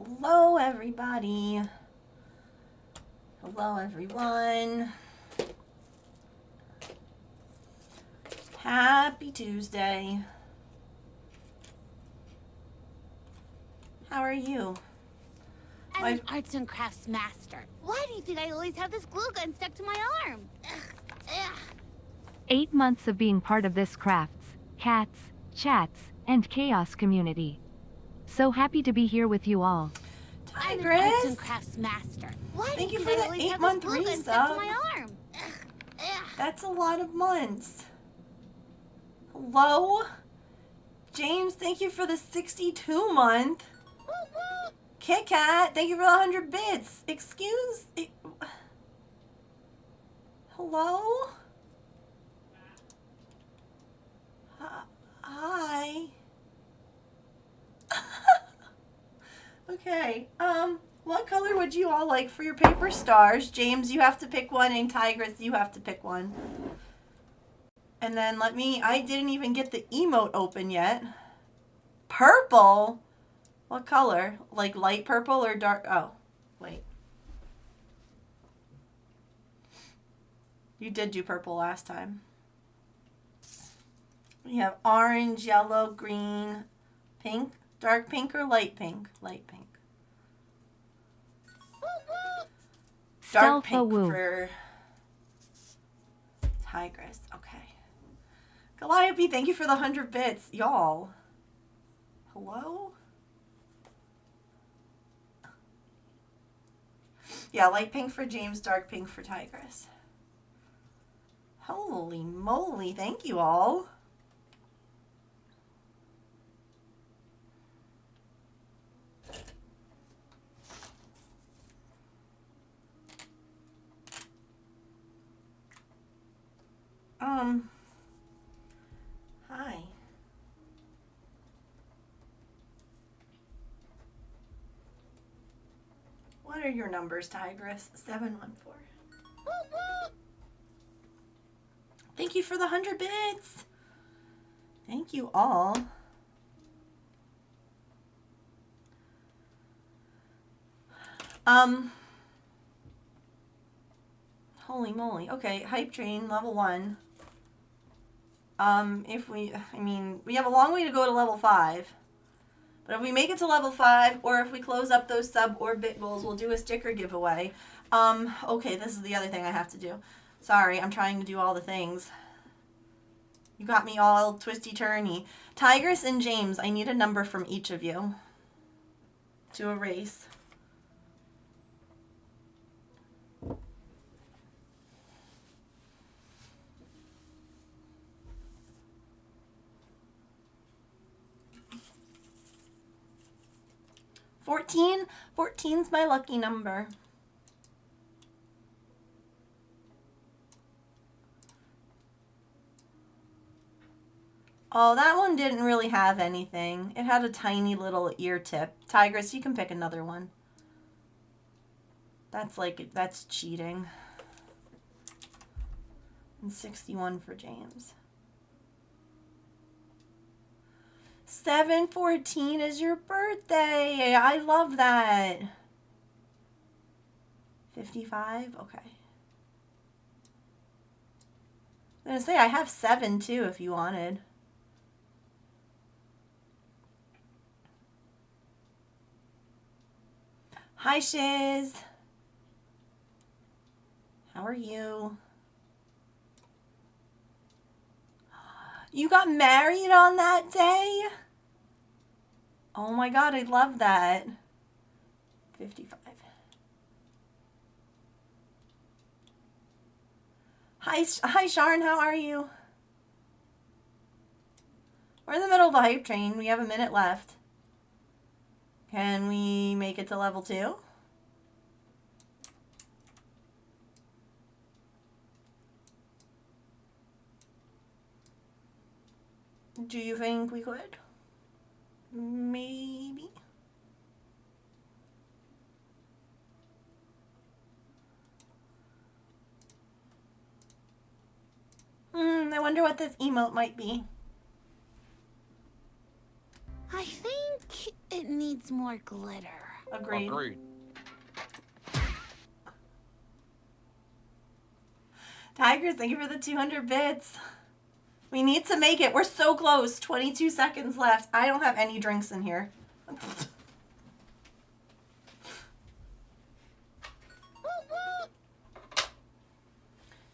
Hello, everybody. Hello, everyone. Happy Tuesday. How are you? I'm an arts and crafts master. Why do you think I always have this glue gun stuck to my arm? Ugh. 8 months of being part of this crafts, cats, chats, and chaos community. So happy to be here with you all. I'm an arts and Tigress. crafts master. Why Thank do you you for think I the always have this 8-month glue gun stuck to resub. my arm? Ugh. That's a lot of months. Hello? James, thank you for the 62 month. Kit Kat, thank you for the 100 bits. Excuse? Hello? Hi. Okay, what color would you all like for your paper stars? James, you have to pick one, and Tigress, you have to pick one. And then I didn't even get the emote open yet. Purple? What color? Like light purple or dark? Oh, wait. You did do purple last time. We have orange, yellow, green, pink, dark pink or light pink? Light pink. Dark pink for Tigress. Okay. Calliope, thank you for the 100 bits. Y'all. Hello? Yeah, light pink for James, dark pink for Tigress. Holy moly, thank you all. Hi. What are your numbers, Tigress? 714. Thank you for the 100 bits. Thank you all. Holy moly. Okay, hype train, level 1. We have a long way to go to level 5. But if we make it to level 5, or if we close up those sub-orbit goals, we'll do a sticker giveaway. Okay, this is the other thing I have to do. Sorry, I'm trying to do all the things. You got me all twisty-turny. Tigress and James, I need a number from each of you to erase. $14? 14's my lucky number. Oh, that one didn't really have anything. It had a tiny little ear tip. Tigress, you can pick another one. That's cheating. And 61 for James. 7/14 is your birthday. I love that. 55? Okay. I'm going to say I have 7 too if you wanted. Hi, Shiz. How are you? You got married on that day? Oh my god, I love that. 55. Hi, Sharn, how are you? We're in the middle of the hype train. We have a minute left. Can we make it to level 2? Do you think we could? Maybe. I wonder what this emote might be. I think it needs more glitter. Agreed. Agreed. Tigers, thank you for the 200 bits. We need to make it. We're so close. 22 seconds left. I don't have any drinks in here.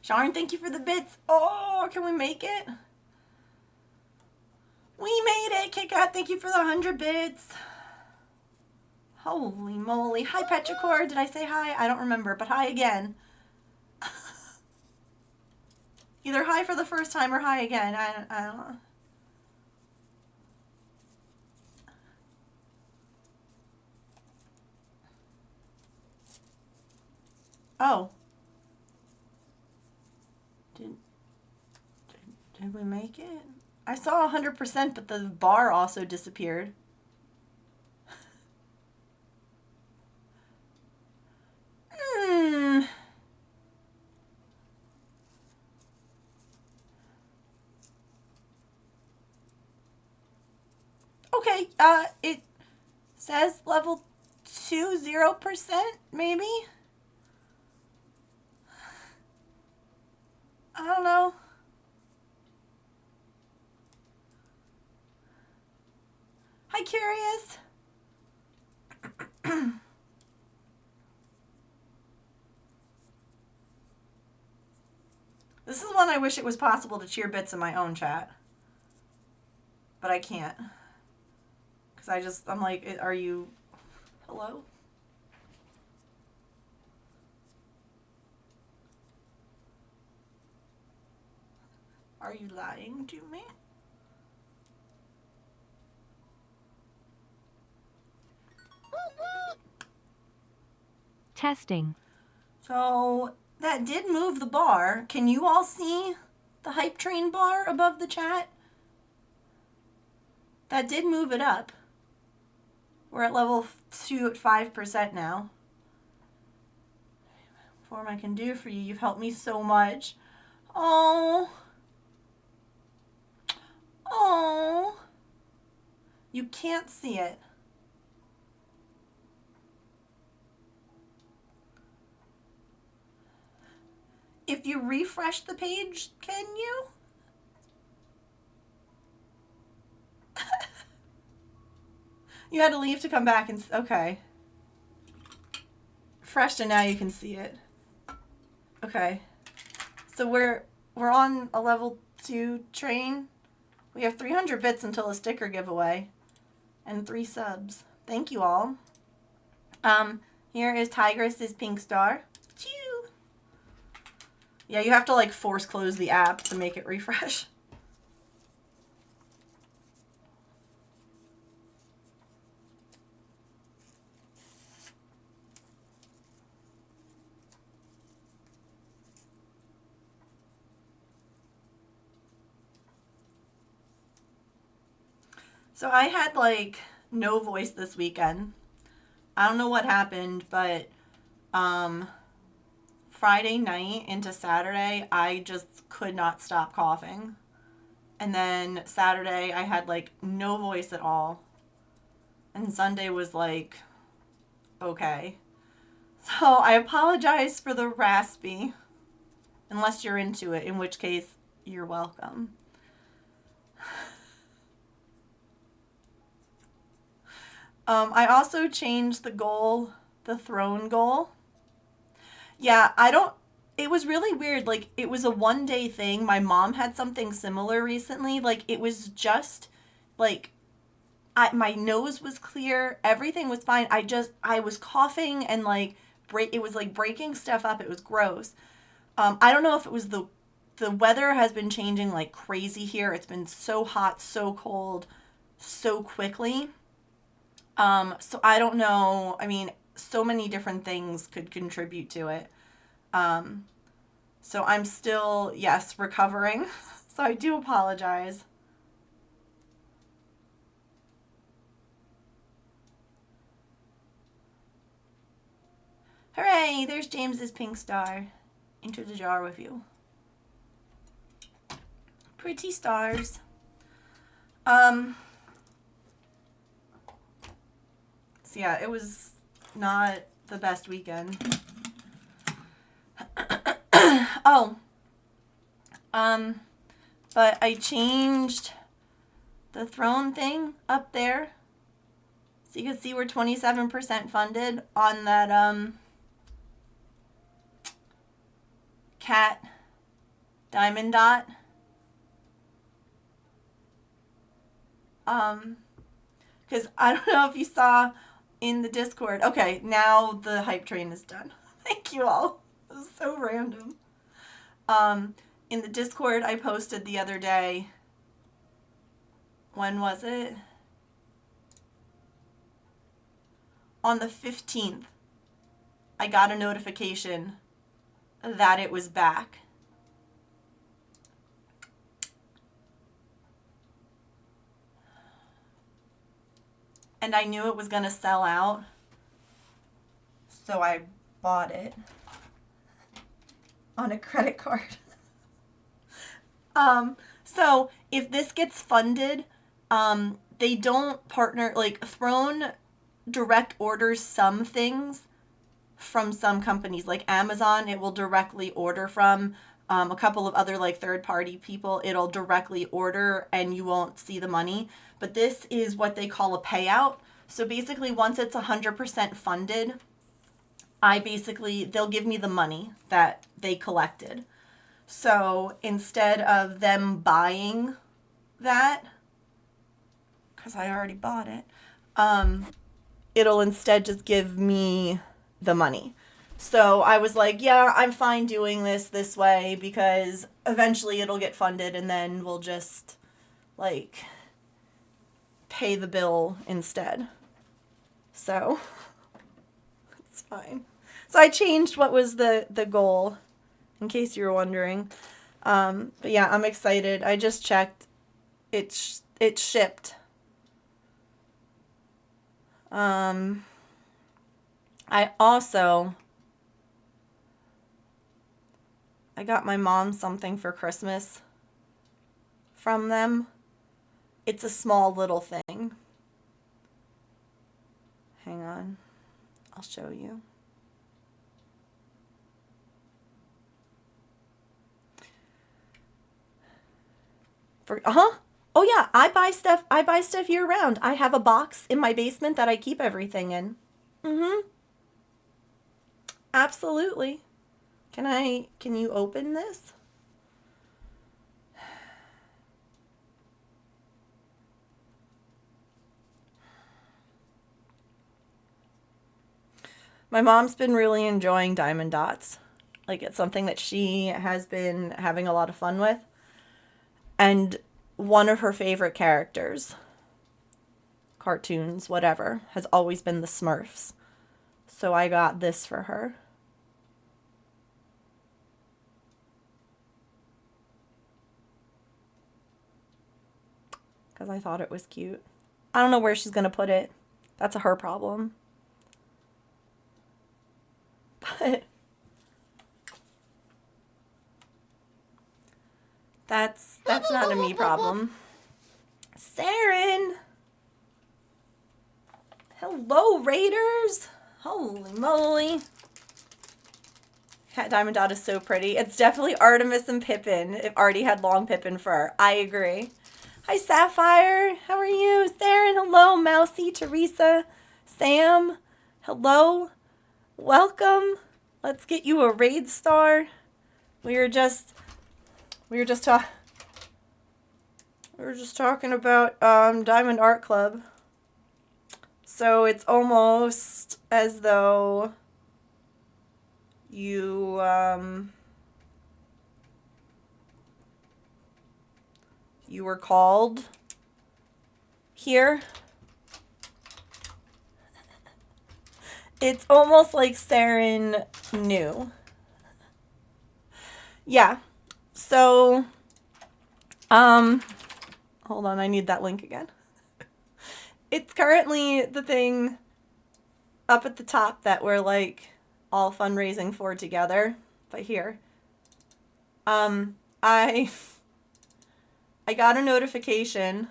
Sharon, thank you for the bits. Oh, can we make it? We made it. KitKat, thank you for the 100 bits. Holy moly. Hi, Petrichor. Did I say hi? I don't remember, but hi again. Either hi for the first time or hi again. I don't know. Oh. Did we make it? I saw 100%, but the bar also disappeared. Okay, it says level 2, 0%, maybe? I don't know. Hi, Curious. This is one I wish it was possible to cheer bits in my own chat. But I can't. Because I'm like, are you... Hello? Are you lying to me? Testing. So, that did move the bar. Can you all see the hype train bar above the chat? That did move it up. We're at level 2 at 5% now. Form I can do for you. You've helped me so much. Oh. Oh. You can't see it. If you refresh the page, can you? You had to leave to come back and... Okay. Refreshed and now you can see it. Okay. So we're on a level 2 train. We have 300 bits until a sticker giveaway. And 3 subs. Thank you all. Here is Tigress's pink star. Choo! Yeah, you have to like force close the app to make it refresh. So I had like no voice this weekend. I don't know what happened, but Friday night into Saturday, I just could not stop coughing. And then Saturday, I had like no voice at all. And Sunday was like, okay. So I apologize for the raspy, unless you're into it, in which case, you're welcome. I also changed the goal, the throne goal. Yeah, it was really weird. Like, it was a 1-day thing. My mom had something similar recently. Like, it was just, like, my nose was clear. Everything was fine. I was coughing and, like, it was, like, breaking stuff up. It was gross. I don't know if it was the weather has been changing like crazy here. It's been so hot, so cold, so quickly. So I don't know. I mean, so many different things could contribute to it. So I'm still, yes, recovering. So I do apologize. Hooray! There's James's pink star. Into the jar with you. Pretty stars. So yeah, it was not the best weekend. Oh. But I changed the throne thing up there. So you can see we're 27% funded on that, cat diamond dot. Because I don't know if you saw in the Discord. Okay, now the hype train is done. Thank you all. It was so random. In the Discord I posted the other day. When was it? On the 15th, I got a notification that it was back. And I knew it was going to sell out. So I bought it on a credit card. So if this gets funded, they don't partner, like Throne direct orders some things from some companies, like Amazon, it will directly order from. A couple of other like third-party people, it'll directly order and you won't see the money. But this is what they call a payout. So basically, once it's 100% funded, they'll give me the money that they collected. So instead of them buying that, because I already bought it, it'll instead just give me the money. So I was like, yeah, I'm fine doing this way because eventually it'll get funded and then we'll just like pay the bill instead. So it's fine. So I changed what was the goal, in case you were wondering. But yeah, I'm excited. I just checked. It's shipped. I got my mom something for Christmas from them. It's a small little thing. Hang on. I'll show you. Oh yeah, I buy stuff year round. I have a box in my basement that I keep everything in. Absolutely. Can you open this? My mom's been really enjoying diamond dots. Like, it's something that she has been having a lot of fun with. And one of her favorite characters, cartoons, whatever, has always been the Smurfs. So I got this for her. Because I thought it was cute. I don't know where she's going to put it. That's her problem. But that's not a me problem. Saren! Hello, Raiders! Holy moly. Cat Diamond Dot is so pretty. It's definitely Artemis and Pippin. It already had long Pippin fur. I agree. Hi, Sapphire. How are you? Saren, hello. Mousy, Teresa, Sam, hello. Welcome. Let's get you a raid star. We were just talking about Diamond Art Club. So it's almost as though you you were called here. It's almost like Saren knew. Yeah. So, hold on, I need that link again. It's currently the thing up at the top that we're like all fundraising for together. But here, I got a notification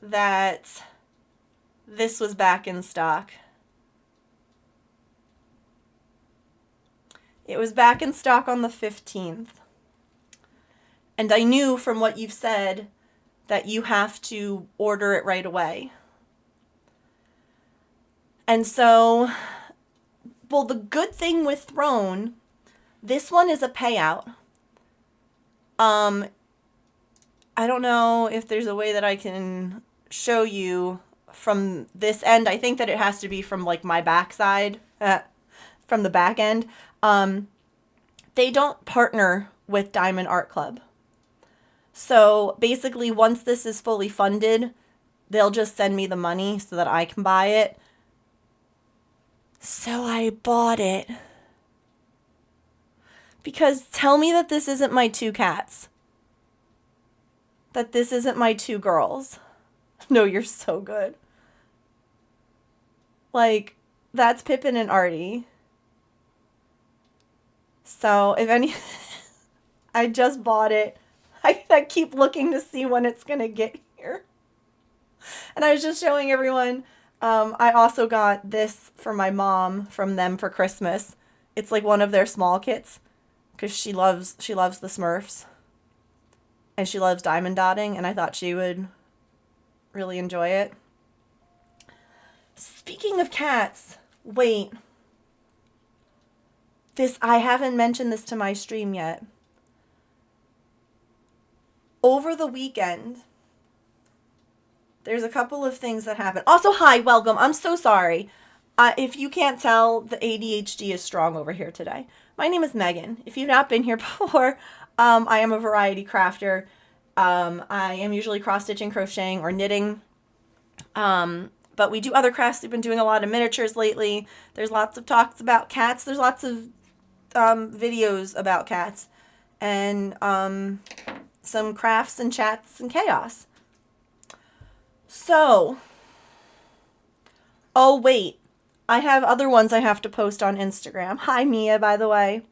that this was back in stock. It was back in stock on the 15th. And I knew from what you've said that you have to order it right away. And so, well, the good thing with Throne, this one is a payout. I don't know if there's a way that I can show you from this end. I think that it has to be from like my backside, from the back end. They don't partner with Diamond Art Club. So basically, once this is fully funded, they'll just send me the money so that I can buy it. So I bought it. Because tell me that this isn't my two cats. That this isn't my two girls. No, you're so good. Like, that's Pippin and Artie. So, if any... I just bought it. I keep looking to see when it's going to get here. And I was just showing everyone, I also got this for my mom from them for Christmas. It's like one of their small kits because she loves the Smurfs. And she loves diamond dotting, and I thought she would really enjoy it. Speaking of cats, wait. I haven't mentioned this to my stream yet. Over the weekend, there's a couple of things that happened. Also, hi, welcome. I'm so sorry. If you can't tell, the ADHD is strong over here today. My name is Megan. If you've not been here before, I am a variety crafter. I am usually cross-stitching, crocheting, or knitting. But we do other crafts. We've been doing a lot of miniatures lately. There's lots of talks about cats. There's lots of videos about cats. And some crafts and chats and chaos. So, oh wait, I have other ones I have to post on Instagram. Hi Mia, by the way.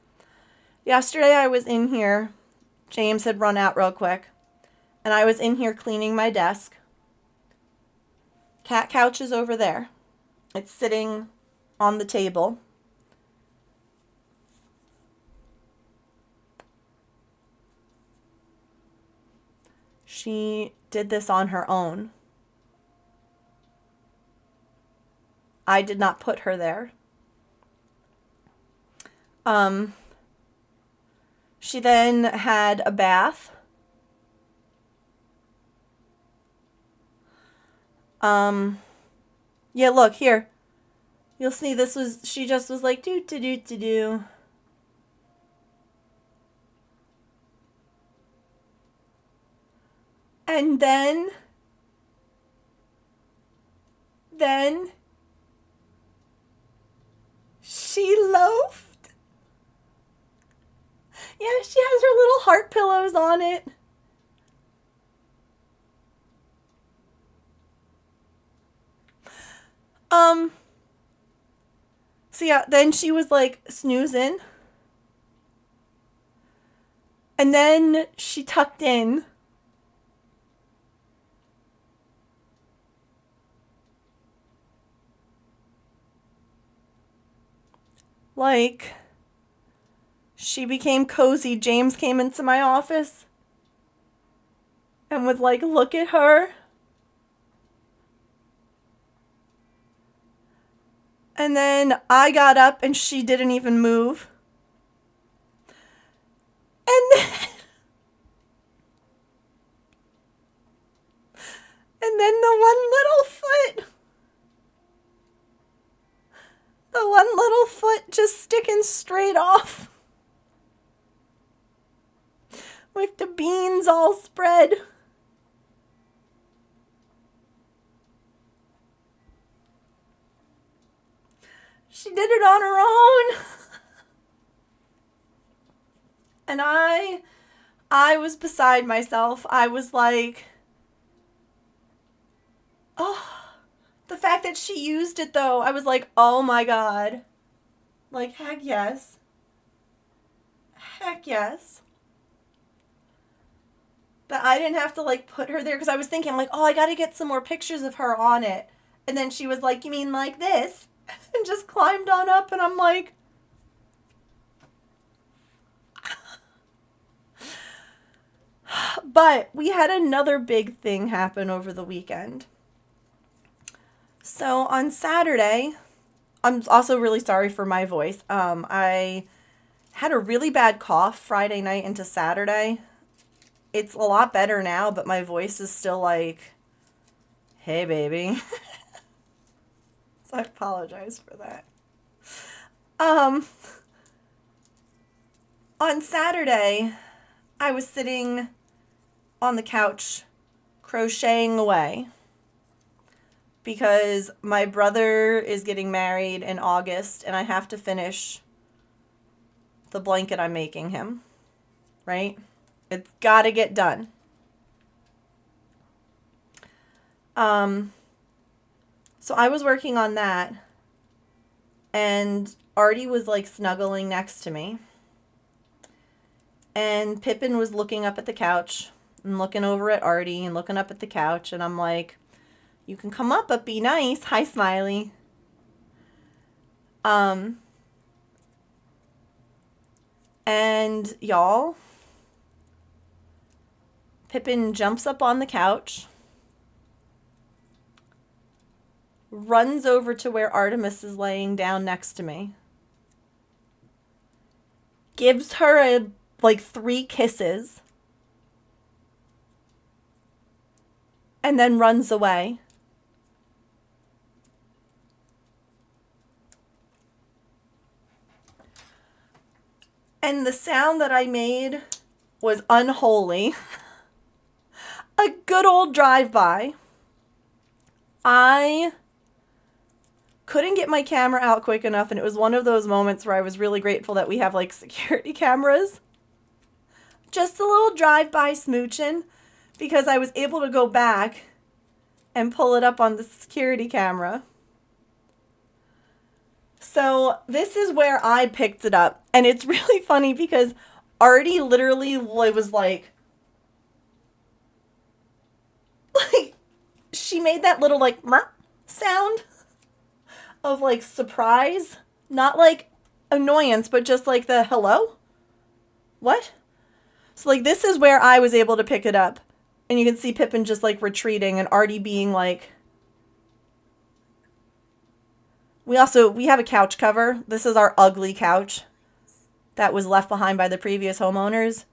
Yesterday I was in here. James had run out real quick. And I was in here cleaning my desk. Cat couch is over there. It's sitting on the table. She did this on her own. I did not put her there. She then had a bath. Yeah, look, here. You'll see she just was like, do. And then she loafed. Yeah, she has her little heart pillows on it. So yeah, then she was like snoozing. And then she tucked in. Like, she became cozy. James came into my office and was like, look at her. And then I got up and she didn't even move. And then the one little foot just sticking straight off. With the beans all spread. She did it on her own. And I was beside myself. I was like, oh, the fact that she used it though, I was like, oh my God. Like, heck yes. Heck yes. That I didn't have to like put her there because I was thinking like, oh, I got to get some more pictures of her on it. And then she was like, you mean like this? And just climbed on up, and I'm like, but we had another big thing happen over the weekend. So on Saturday, I'm also really sorry for my voice. I had a really bad cough Friday night into Saturday. It's a lot better now, but my voice is still like, hey, baby. So I apologize for that. On Saturday, I was sitting on the couch crocheting away because my brother is getting married in August and I have to finish the blanket I'm making him, right? It's got to get done. So I was working on that, and Artie was like snuggling next to me, and Pippin was looking up at the couch and looking over at Artie and looking up at the couch, and I'm like, you can come up, but be nice. Hi, Smiley. And y'all, Pippin jumps up on the couch, runs over to where Artemis is laying down next to me, gives her like 3 kisses, and then runs away. And the sound that I made was unholy. A good old drive-by. I couldn't get my camera out quick enough, and it was one of those moments where I was really grateful that we have like security cameras. Just a little drive-by smooching, because I was able to go back and pull it up on the security camera. So this is where I picked it up, and it's really funny because Artie literally was like she made that little like merp sound of like surprise, not like annoyance, but just like the hello? What? So like this is where I was able to pick it up, and you can see Pippin just like retreating and Artie being like, we have a couch cover. This is our ugly couch that was left behind by the previous homeowners.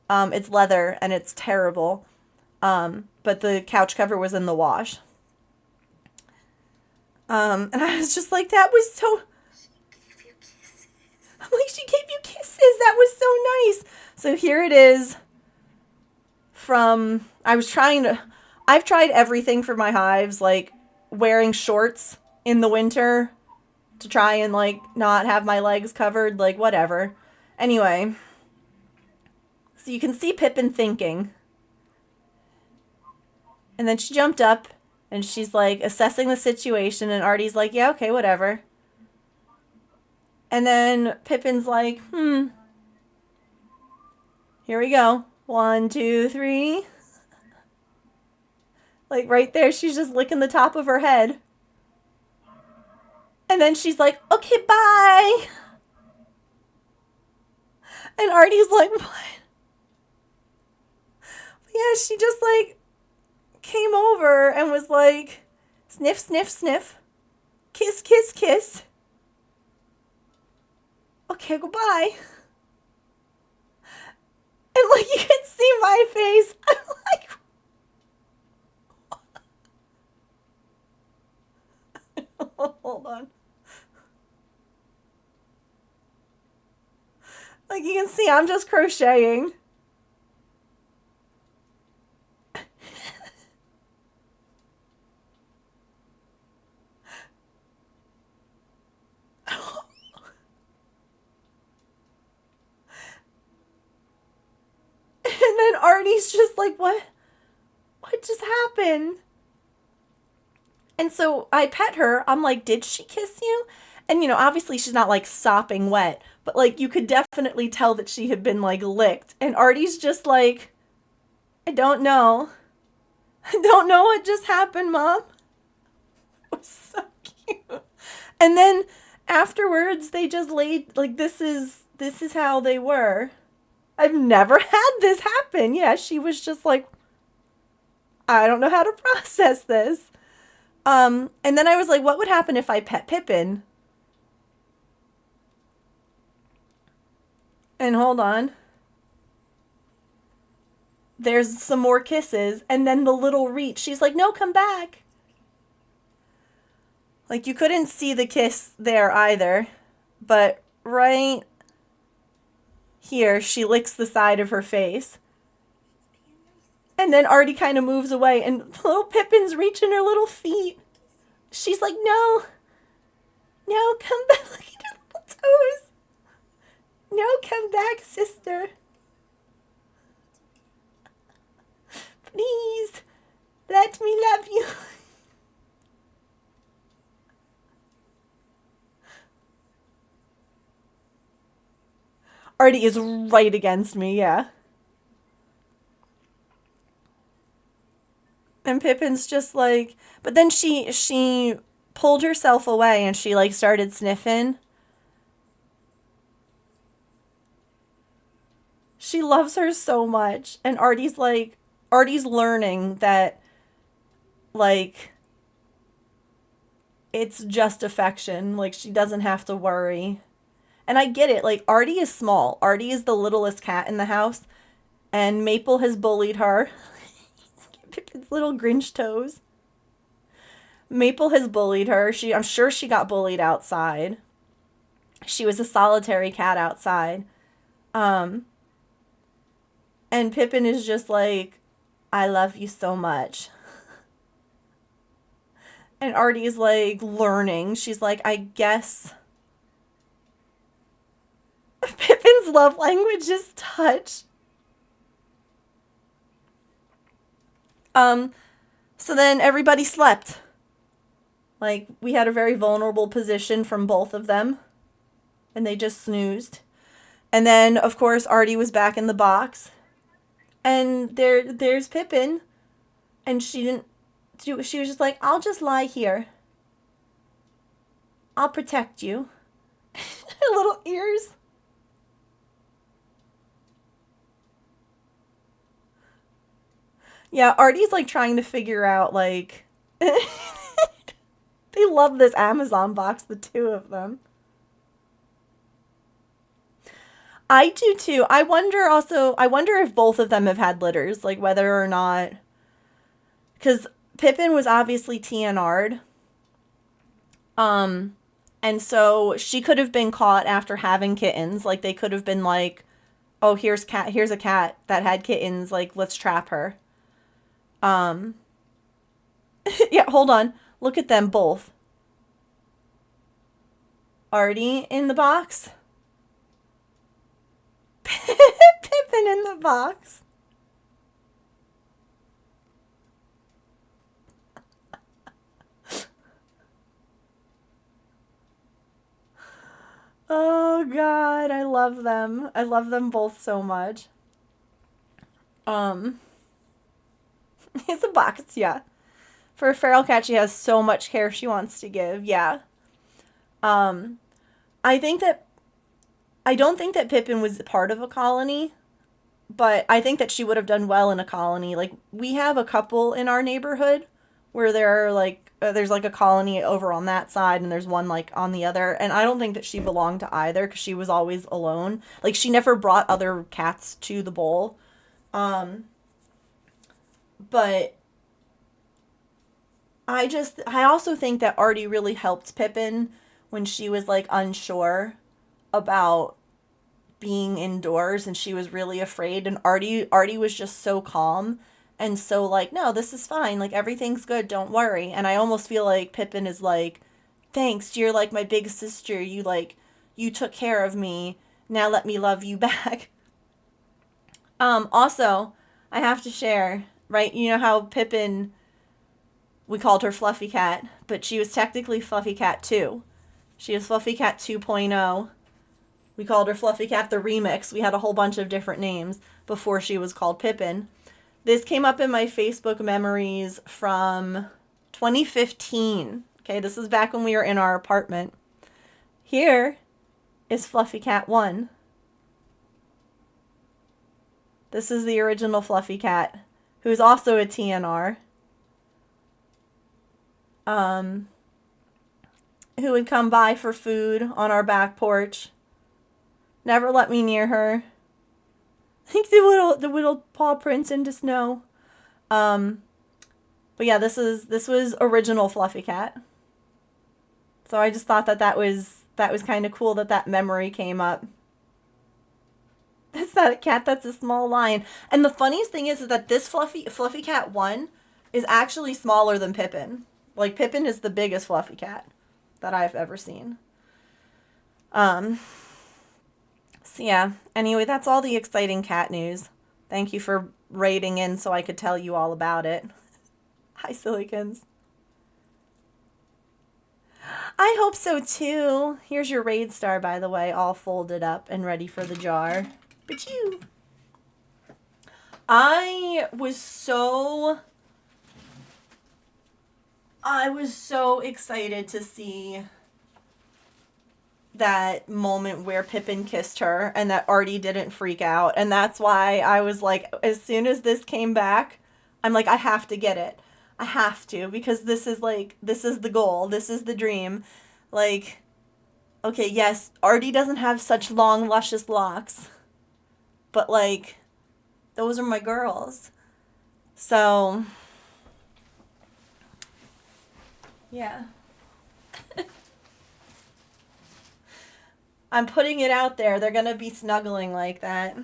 It's leather and it's terrible. But the couch cover was in the wash. And I was just like, that was so... She gave you kisses. I'm like, she gave you kisses. That was so nice. So here it is from... I've tried everything for my hives, like wearing shorts in the winter to try and like not have my legs covered, like whatever. Anyway, so you can see Pippin thinking. And then she jumped up and she's like assessing the situation, and Artie's like, yeah, okay, whatever. And then Pippin's like, here we go. 1, 2, 3. Like right there, she's just licking the top of her head. And then she's like, okay, bye. And Artie's like, what? Yeah, she just like came over and was like, sniff, sniff, sniff. Kiss, kiss, kiss. Okay, goodbye. And like you can see my face. I'm like, hold on. Like you can see, I'm just crocheting. And then Artie's just like, what? What just happened? And so I pet her. I'm like, did she kiss you? And, you know, obviously she's not like sopping wet, but like you could definitely tell that she had been like licked. And Artie's just like, I don't know. I don't know what just happened, Mom. was so cute. And then afterwards, they just laid, like, this is how they were. I've never had this happen. Yeah, she was just like, I don't know how to process this. And then I was like, what would happen if I pet Pippin? And hold on. There's some more kisses. And then the little reach. She's like, no, come back. Like, you couldn't see the kiss there either. But right here, she licks the side of her face. And then Artie kind of moves away. And little Pippin's reaching her little feet. She's like, no. No, come back. Look at her little toes. No, come back, sister. Please, let me love you. Artie is right against me, yeah. And Pippin's just like, but then she pulled herself away and she like started sniffing. She loves her so much. And Artie's learning that, like, it's just affection. Like, she doesn't have to worry. And I get it. Like, Artie is small. Artie is the littlest cat in the house. And Maple has bullied her. Pippin's little Grinch toes. Maple has bullied her. I'm sure she got bullied outside. She was a solitary cat outside. And Pippin is just like, I love you so much. And Artie is like learning. She's like, I guess Pippin's love language is touch. So then everybody slept. Like, we had a very vulnerable position from both of them. And they just snoozed. And then, of course, Artie was back in the box. And there's Pippin. And she was just like, I'll just lie here. I'll protect you. Her little ears. Yeah, Artie's like trying to figure out, like, they love this Amazon box, the two of them. I do too. I wonder if both of them have had litters, like whether or not, because Pippin was obviously TNR'd. And so she could have been caught after having kittens. Like, they could have been like, oh, here's a cat that had kittens, like, let's trap her. Yeah, hold on. Look at them both. Artie in the box. Pippin in the box. Oh God, I love them. I love them both so much. It's a box, yeah. For a feral cat, she has so much care she wants to give, yeah. I don't think that Pippin was part of a colony, but I think that she would have done well in a colony. Like, we have a couple in our neighborhood where there are, like, there's, like, a colony over on that side and there's one, like, on the other. And I don't think that she belonged to either because she was always alone. Like, she never brought other cats to the bowl. But I also think that Artie really helped Pippin when she was, like, unsure about being indoors and she was really afraid, and Artie was just so calm and so like, no, this is fine, like, everything's good, don't worry. And I almost feel like Pippin is like, thanks, you're like my big sister, you took care of me, now let me love you back. Also, I have to share, right, you know how Pippin, we called her Fluffy Cat, but she was technically Fluffy Cat 2. She was Fluffy Cat 2.0. We called her Fluffy Cat the Remix. We had a whole bunch of different names before she was called Pippin. This came up in my Facebook memories from 2015. Okay, this is back when we were in our apartment. Here is Fluffy Cat 1. This is the original Fluffy Cat, who's also a TNR. Who would come by for food on our back porch. Never let me near her. I think the little paw prints into snow. But yeah, this was original Fluffy Cat. So I just thought that was kind of cool that memory came up. That's not a cat, that's a small lion. And the funniest thing is that this Fluffy Cat 1 is actually smaller than Pippin. Like, Pippin is the biggest Fluffy Cat that I've ever seen. So yeah, anyway, that's all the exciting cat news. Thank you for raiding in so I could tell you all about it. Hi, Silicons. I hope so too. Here's your raid star, by the way, all folded up and ready for the jar. But you. I was so excited to see that moment where Pippin kissed her and that Artie didn't freak out. And that's why I was like, as soon as this came back, I'm like, I have to get it. I have to, because this is the goal. This is the dream. Like, okay, yes, Artie doesn't have such long, luscious locks, but like, those are my girls. So, yeah. I'm putting it out there. They're going to be snuggling like that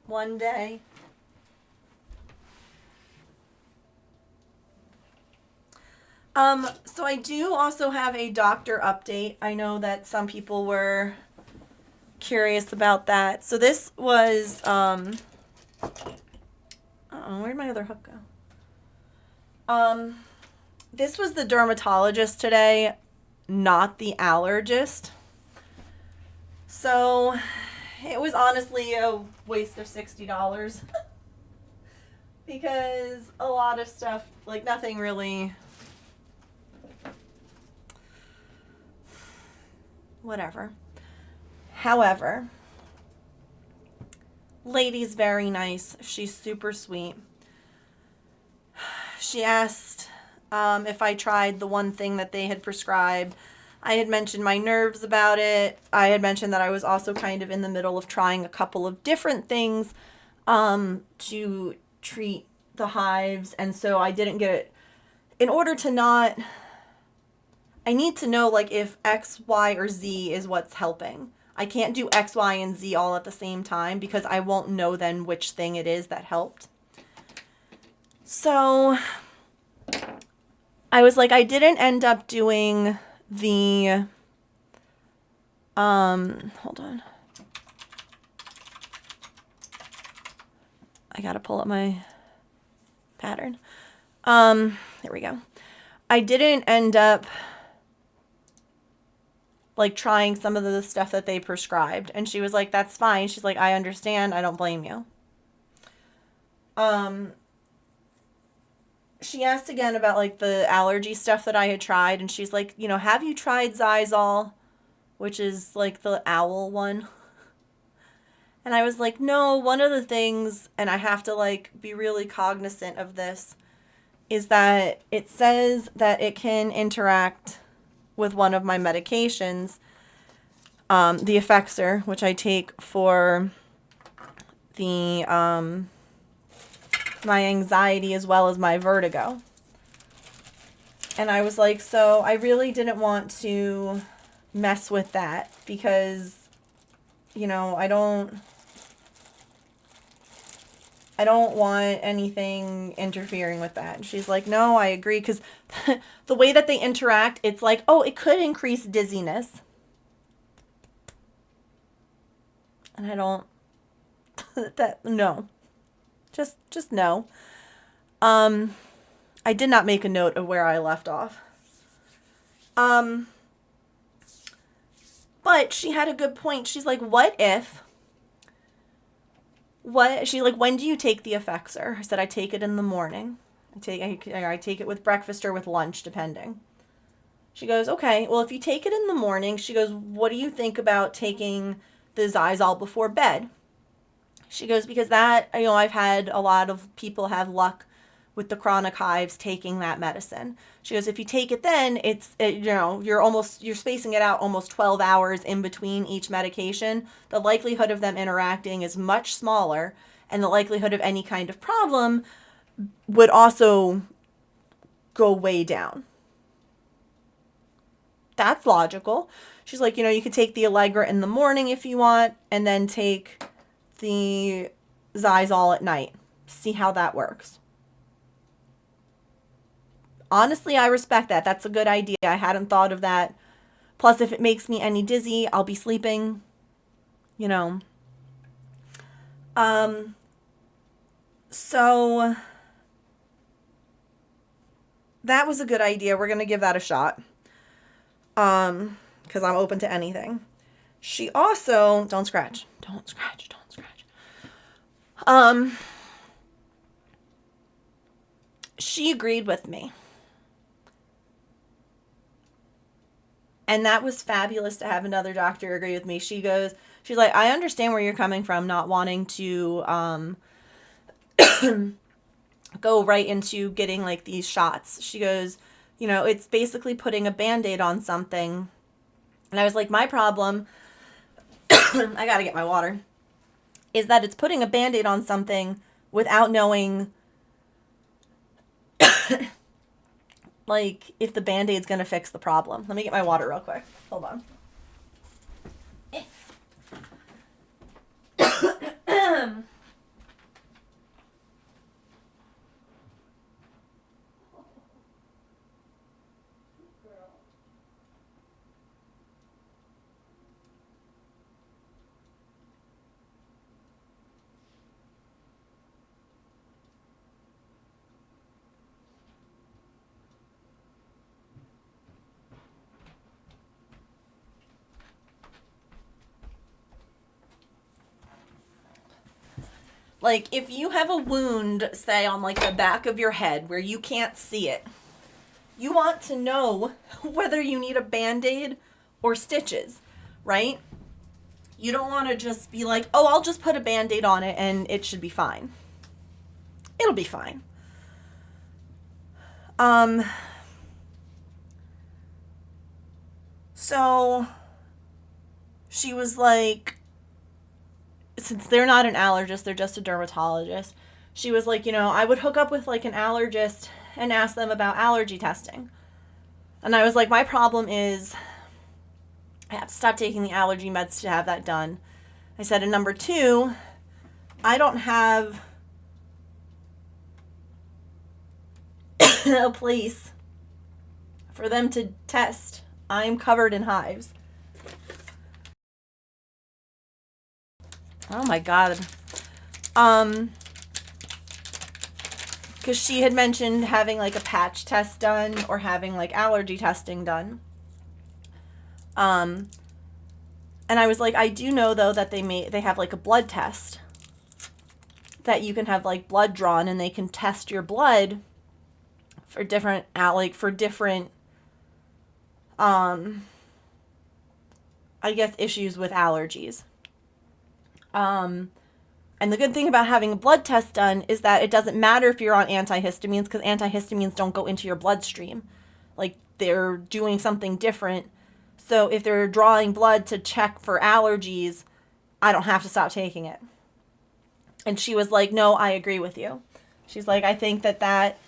one day. So I do also have a doctor update. I know that some people were curious about that. So this was, where'd my other hook go? This was the dermatologist today, not the allergist. So it was honestly a waste of $60 because a lot of stuff, like nothing really, whatever. However, lady's very nice. She's super sweet. She asked if I tried the one thing that they had prescribed. I had mentioned my nerves about it. I had mentioned that I was also kind of in the middle of trying a couple of different things to treat the hives. And so I didn't get it. In order to not, I need to know like if X, Y, or Z is what's helping. I can't do X, Y, and Z all at the same time because I won't know then which thing it is that helped. So I was like, I didn't end up doing the, hold on. I gotta pull up my pattern. There we go. I didn't end up like trying some of the stuff that they prescribed. And she was like, that's fine. She's like, I understand. I don't blame you. She asked again about like the allergy stuff that I had tried. And she's like, you know, have you tried Xyzal, which is like the owl one? And I was like, no, one of the things, and I have to like be really cognizant of this, is that it says that it can interact with one of my medications, the Effexor, which I take for the my anxiety as well as my vertigo. And I was like, so I really didn't want to mess with that because, you know, I don't want anything interfering with that. And she's like, no, I agree. Because the way that they interact, it's like, oh, it could increase dizziness. And I don't, no. Just no. I did not make a note of where I left off. But she had a good point. She's like, she's like, when do you take the Effexor? I said, I take it in the morning. I take it with breakfast or with lunch, depending. She goes, okay, well, if you take it in the morning, she goes, what do you think about taking the Zysol before bed? She goes, because that, I've had a lot of people have luck with the chronic hives taking that medicine. She goes, if you take it then, you're spacing it out almost 12 hours in between each medication. The likelihood of them interacting is much smaller, and the likelihood of any kind of problem would also go way down. That's logical. She's like, you could take the Allegra in the morning if you want, and then take the Zysol at night. See how that works. Honestly, I respect that. That's a good idea. I hadn't thought of that. Plus, if it makes me any dizzy, I'll be sleeping. So that was a good idea. We're going to give that a shot. Because I'm open to anything. She also, don't scratch. She agreed with me. And that was fabulous to have another doctor agree with me. She's like, I understand where you're coming from, not wanting to go right into getting like these shots. She goes, it's basically putting a Band-Aid on something. And I was like, my problem, I gotta get my water, is that it's putting a Band-Aid on something without knowing like if the Band-Aid's gonna fix the problem. Let me get my water real quick. Hold on. Like, if you have a wound, say, on, like, the back of your head where you can't see it, you want to know whether you need a Band-Aid or stitches, right? You don't want to just be like, oh, I'll just put a Band-Aid on it and it should be fine. It'll be fine. So she was like, since they're not an allergist, they're just a dermatologist, she was like, I would hook up with like an allergist and ask them about allergy testing. And I was like, my problem is I have to stop taking the allergy meds to have that done. I said, and number two, I don't have a place for them to test. I'm covered in hives. Oh my God. Because she had mentioned having like a patch test done or having like allergy testing done. And I was like, I do know though that they have like a blood test that you can have like blood drawn and they can test your blood for different I guess issues with allergies. And the good thing about having a blood test done is that it doesn't matter if you're on antihistamines, because antihistamines don't go into your bloodstream. Like, they're doing something different. So if they're drawing blood to check for allergies, I don't have to stop taking it. And she was like, no, I agree with you. She's like, I think that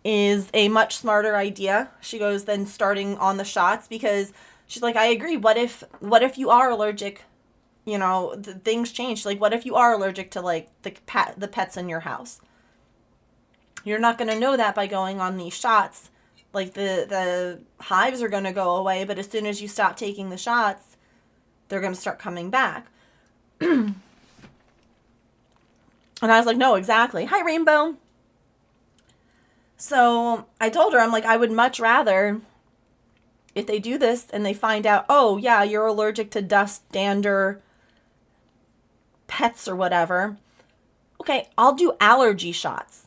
is a much smarter idea. She goes, then starting on the shots, because she's like, I agree. What if you are allergic? Things change. Like, what if you are allergic to like the pets in your house? You're not going to know that by going on these shots. Like, the hives are going to go away, but as soon as you stop taking the shots, they're going to start coming back. And I was like, no, exactly. Hi, Rainbow. So I told her, I'm like, I would much rather, if they do this and they find out, oh yeah, you're allergic to dust, dander, pets or whatever. Okay, I'll do allergy shots.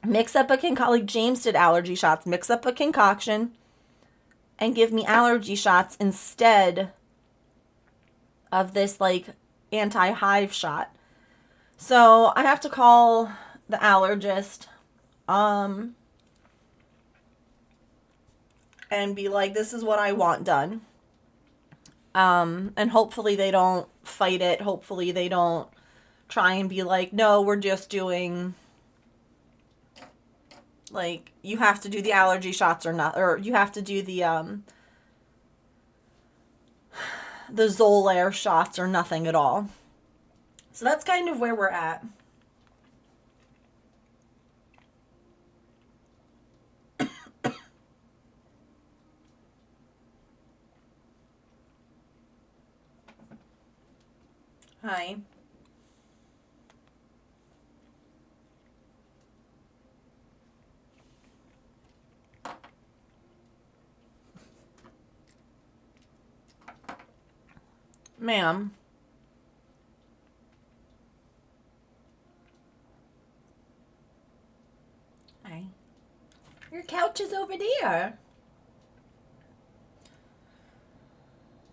Mix up a like James did allergy shots. Mix up a concoction and give me allergy shots instead of this like anti-hive shot. So I have to call the allergist and be like, this is what I want done. And hopefully they don't fight it. Hopefully they don't try and be like, no, we're just doing, like, you have to do the allergy shots or not, or you have to do the Xolair shots or nothing at all. So that's kind of where we're at. Hi. Ma'am. Hi. Your couch is over there.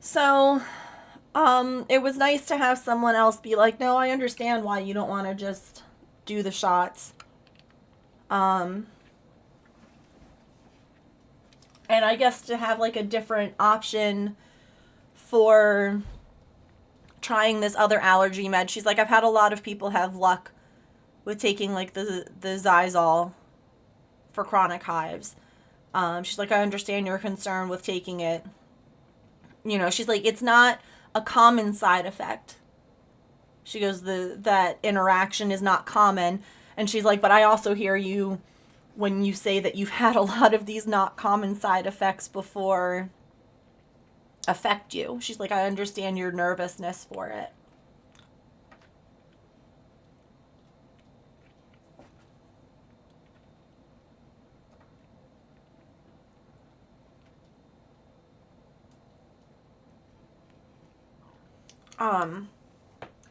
So, it was nice to have someone else be like, no, I understand why you don't want to just do the shots. And I guess to have like a different option for trying this other allergy med. She's like, I've had a lot of people have luck with taking like the Zizol for chronic hives. She's like, I understand your concern with taking it. You know, she's like, it's not a common side effect. She goes, that interaction is not common. And she's like, but I also hear you when you say that you've had a lot of these not common side effects before affect you. She's like, I understand your nervousness for it.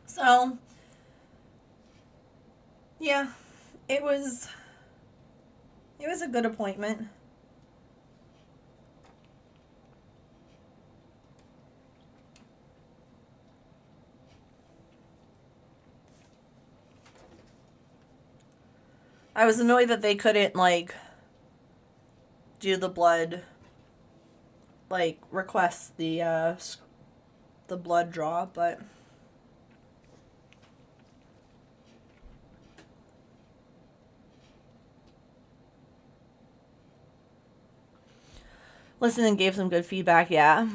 So yeah, it was a good appointment. I was annoyed that they couldn't like do the blood, like request the blood draw, but listened and gave some good feedback. Yeah.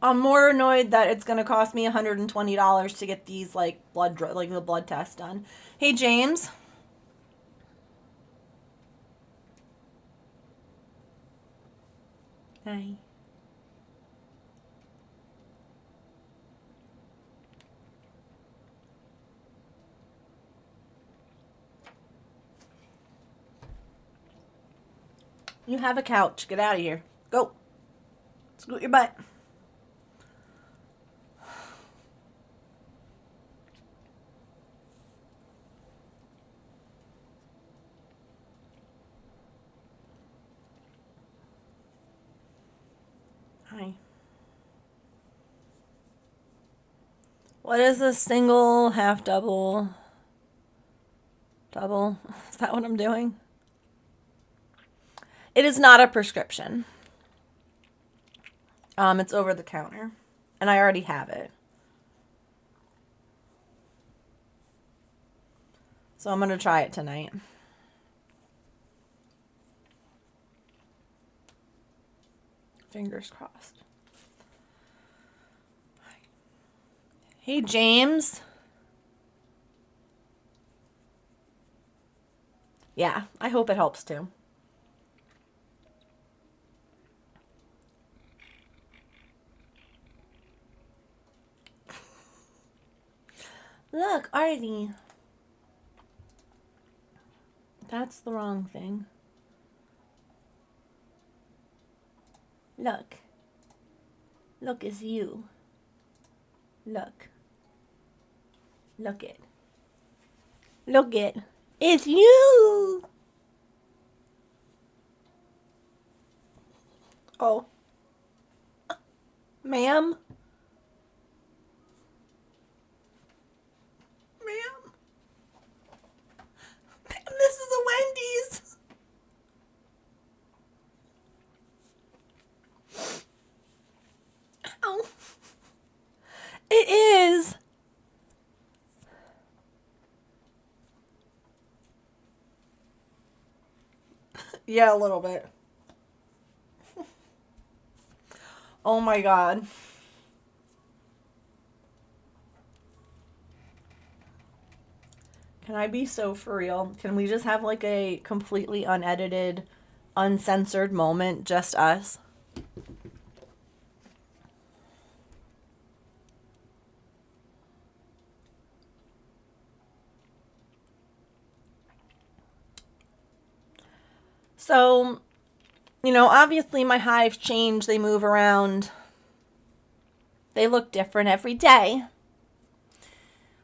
I'm more annoyed that it's going to cost me $120 to get these like the blood test done. Hey James. Hi. You have a couch. Get out of here. Go. Scoot your butt. Hi. What is a single, half double? Double? Is that what I'm doing? It is not a prescription. It's over the counter. And I already have it. So I'm going to try it tonight. Fingers crossed. Hey, James. Yeah, I hope it helps too. Look, Artie. That's the wrong thing. Look. Look, it's you. Look. Look it. Look it. It's you. Oh. Ma'am? Ma'am? This is a Wendy's. Ow. It is. Yeah, a little bit. Oh my god. Can I be so for real? Can we just have like a completely unedited, uncensored moment, just us? So, obviously my hives change, they move around. They look different every day.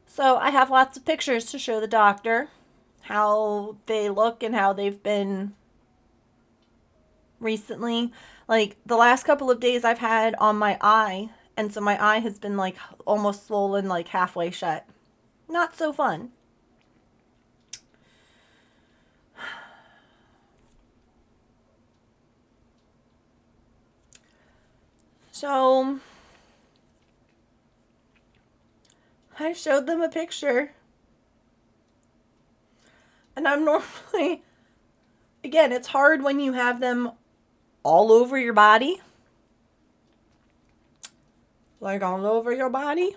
So I have lots of pictures to show the doctor how they look and how they've been recently. Like the last couple of days I've had on my eye, and so my eye has been like almost swollen, like halfway shut. Not so fun. So I showed them a picture. And I'm normally, again, it's hard when you have them all over your body. Like all over your body,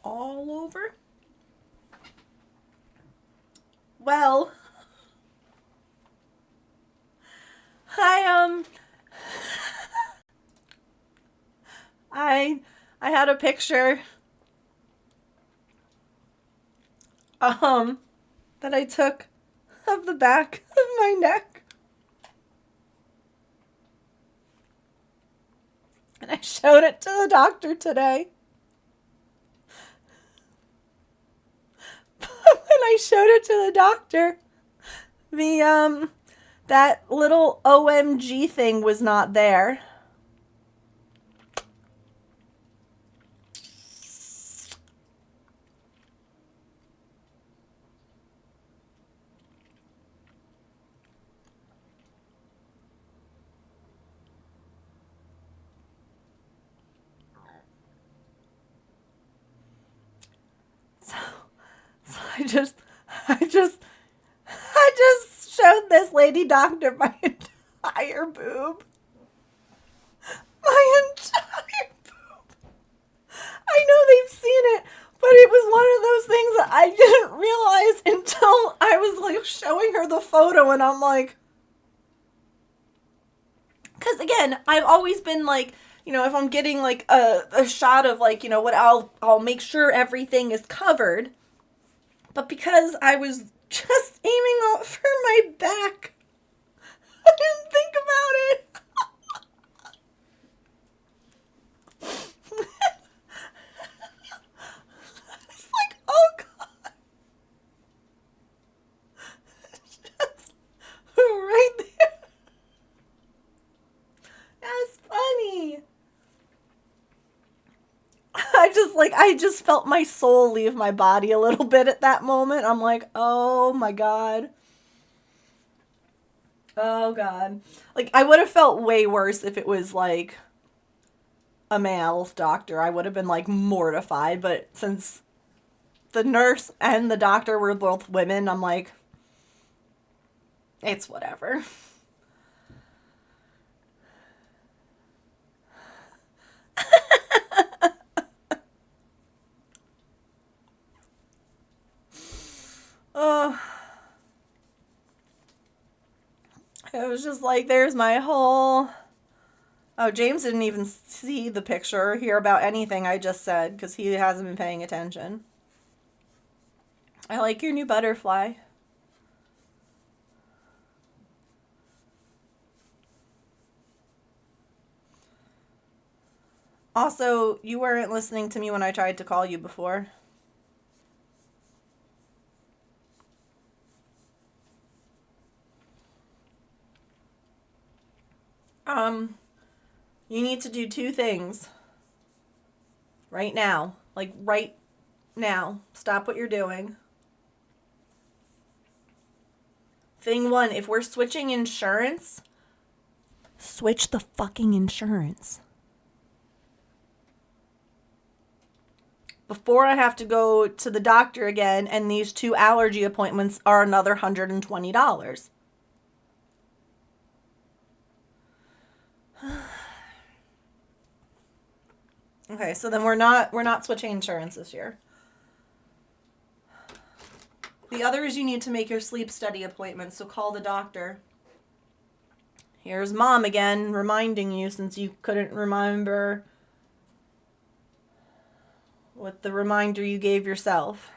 all over. Well, I I I had a picture that I took of the back of my neck. And I showed it to the doctor today. But when I showed it to the doctor, the that little OMG thing was not there. So I just showed this lady doctor my entire boob. My entire boob. I know they've seen it, but it was one of those things that I didn't realize until I was like showing her the photo, and I'm like, because again, I've always been like, if I'm getting like a shot of like, what I'll make sure everything is covered. But because I was just aiming out for my back, I didn't think about it. It's like, oh god. Just right there. That's funny. I just felt my soul leave my body a little bit at that moment. I'm like, oh my god. Oh god. Like, I would have felt way worse if it was like a male doctor. I would have been like mortified, but since the nurse and the doctor were both women, I'm like, it's whatever. Oh, it was just like, there's my whole... Oh, James didn't even see the picture or hear about anything I just said because he hasn't been paying attention. I like your new butterfly. Also, you weren't listening to me when I tried to call you before. You need to do two things. Right now. Like, right now. Stop what you're doing. Thing one, if we're switching insurance, switch the fucking insurance. Before I have to go to the doctor again, and these 2 allergy appointments are another $120. Okay, so then we're not switching insurance this year. The other is you need to make your sleep study appointment, so call the doctor. Here's Mom again, reminding you since you couldn't remember what the reminder you gave yourself.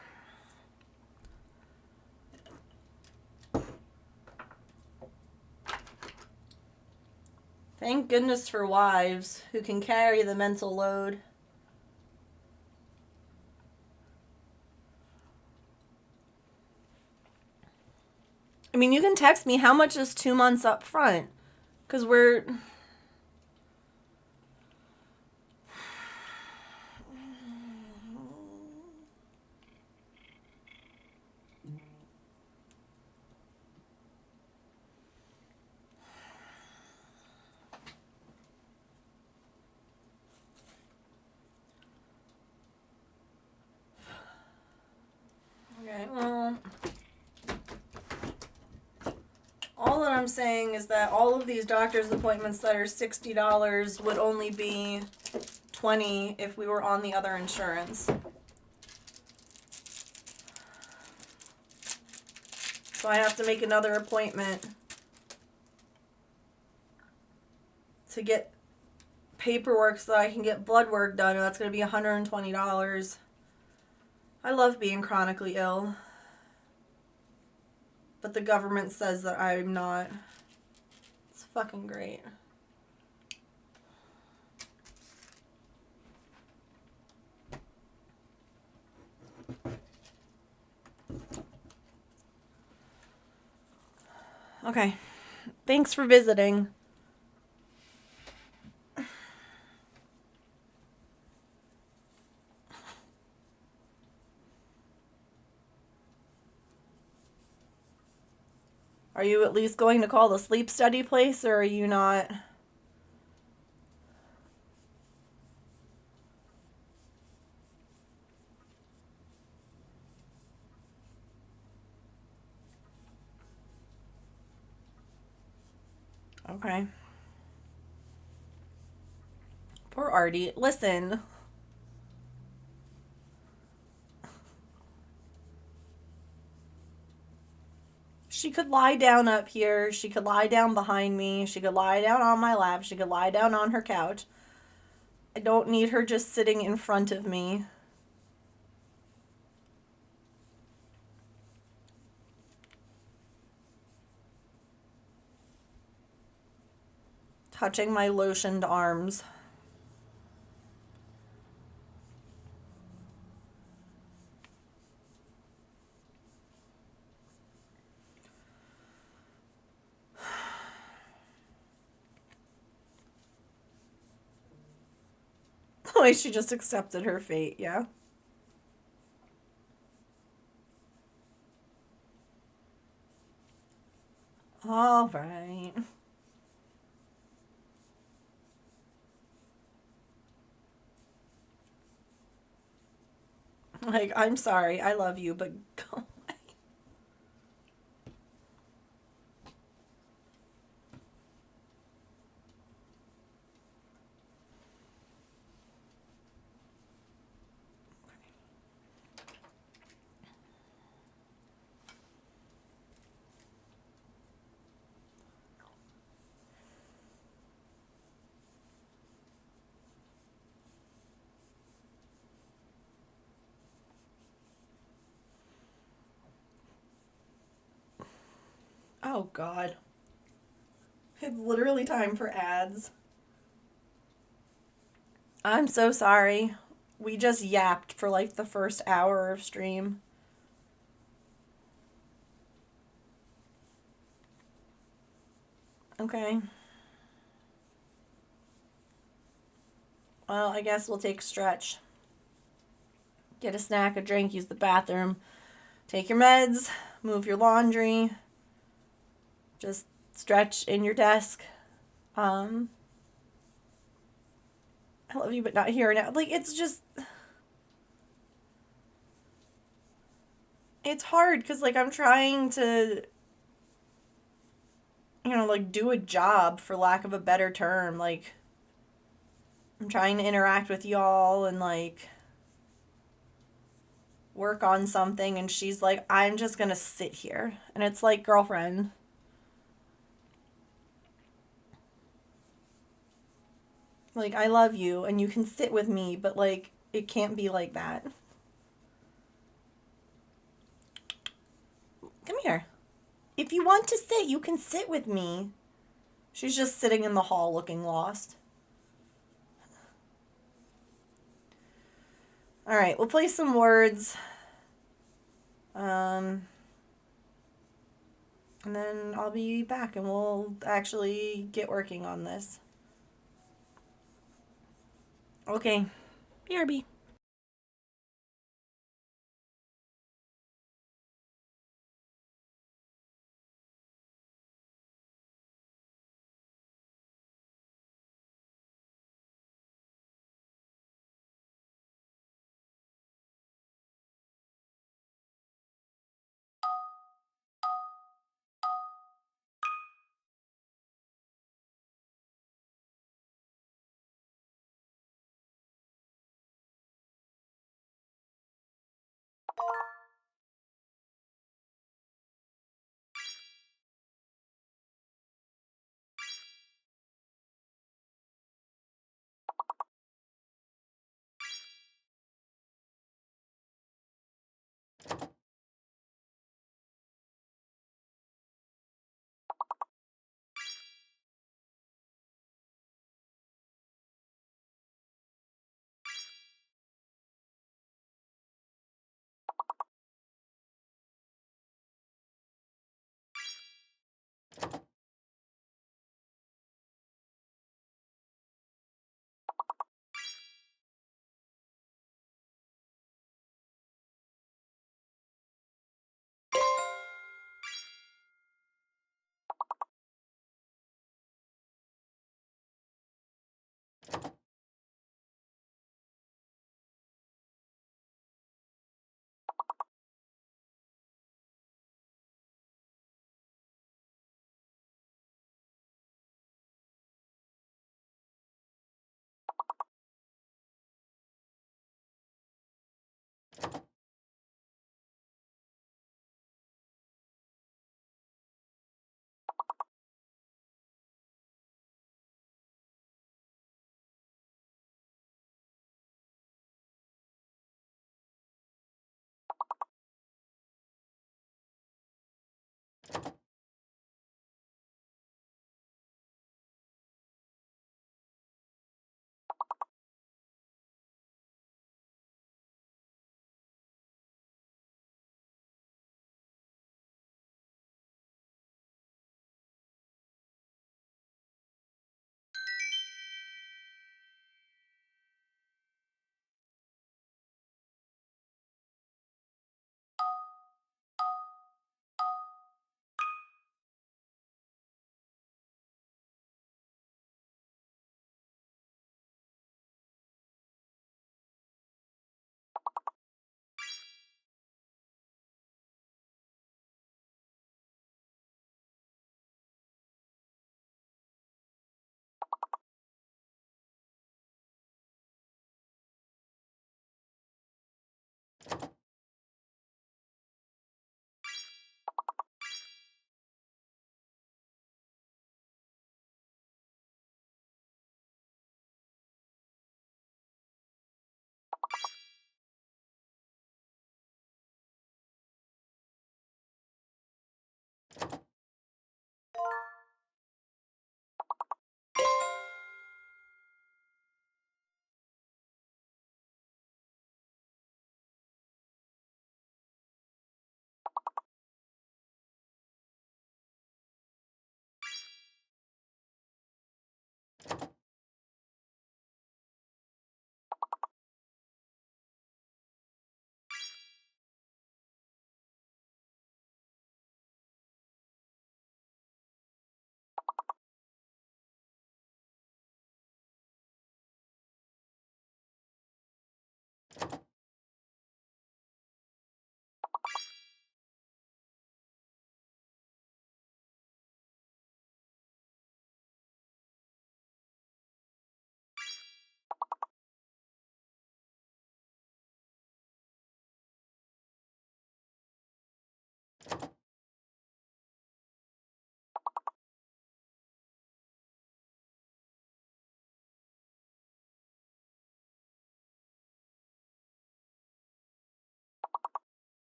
Thank goodness for wives who can carry the mental load. I mean, you can text me how much is 2 months up front, because we're... Okay, well... all that I'm saying is that all of these doctor's appointments that are $60 would only be $20 if we were on the other insurance. So I have to make another appointment to get paperwork so that I can get blood work done, and that's going to be $120. I love being chronically ill. But the government says that I'm not. It's fucking great. Okay. Thanks for visiting. Are you at least going to call the sleep study place, or are you not? Okay. Poor Artie. Listen. She could lie down up here. She could lie down behind me. She could lie down on my lap. She could lie down on her couch. I don't need her just sitting in front of me. Touching my lotioned arms. The way she just accepted her fate, yeah. All right. Like, I'm sorry. I love you, but go away. Oh, God. It's literally time for ads. I'm so sorry. We just yapped for like the first hour of stream. Okay. Well, I guess we'll take a stretch. Get a snack, a drink, use the bathroom, take your meds, move your laundry, just stretch in your desk. I love you, but not here now. Like, it's just, it's hard because, like, I'm trying to, like, do a job, for lack of a better term. Like, I'm trying to interact with y'all and, like, work on something, and she's like, I'm just gonna sit here. And it's like, girlfriend, like, I love you and you can sit with me, but, like, it can't be like that. Come here. If you want to sit, you can sit with me. She's just sitting in the hall looking lost. All right, we'll play some words. And then I'll be back and we'll actually get working on this. Okay. BRB.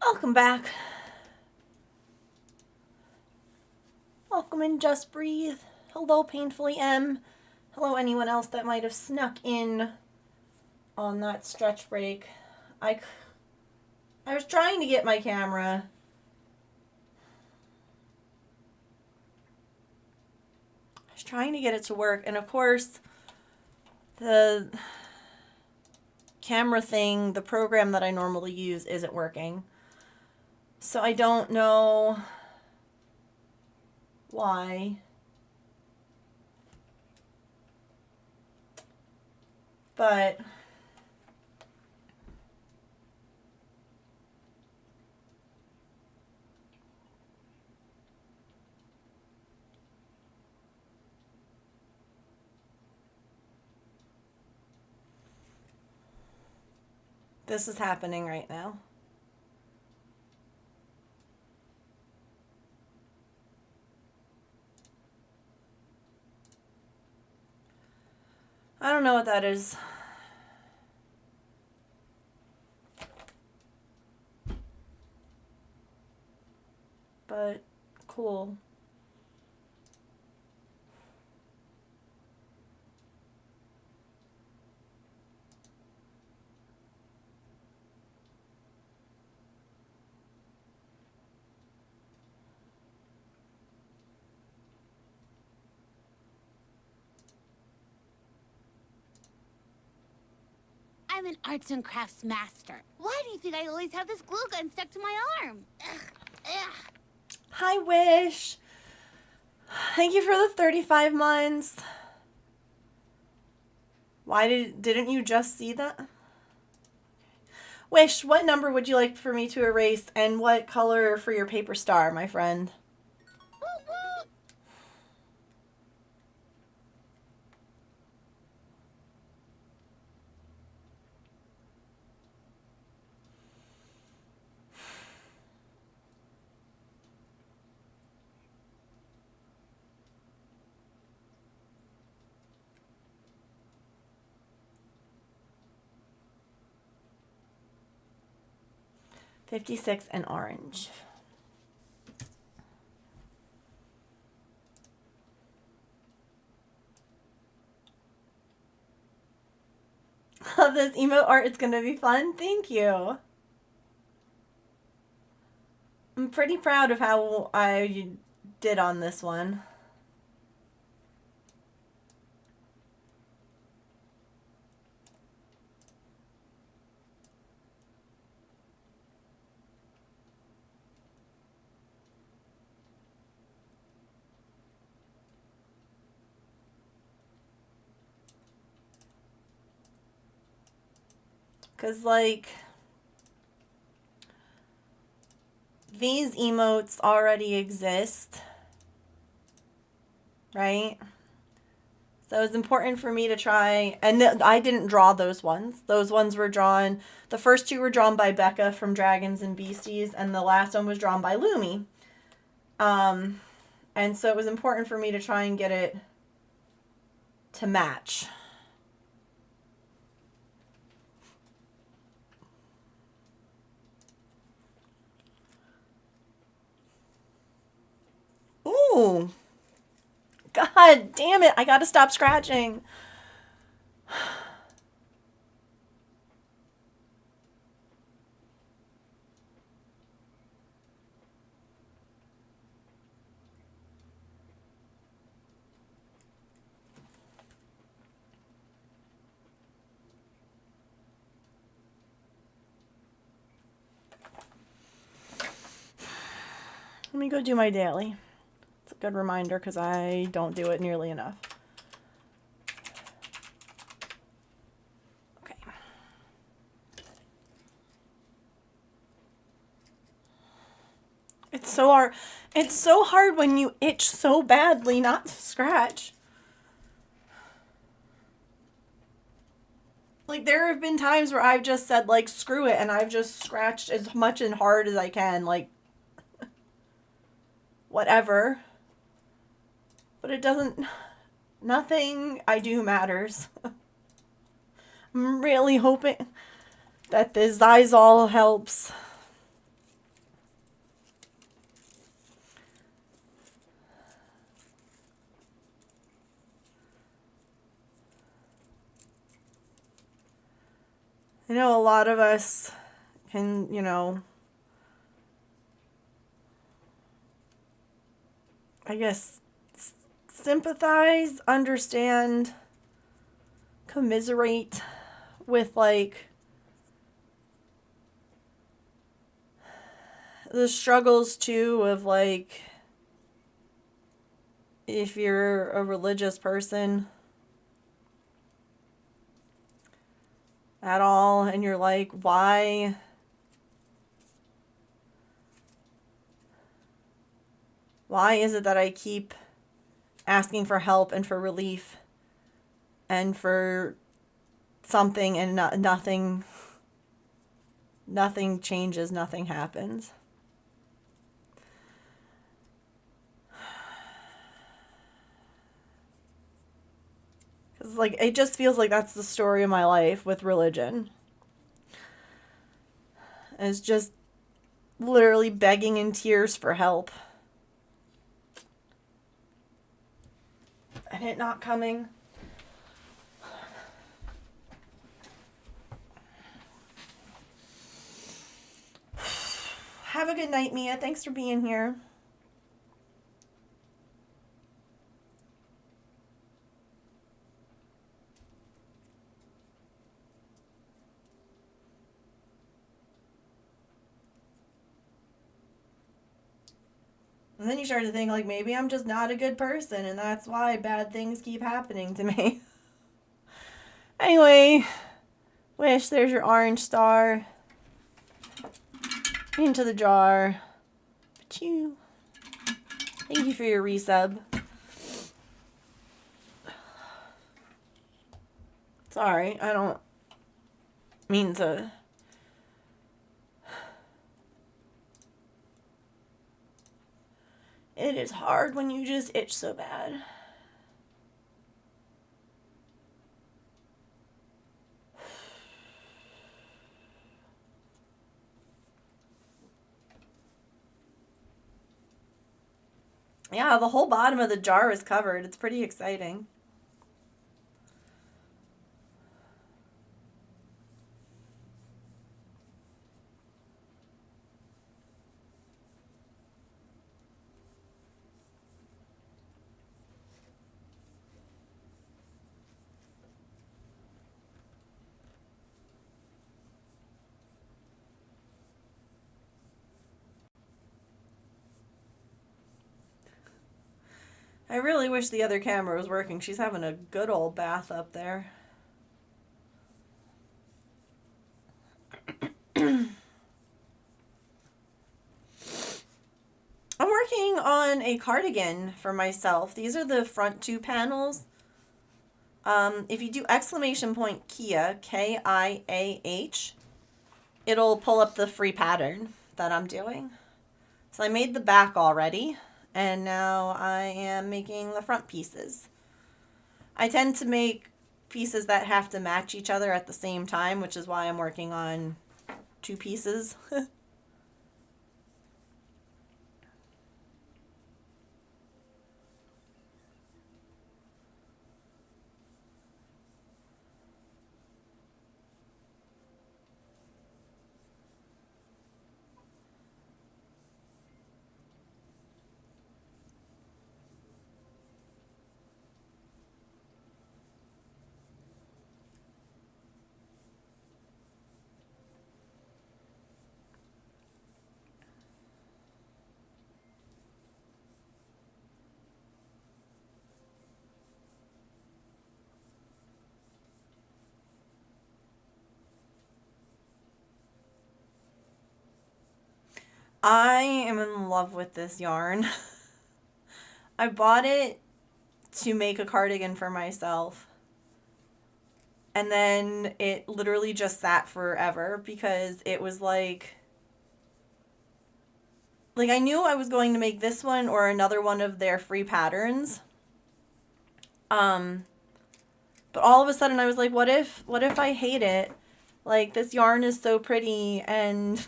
Welcome back. Welcome in Just Breathe. Hello, Painfully M. Hello, anyone else that might have snuck in on that stretch break. I was trying to get my camera. I was trying to get it to work, and of course, the camera thing, the program that I normally use, isn't working. So I don't know why. But this is happening right now. I don't know what that is. But cool. I'm an arts and crafts master. Why do you think I always have this glue gun stuck to my arm? Ugh, ugh. Hi, Wish. Thank you for the 35 months. Why didn't you just see that? Wish, what number would you like for me to erase, and what color for your paper star, my friend? 56 and orange. Love this emote art. It's gonna be fun. Thank you. I'm pretty proud of how I did on this one. Because, like, these emotes already exist, right? So it's important for me to try, and I didn't draw those ones. Those ones were drawn, the first two were drawn by Becca from Dragons and Beasties, and the last one was drawn by Lumi. And so it was important for me to try and get it to match. Ooh. God damn it. I gotta stop scratching. Let me go do my daily. It's a good reminder because I don't do it nearly enough. Okay. It's so hard. It's so hard when you itch so badly not to scratch. Like, there have been times where I've just said, like, screw it, and I've just scratched as much and hard as I can, like, whatever. But it doesn't, nothing I do matters. I'm really hoping that this Zysol helps. know a lot of us can, I guess, sympathize, understand, commiserate with, like, the struggles, too, of, like, if you're a religious person at all, and you're like, why is it that I keep asking for help and for relief and for something, and nothing changes, nothing happens? Because, like, it just feels like that's the story of my life with religion. It's just literally begging in tears for help. And it not coming. Have a good night, Mia. Thanks for being here. And then you start to think, like, maybe I'm just not a good person, and that's why bad things keep happening to me. Anyway, Wish, there's your orange star. Into the jar. Achoo. Thank you for your resub. Sorry, I don't mean to. It is hard when you just itch so bad. Yeah, the whole bottom of the jar is covered. It's pretty exciting. I really wish the other camera was working. She's having a good old bath up there. I'm working on a cardigan for myself. These are the front two panels. If you do !Kia, Kiah, it'll pull up the free pattern that I'm doing. So I made the back already, and now I am making the front pieces. I tend to make pieces that have to match each other at the same time, which is why I'm working on two pieces. I am in love with this yarn. I bought it to make a cardigan for myself. And then it literally just sat forever because it was like I knew I was going to make this one or another one of their free patterns. But all of a sudden I was like, what if I hate it? Like, this yarn is so pretty, and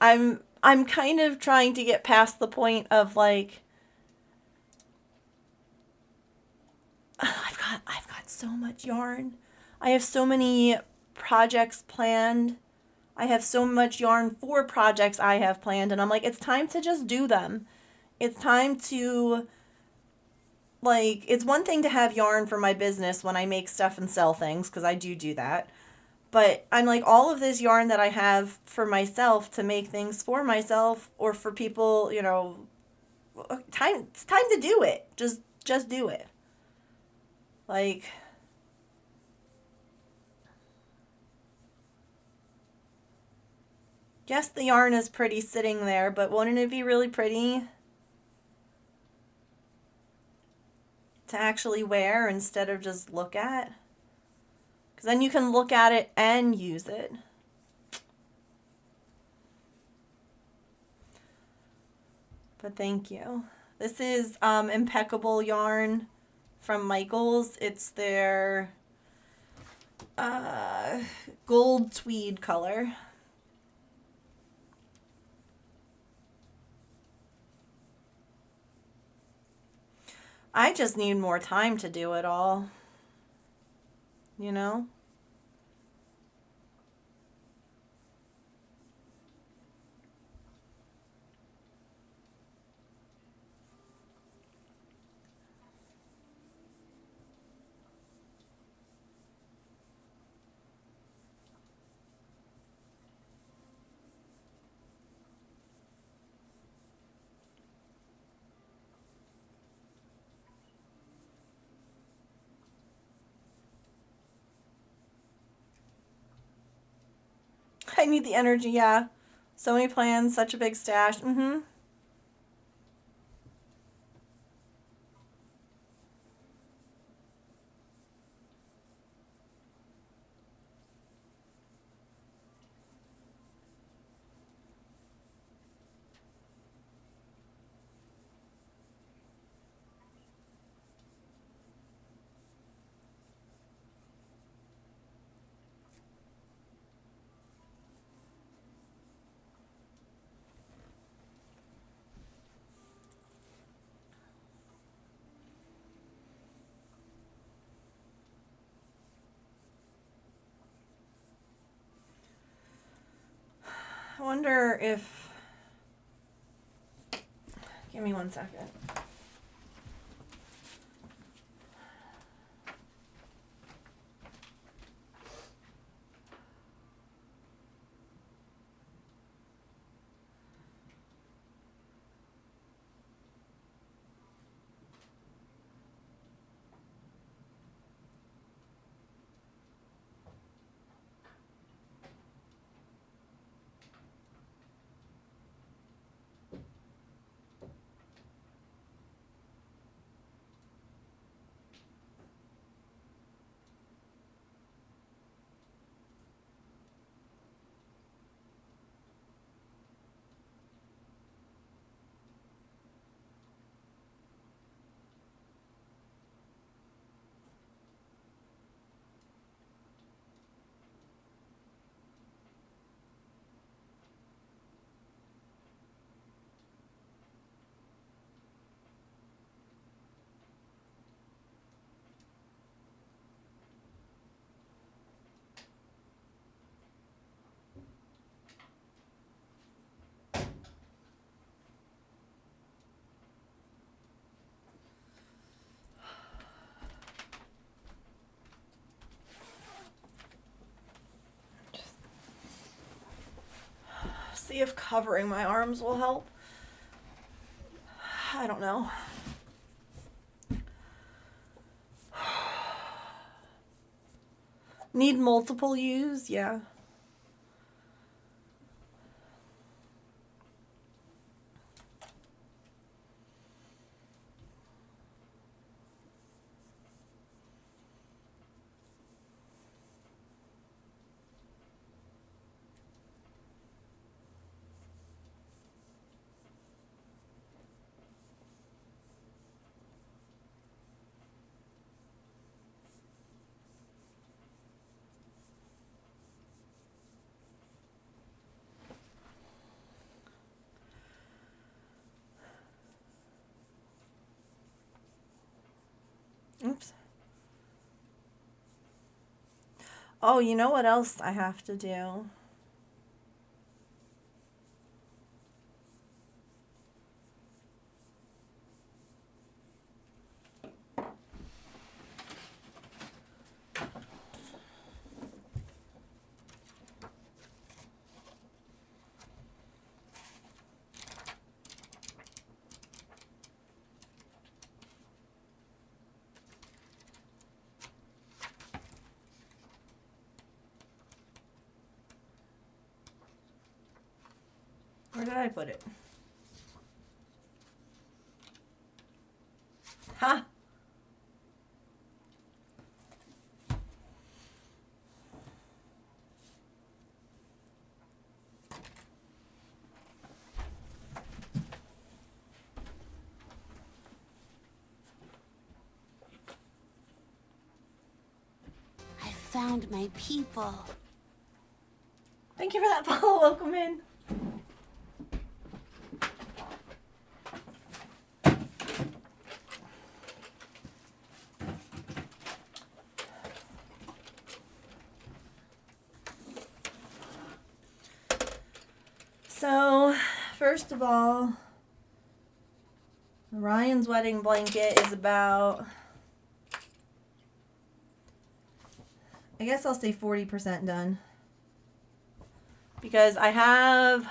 I'm kind of trying to get past the point of, like, I've got so much yarn. I have so many projects planned. I have so much yarn for projects I have planned, and I'm like, it's time to just do them. It's time to, like, it's one thing to have yarn for my business when I make stuff and sell things, because I do that. But I'm like, all of this yarn that I have for myself to make things for myself or for people, you know, it's time to do it. Just do it. Like, yes, the yarn is pretty sitting there, but wouldn't it be really pretty to actually wear instead of just look at? Because then you can look at it and use it. But thank you. This is impeccable yarn from Michaels. It's their gold tweed color. I just need more time to do it all. You know? I need the energy, yeah. So many plans, such a big stash. Mm-hmm. I wonder if... Give me 1 second. See if covering my arms will help. I don't know. Need multiple use? Yeah. Oops. Oh, you know what else I have to do? Where did I put it? Ha! I found my people. Thank you for that follow. Welcome in. So, first of all, Ryan's wedding blanket is about, I guess I'll say 40% done. Because I have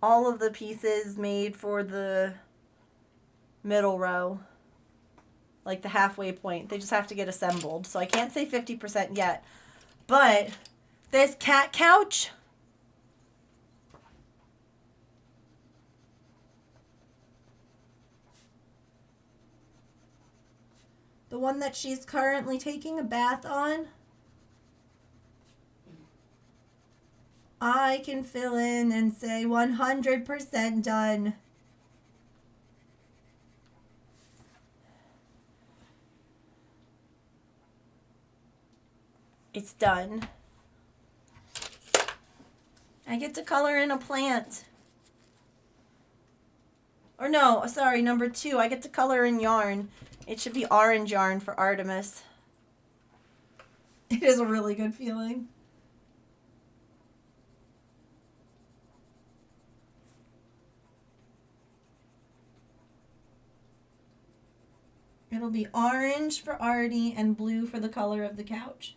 all of the pieces made for the middle row, like the halfway point. They just have to get assembled. So I can't say 50% yet. But this cat couch, the one that she's currently taking a bath on, I can fill in and say 100% done. It's done. I get to color in a plant. Or no, sorry, number 2, I get to color in yarn. It should be orange yarn for Artemis. It is a really good feeling. It'll be orange for Artie and blue for the color of the couch.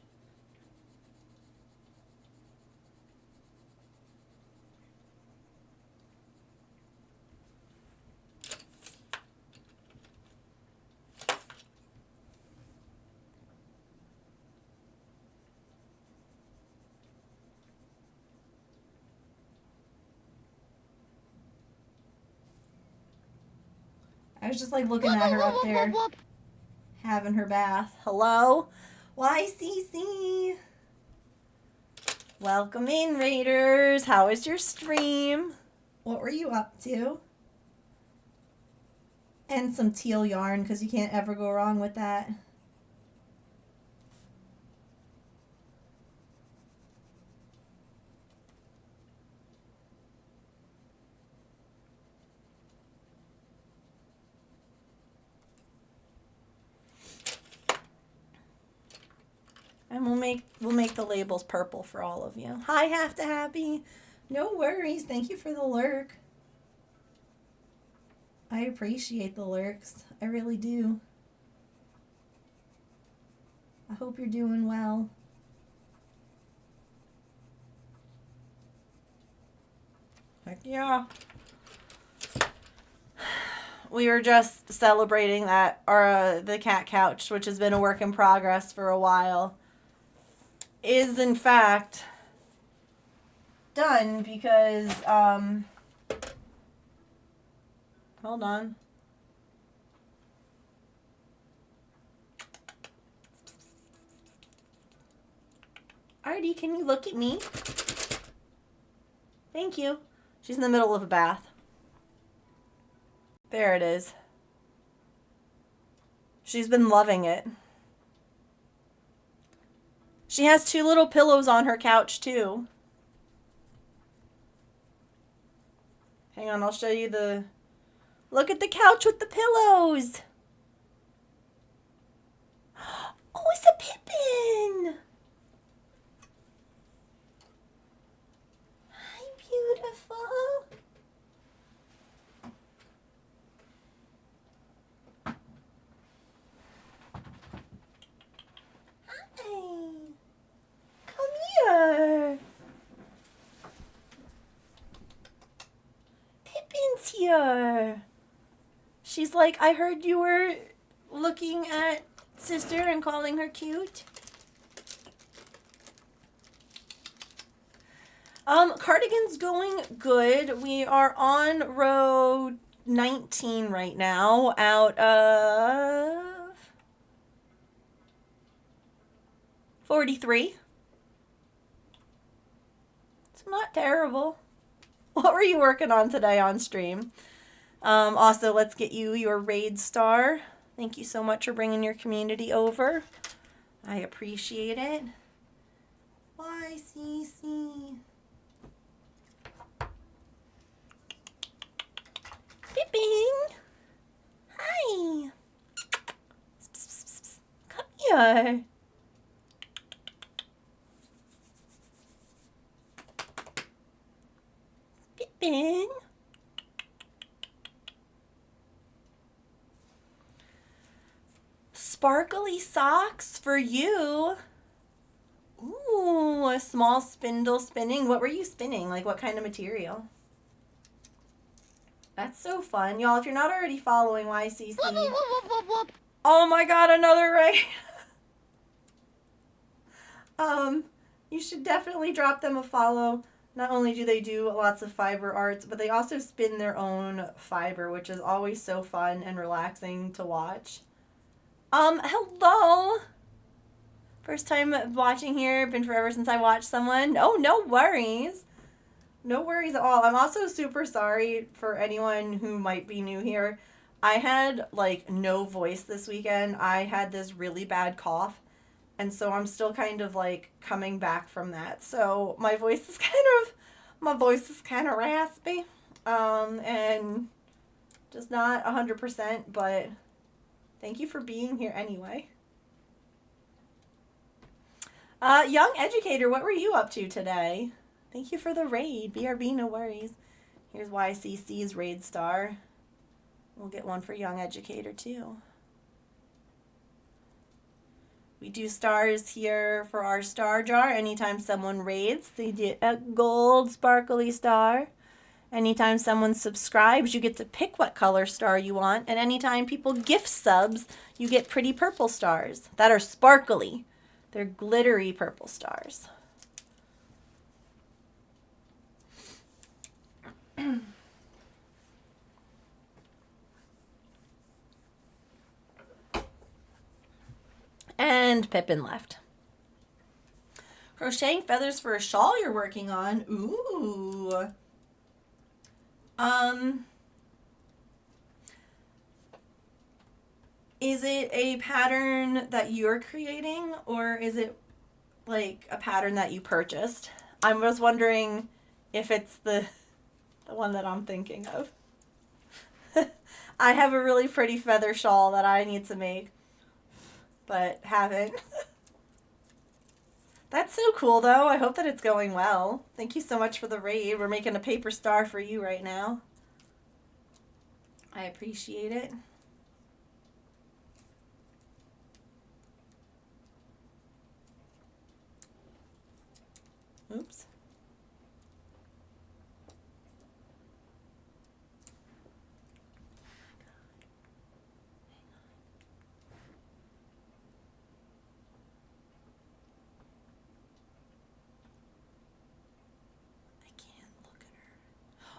I was just like looking at her up there, having her bath. Hello? YCC. Welcome in, Raiders. How was your stream? What were you up to? And some teal yarn, because you can't ever go wrong with that. And we'll make the labels purple for all of you. Hi, Have to Happy. No worries. Thank you for the lurk. I appreciate the lurks. I really do. I hope you're doing well. Heck yeah. We were just celebrating that the cat couch, which has been a work in progress for a while, is in fact done because hold on. Artie, can you look at me? Thank you. She's in the middle of a bath. There it is. She's been loving it. She has 2 little pillows on her couch too. Hang on, I'll show you the... Look at the couch with the pillows. Oh, it's a Pippin. here. She's like, I heard you were looking at sister and calling her cute. Cardigan's going good. We are on row 19 right now out of 43. It's not terrible. What were you working on today on stream? Also, let's get you your raid star. Thank you so much for bringing your community over. I appreciate it. Bye, Cece. Pipping. Hi. Come here. Pipping. Sparkly socks for you. Ooh, a small spindle spinning. What were you spinning? Like, what kind of material? That's so fun. Y'all, if you're not already following YCC... Whoop, whoop, whoop, whoop, whoop. Oh my god, another raid. You should definitely drop them a follow. Not only do they do lots of fiber arts, but they also spin their own fiber, which is always so fun and relaxing to watch. Hello. First time watching here. Been forever since I watched someone. Oh, no worries. No worries at all. I'm also super sorry for anyone who might be new here. I had, like, no voice this weekend. I had this really bad cough. And so I'm still kind of, like, coming back from that. So my voice is kind of raspy. And just not 100%, but thank you for being here anyway. Young Educator, what were you up to today? Thank you for the raid. BRB, no worries. Here's YCC's raid star. We'll get one for Young Educator, too. We do stars here for our star jar. Anytime someone raids, they get a gold sparkly star. Anytime someone subscribes, you get to pick what color star you want. And anytime people gift subs, you get pretty purple stars that are sparkly. They're glittery purple stars. And Pippin left. Crocheting feathers for a shawl you're working on. Ooh. Is it a pattern that you're creating, or is it like a pattern that you purchased? I was wondering if it's the one that I'm thinking of. I have a really pretty feather shawl that I need to make, but haven't. That's so cool, though. I hope that it's going well. Thank you so much for the raid. We're making a paper star for you right now. I appreciate it. Oops.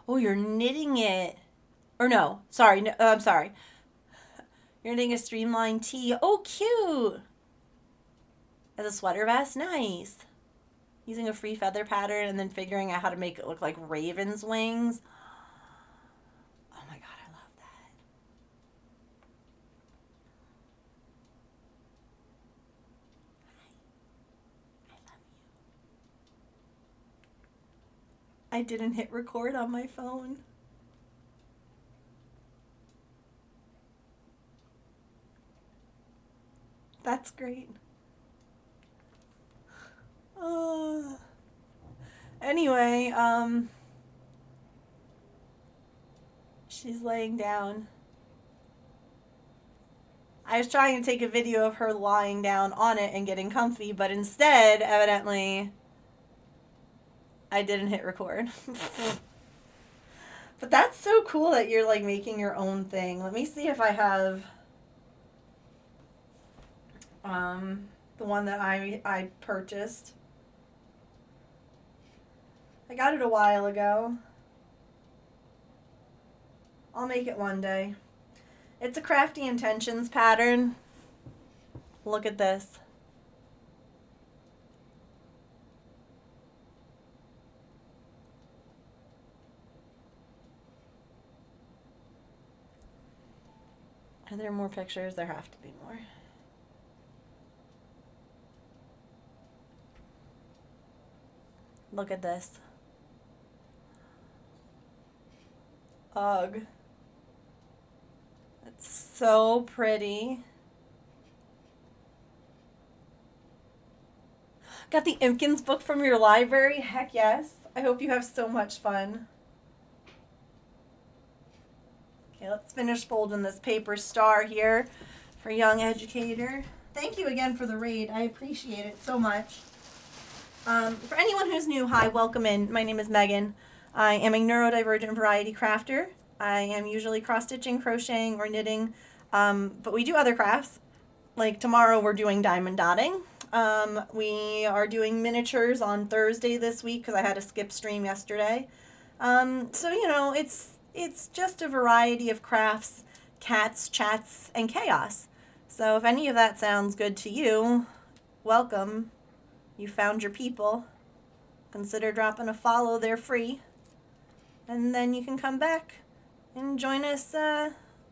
Oh, you're knitting it. Or no, sorry. No, I'm sorry. You're knitting a streamlined tee. Oh, cute. As a sweater vest. Nice. Using a free feather pattern and then figuring out how to make it look like raven's wings. Oh my god, I love that. Hi. I love you. I didn't hit record on my phone. That's great. Anyway, she's laying down. I was trying to take a video of her lying down on it and getting comfy, but instead, evidently, I didn't hit record. But that's so cool that you're like making your own thing. Let me see if I have the one that I purchased. I got it a while ago. I'll make it one day. It's a Crafty Intentions pattern. Look at this. Are there more pictures? There have to be more. Look at this. Ugh. It's so pretty. Got the Impkins book from your library? Heck yes. I hope you have so much fun. Okay, let's finish folding this paper star here for Young Educator. Thank you again for the raid. I appreciate it so much. For anyone who's new, hi, welcome in. My name is Megan. I am a neurodivergent variety crafter. I am usually cross-stitching, crocheting, or knitting, but we do other crafts. Like tomorrow we're doing diamond dotting. We are doing miniatures on Thursday this week because I had a skip stream yesterday. So, you know, it's just a variety of crafts, cats, chats, and chaos. So if any of that sounds good to you, welcome. You found your people. Consider dropping a follow, they're free. And then you can come back and join us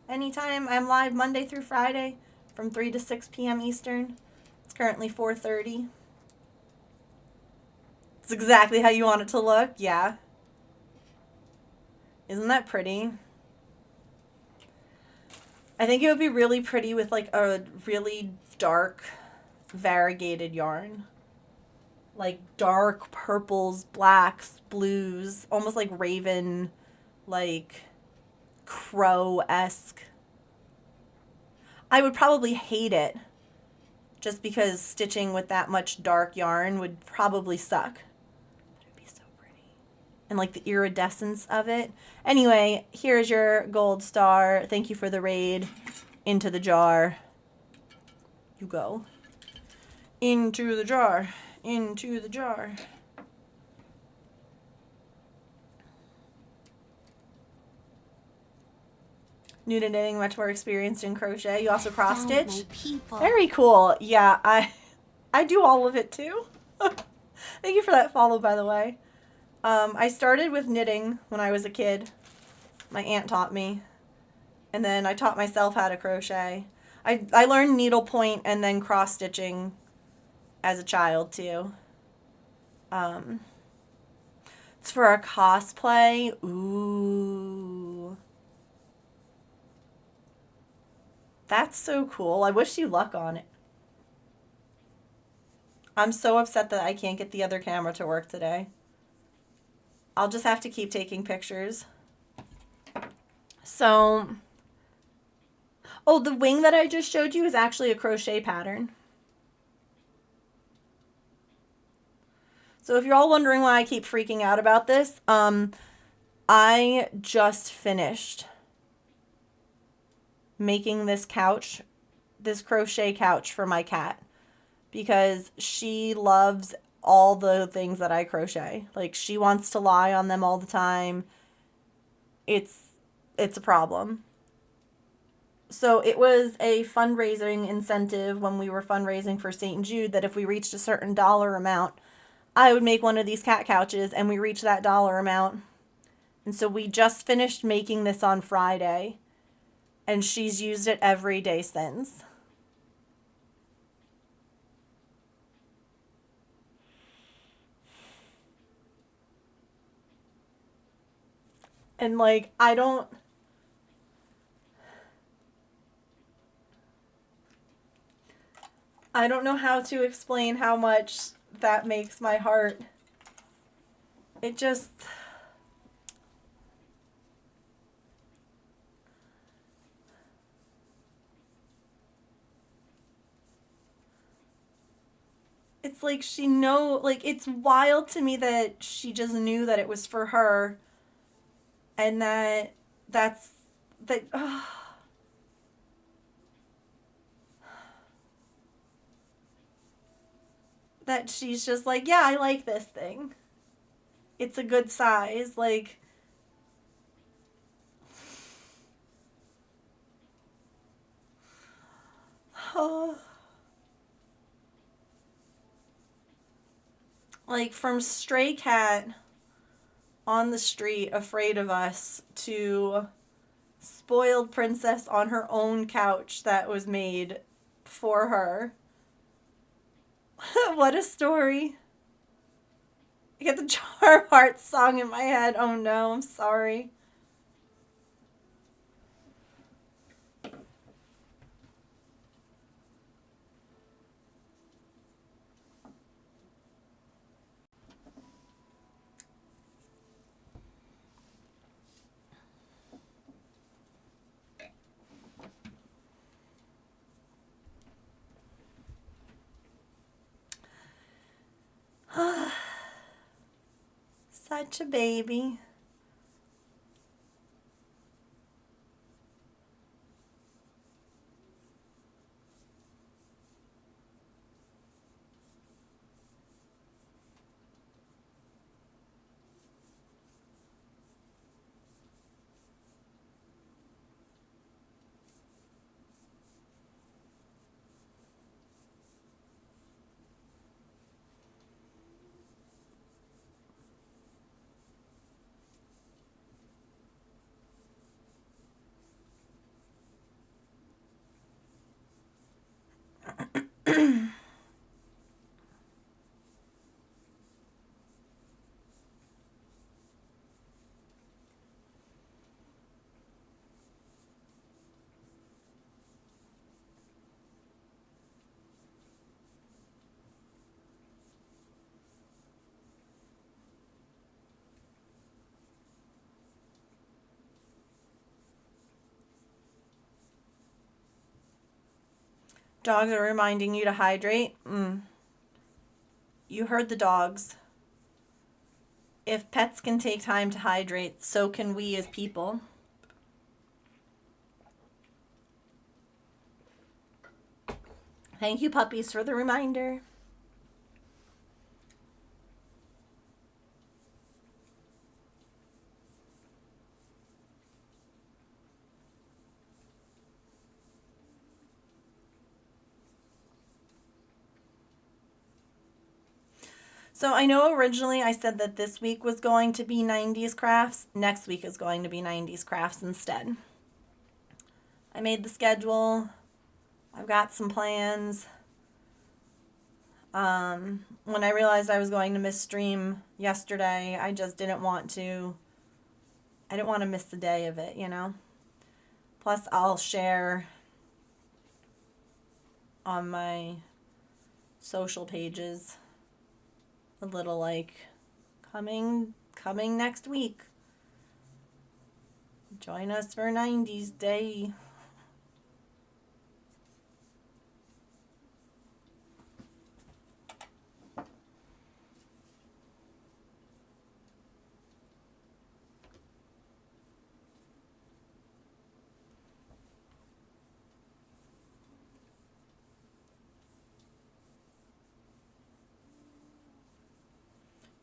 anytime. I'm live Monday through Friday from 3 to 6 p.m. Eastern. It's currently 4:30. It's exactly how you want it to look, yeah. Isn't that pretty? I think it would be really pretty with like a really dark variegated yarn. Like dark purples, blacks, blues, almost like raven, like crow-esque. I would probably hate it just because stitching with that much dark yarn would probably suck. But it'd be so pretty. And like the iridescence of it. Anyway, here's your gold star. Thank you for the raid. Into the jar. You go. Into the jar. Into the jar. New to knitting, much more experienced in crochet. You also cross stitch. Very cool. Yeah, I do all of it too. Thank you for that follow, by the way. I started with knitting when I was a kid. My aunt taught me. And then I taught myself how to crochet. I learned needlepoint and then cross stitching as a child too. It's for our cosplay. Ooh. That's so cool. I wish you luck on it. I'm so upset that I can't get the other camera to work today. I'll just have to keep taking pictures. So, oh, the wing that I just showed you is actually a crochet pattern. So if you're all wondering why I keep freaking out about this, I just finished making this couch, this crochet couch for my cat, because she loves all the things that I crochet. Like, she wants to lie on them all the time. It's a problem. So it was a fundraising incentive when we were fundraising for St. Jude that if we reached a certain dollar amount, I would make one of these cat couches, and we reached that dollar amount. And so we just finished making this on Friday, and she's used it every day since. And like, I don't know how to explain how much that makes my heart. It just... It's like like, it's wild to me that she just knew that it was for her And that's that. That she's just like, yeah, I like this thing. It's a good size. Like, like from stray cat on the street, afraid of us, to spoiled princess on her own couch that was made for her. What a story. I get the Jar Heart song in my head. Oh no, I'm sorry. Such a baby. Dogs are reminding you to hydrate. You heard the dogs. If pets can take time to hydrate, so can we as people. Thank you, puppies, for the reminder. So I know originally I said that this week was going to be 90s crafts. Next week is going to be 90s crafts instead. I made the schedule. I've got some plans. When I realized I was going to miss stream yesterday, I just didn't want to. I didn't want to miss the day of it, you know? Plus, I'll share on my social pages a little like coming next week. Join us for 90s Day.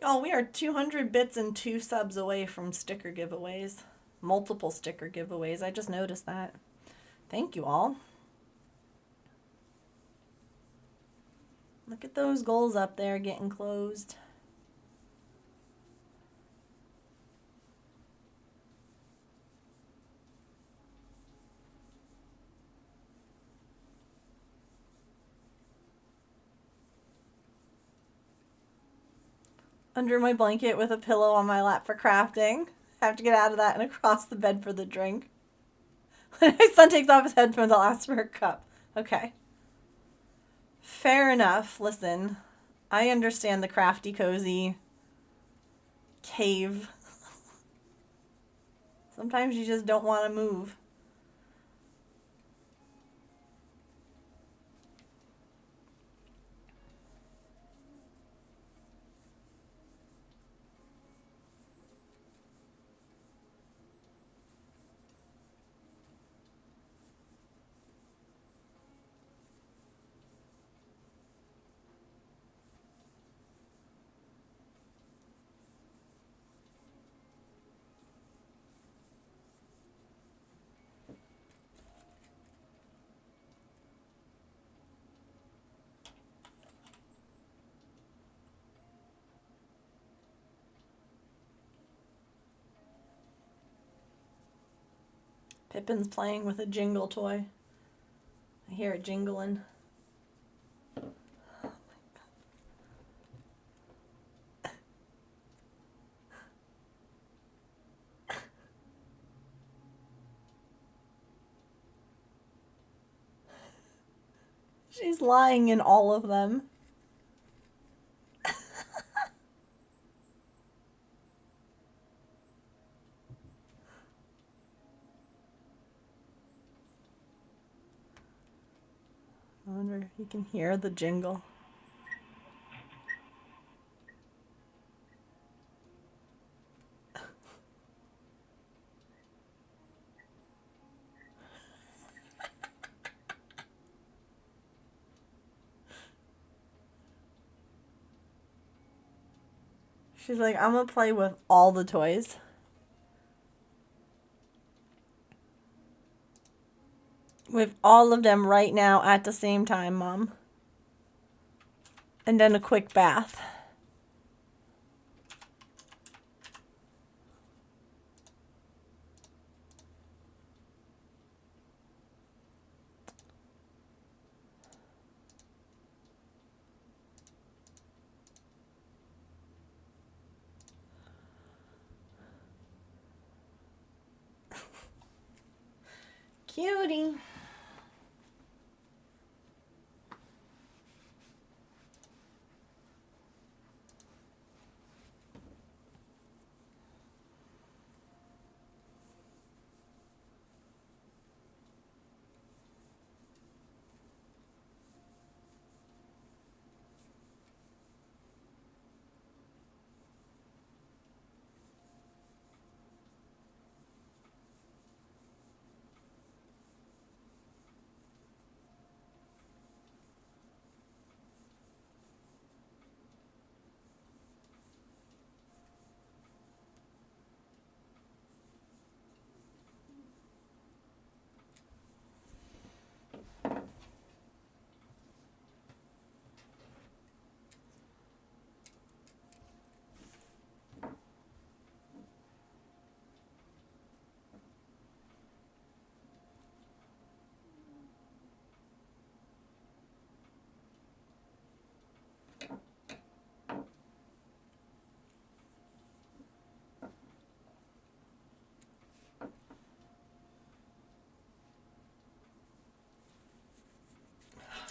Oh, we are 200 bits and 2 subs away from sticker giveaways. Multiple sticker giveaways. I just noticed that. Thank you all. Look at those goals up there getting closed. Under my blanket with a pillow on my lap for crafting. I have to get out of that and across the bed for the drink. When my son takes off his headphones, I'll ask for a cup. Okay. Fair enough. Listen, I understand the crafty, cozy cave. Sometimes you just don't want to move. Pippin's playing with a jingle toy. I hear it jingling. She's lying in all of them. I wonder if you can hear the jingle. She's like, I'm gonna play with all the toys. With all of them right now at the same time, Mom. And then a quick bath. Cutie.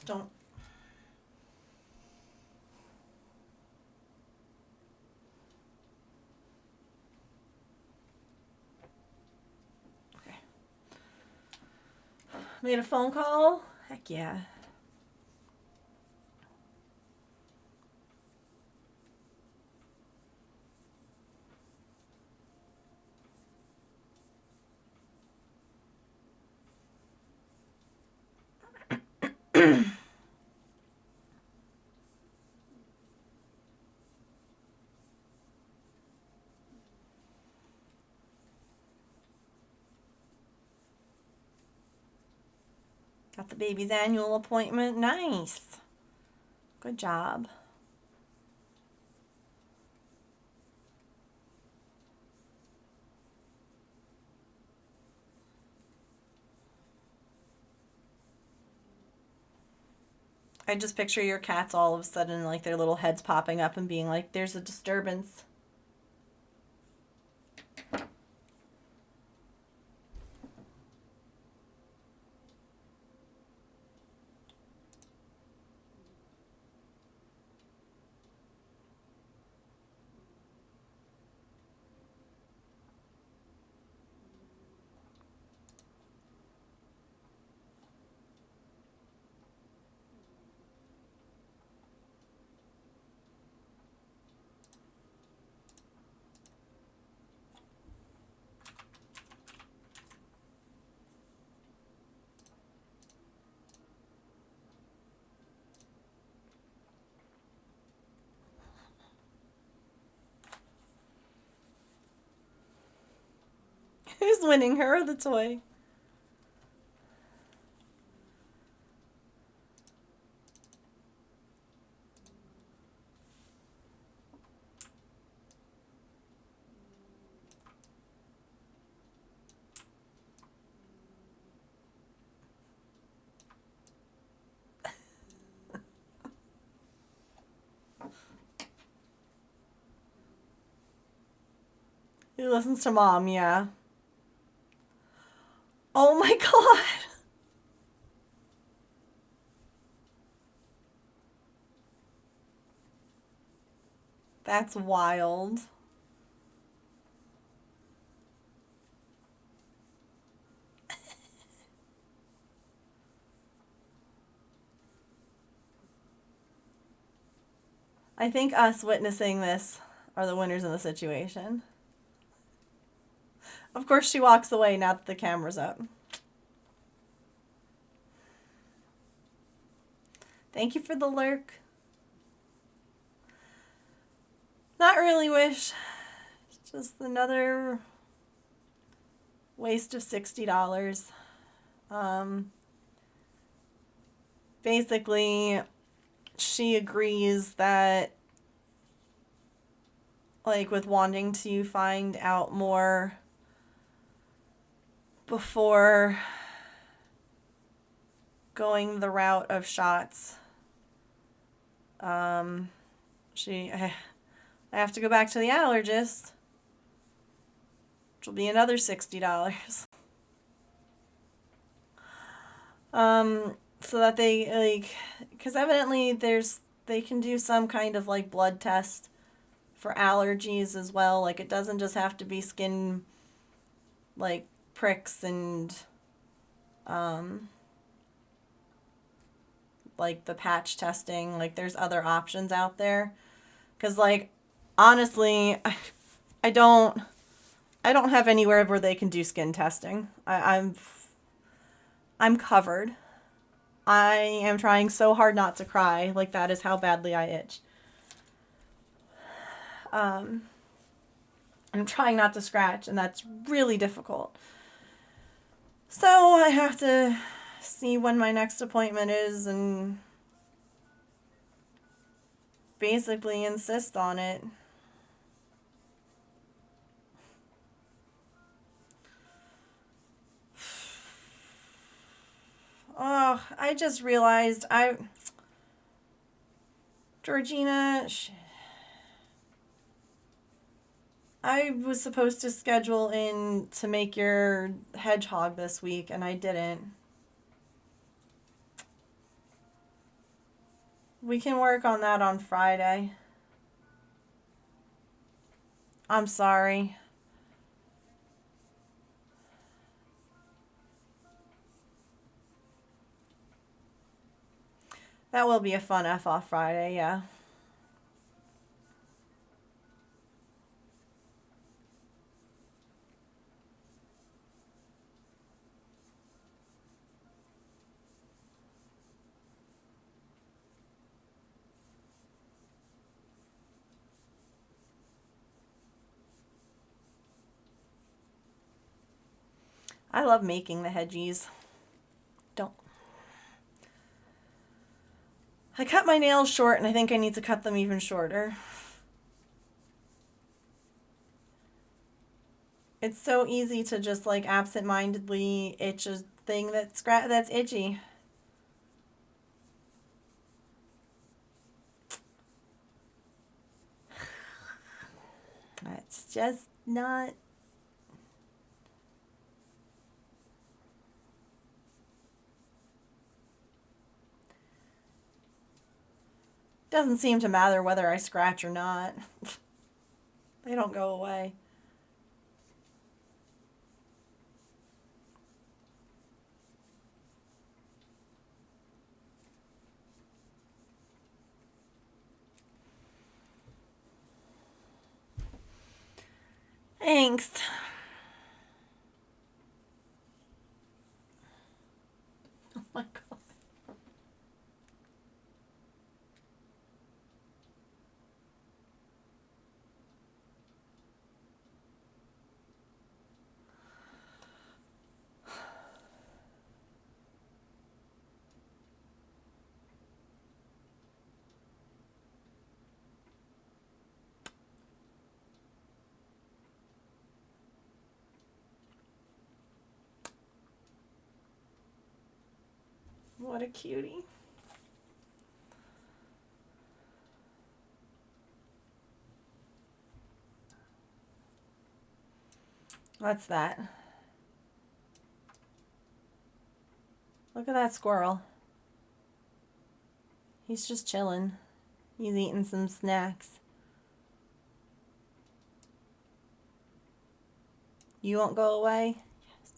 Don't. Okay. Made a phone call? Heck yeah. Got the baby's annual appointment. Nice. Good job. I just picture your cats all of a sudden, like their little heads popping up and being like, there's a disturbance. Who's winning, her or the toy? He listens to mom, yeah. Oh my god. That's wild. I think us witnessing this are the winners in the situation. Of course, she walks away now that the camera's up. Thank you for the lurk. Not really wish. Just another waste of $60. Basically, she agrees that, like, with wanting to find out more before going the route of shots, I have to go back to the allergist, which will be another $60. So that they, like, because evidently they can do some kind of, like, blood test for allergies as well. Like, it doesn't just have to be skin, like, pricks and, like, the patch testing. Like, there's other options out there. Because, like, honestly, I don't have anywhere where they can do skin testing. I'm covered. I am trying so hard not to cry. Like, that is how badly I itch. I'm trying not to scratch, and that's really difficult. So I have to see when my next appointment is and basically insist on it. Oh, I just realized Georgina, I was supposed to schedule in to make your hedgehog this week, and I didn't. We can work on that on Friday. I'm sorry. That will be a fun F-off Friday, yeah. I love making the hedgies. Don't. I cut my nails short, and I think I need to cut them even shorter. It's so easy to just, like, absent-mindedly itch a thing that's itchy. It's just not. Doesn't seem to matter whether I scratch or not. They don't go away. Thanks. Oh my god. What a cutie. What's that? Look at that squirrel. He's just chilling. He's eating some snacks. You won't go away? Yes.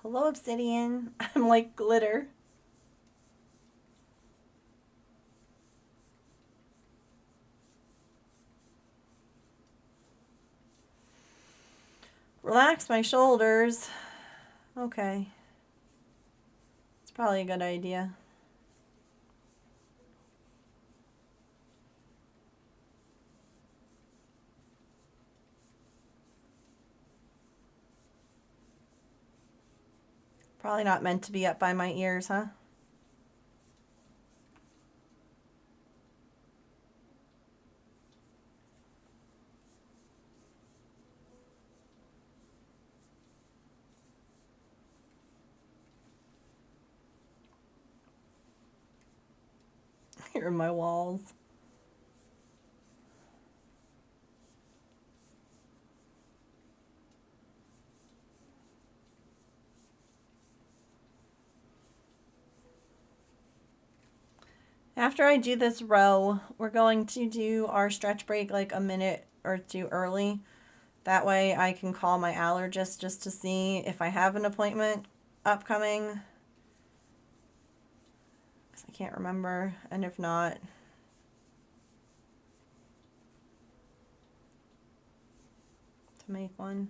Hello, Obsidian. I'm like glitter. Relax my shoulders. Okay. It's probably a good idea. Probably not meant to be up by my ears, huh? Here are my walls. After I do this row, we're going to do our stretch break like a minute or two early. That way I can call my allergist just to see if I have an appointment upcoming. Because I can't remember. And if not, to make one.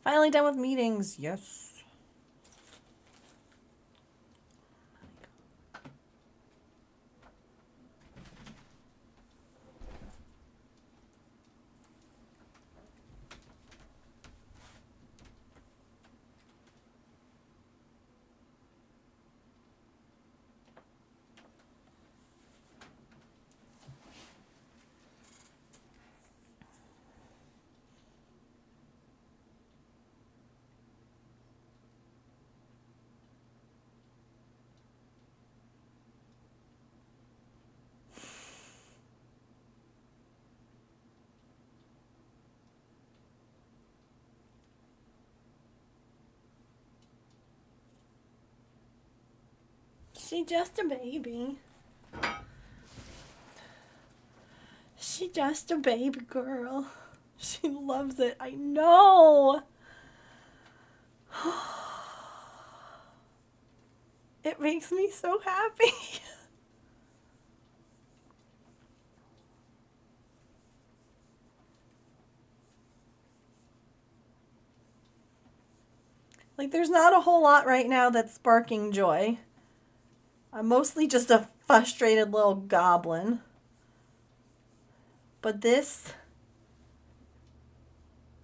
Finally done with meetings. Yes. She just a baby. She just a baby girl. She loves it. I know. It makes me so happy. Like, there's not a whole lot right now that's sparking joy. I'm mostly just a frustrated little goblin. But this,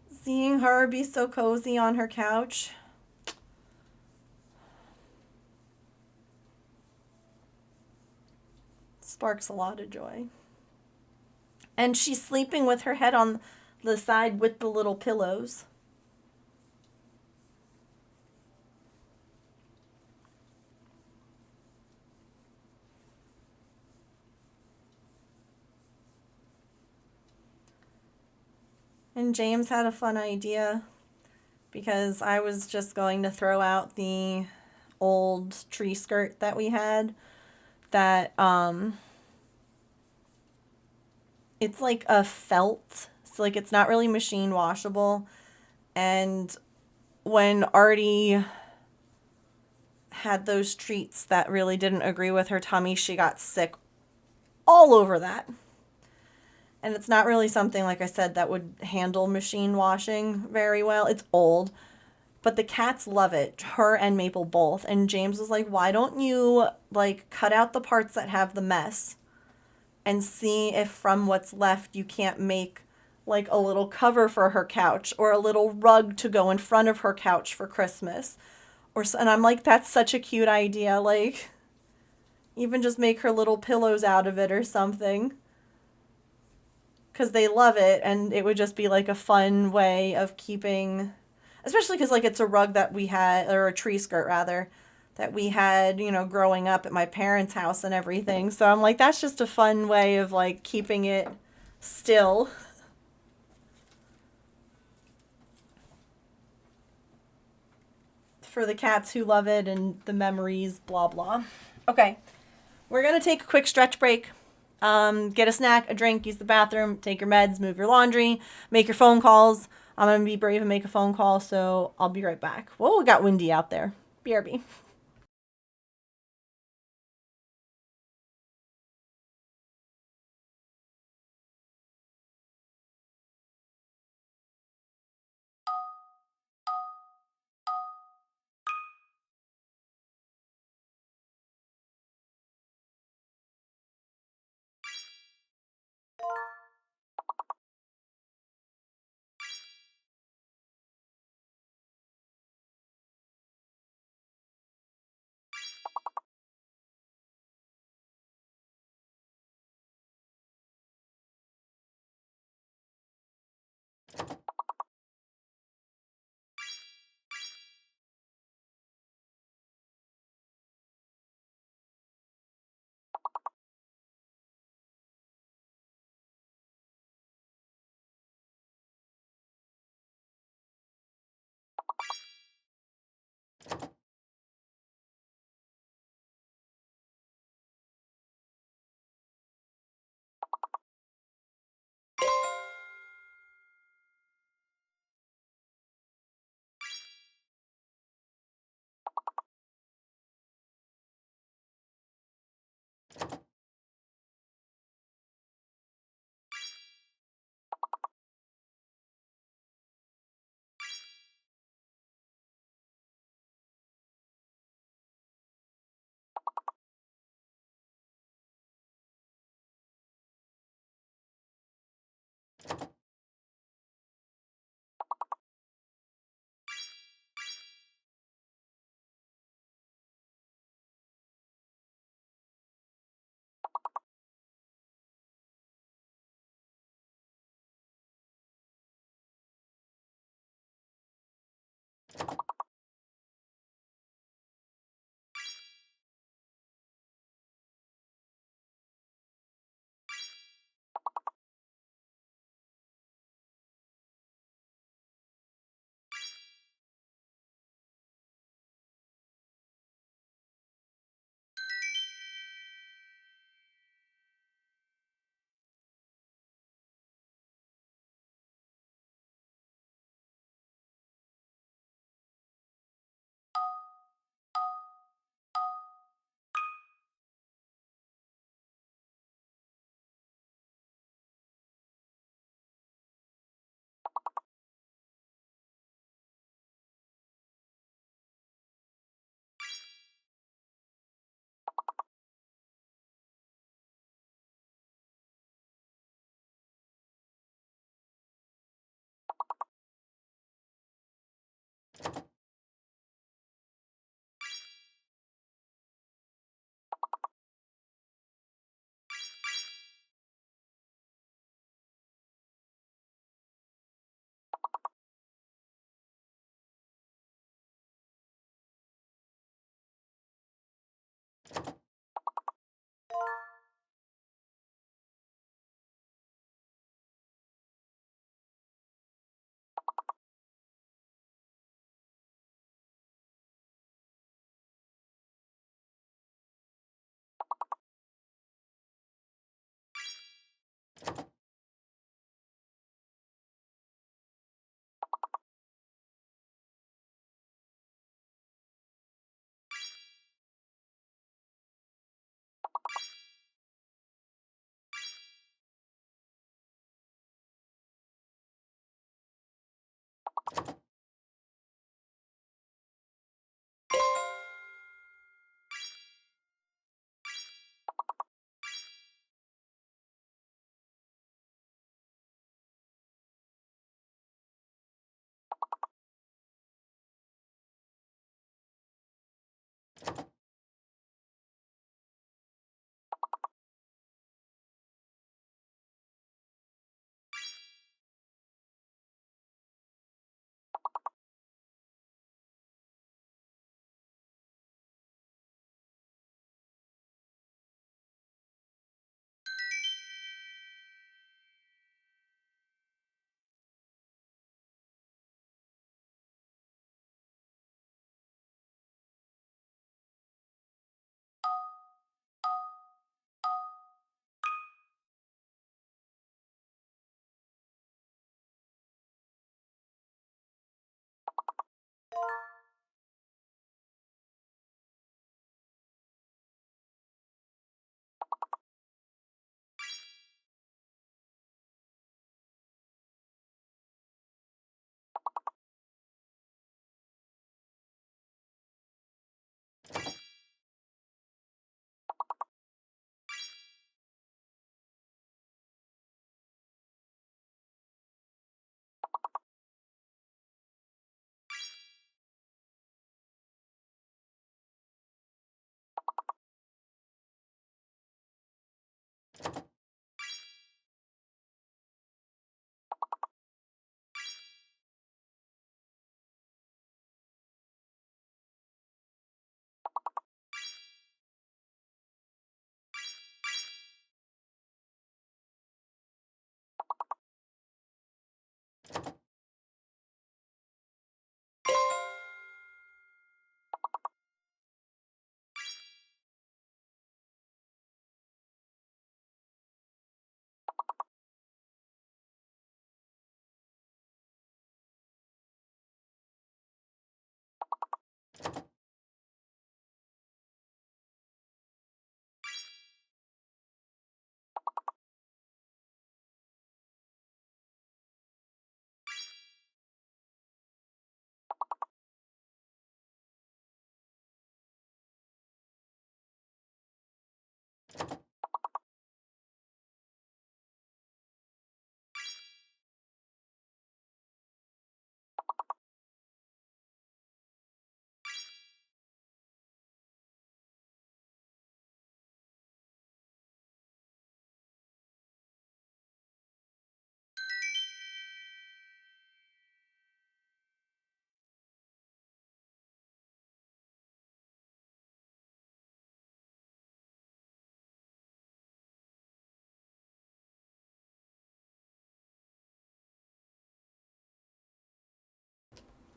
seeing her be so cozy on her couch, sparks a lot of joy. And she's sleeping with her head on the side with the little pillows. And James had a fun idea because I was just going to throw out the old tree skirt that we had that it's like a felt, so like it's not really machine washable. And when Artie had those treats that really didn't agree with her tummy, she got sick all over that. And it's not really something, like I said, that would handle machine washing very well. It's old. But the cats love it, her and Maple both. And James was like, why don't you, like, cut out the parts that have the mess and see if from what's left you can't make, like, a little cover for her couch or a little rug to go in front of her couch for Christmas. And I'm like, that's such a cute idea. Like, even just make her little pillows out of it or something. Because they love it, and it would just be, like, a fun way of keeping... Especially because, like, it's a rug that we had, or a tree skirt, rather, that we had, you know, growing up at my parents' house and everything. So I'm like, that's just a fun way of, like, keeping it still. For the cats who love it and the memories, blah, blah. Okay. We're going to take a quick stretch break. Get a snack, a drink, use the bathroom, take your meds, move your laundry, make your phone calls. I'm going to be brave and make a phone call, so I'll be right back. Whoa, it got windy out there. BRB.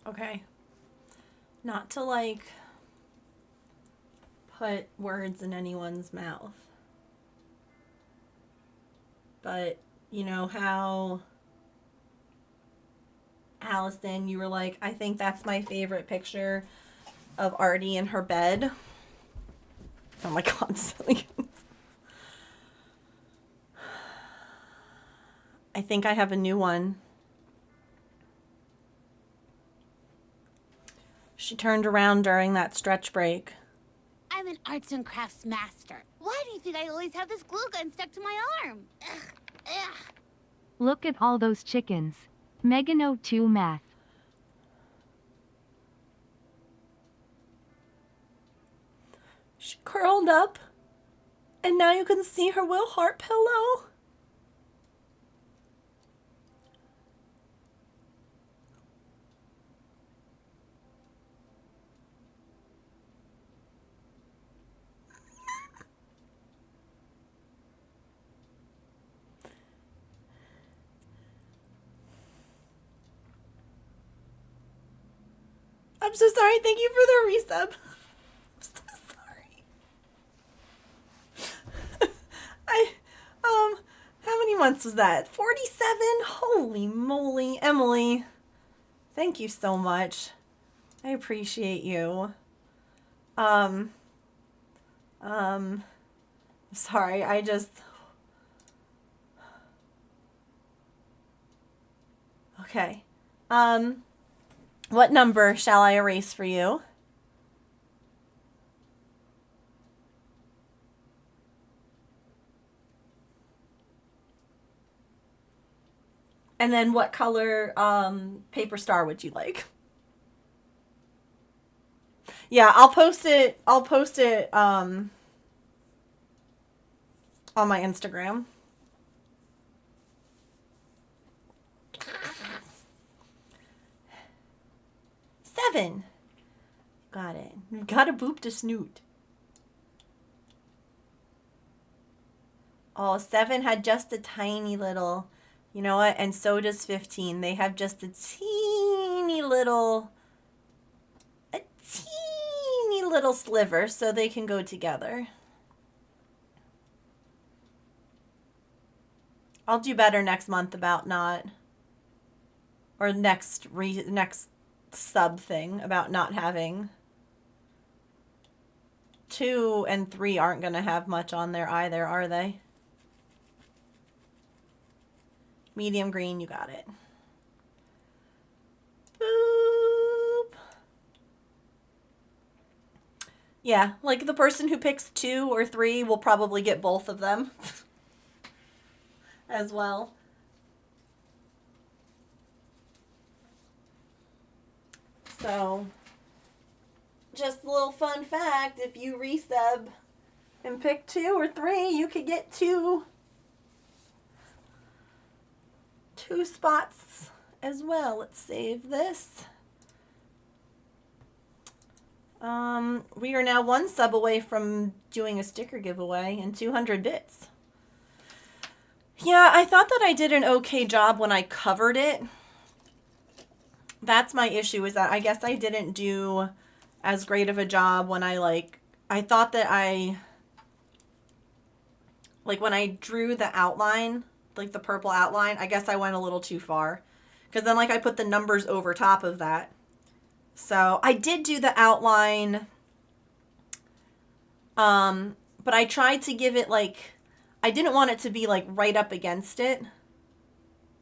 Okay. Not to, like, put words in anyone's mouth. But, you know how, Allison, you were like, I think that's my favorite picture of Artie in her bed. Oh my God, silly. I think I have a new one. She turned around during that stretch break. I'm an arts and crafts master. Why do you think I always have this glue gun stuck to my arm? Ugh, ugh. Look at all those chickens. Megan 02 math. She curled up, and now you can see her little heart pillow. I'm so sorry. Thank you for the resub. I'm so sorry. How many months was that? 47? Holy moly. Emily, thank you so much. I appreciate you. Sorry, I just... Okay. What number shall I erase for you? And then what color paper star would you like? Yeah, I'll post it on my Instagram. Seven. Got it. Gotta boop to snoot. Oh, 7 had just a tiny little, you know what? And so does 15. They have just a teeny little sliver, so they can go together. I'll do better next month about not, or next sub thing about not having. 2 and 3 aren't going to have much on there either, are they? Medium green, you got it. Boop. Yeah, like the person who picks 2 or 3 will probably get both of them as well. So, just a little fun fact, if you resub and pick 2 or 3, you could get two spots as well. Let's save this. We are now 1 sub away from doing a sticker giveaway and 200 bits. Yeah, I thought that I did an okay job when I covered it. That's my issue, is that I guess I didn't do as great of a job when I thought that when I drew the outline, like the purple outline, I guess I went a little too far. Because then I put the numbers over top of that. So I did do the outline, but I tried to give it I didn't want it to be right up against it,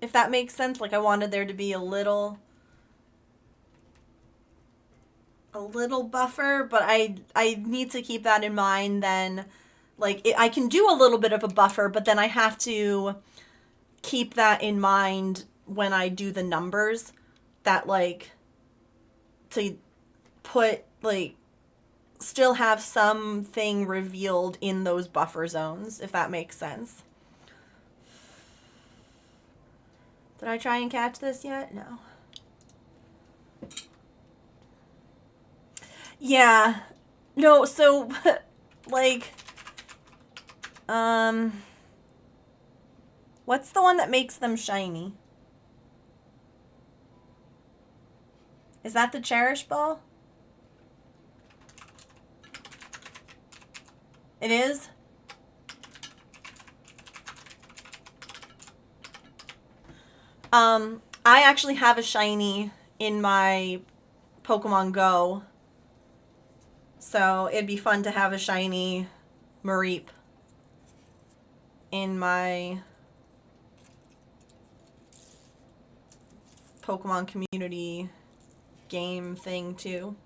if that makes sense. I wanted there to be a little buffer, but I need to keep that in mind then. I can do a little bit of a buffer, but then I have to keep that in mind when I do the numbers, that to put still have something revealed in those buffer zones, if that makes sense. Did I try and catch this yet? No. Yeah. No, so what's the one that makes them shiny? Is that the cherish ball? It is? I actually have a shiny in my Pokemon Go. So it'd be fun to have a shiny Mareep in my Pokemon community game thing too.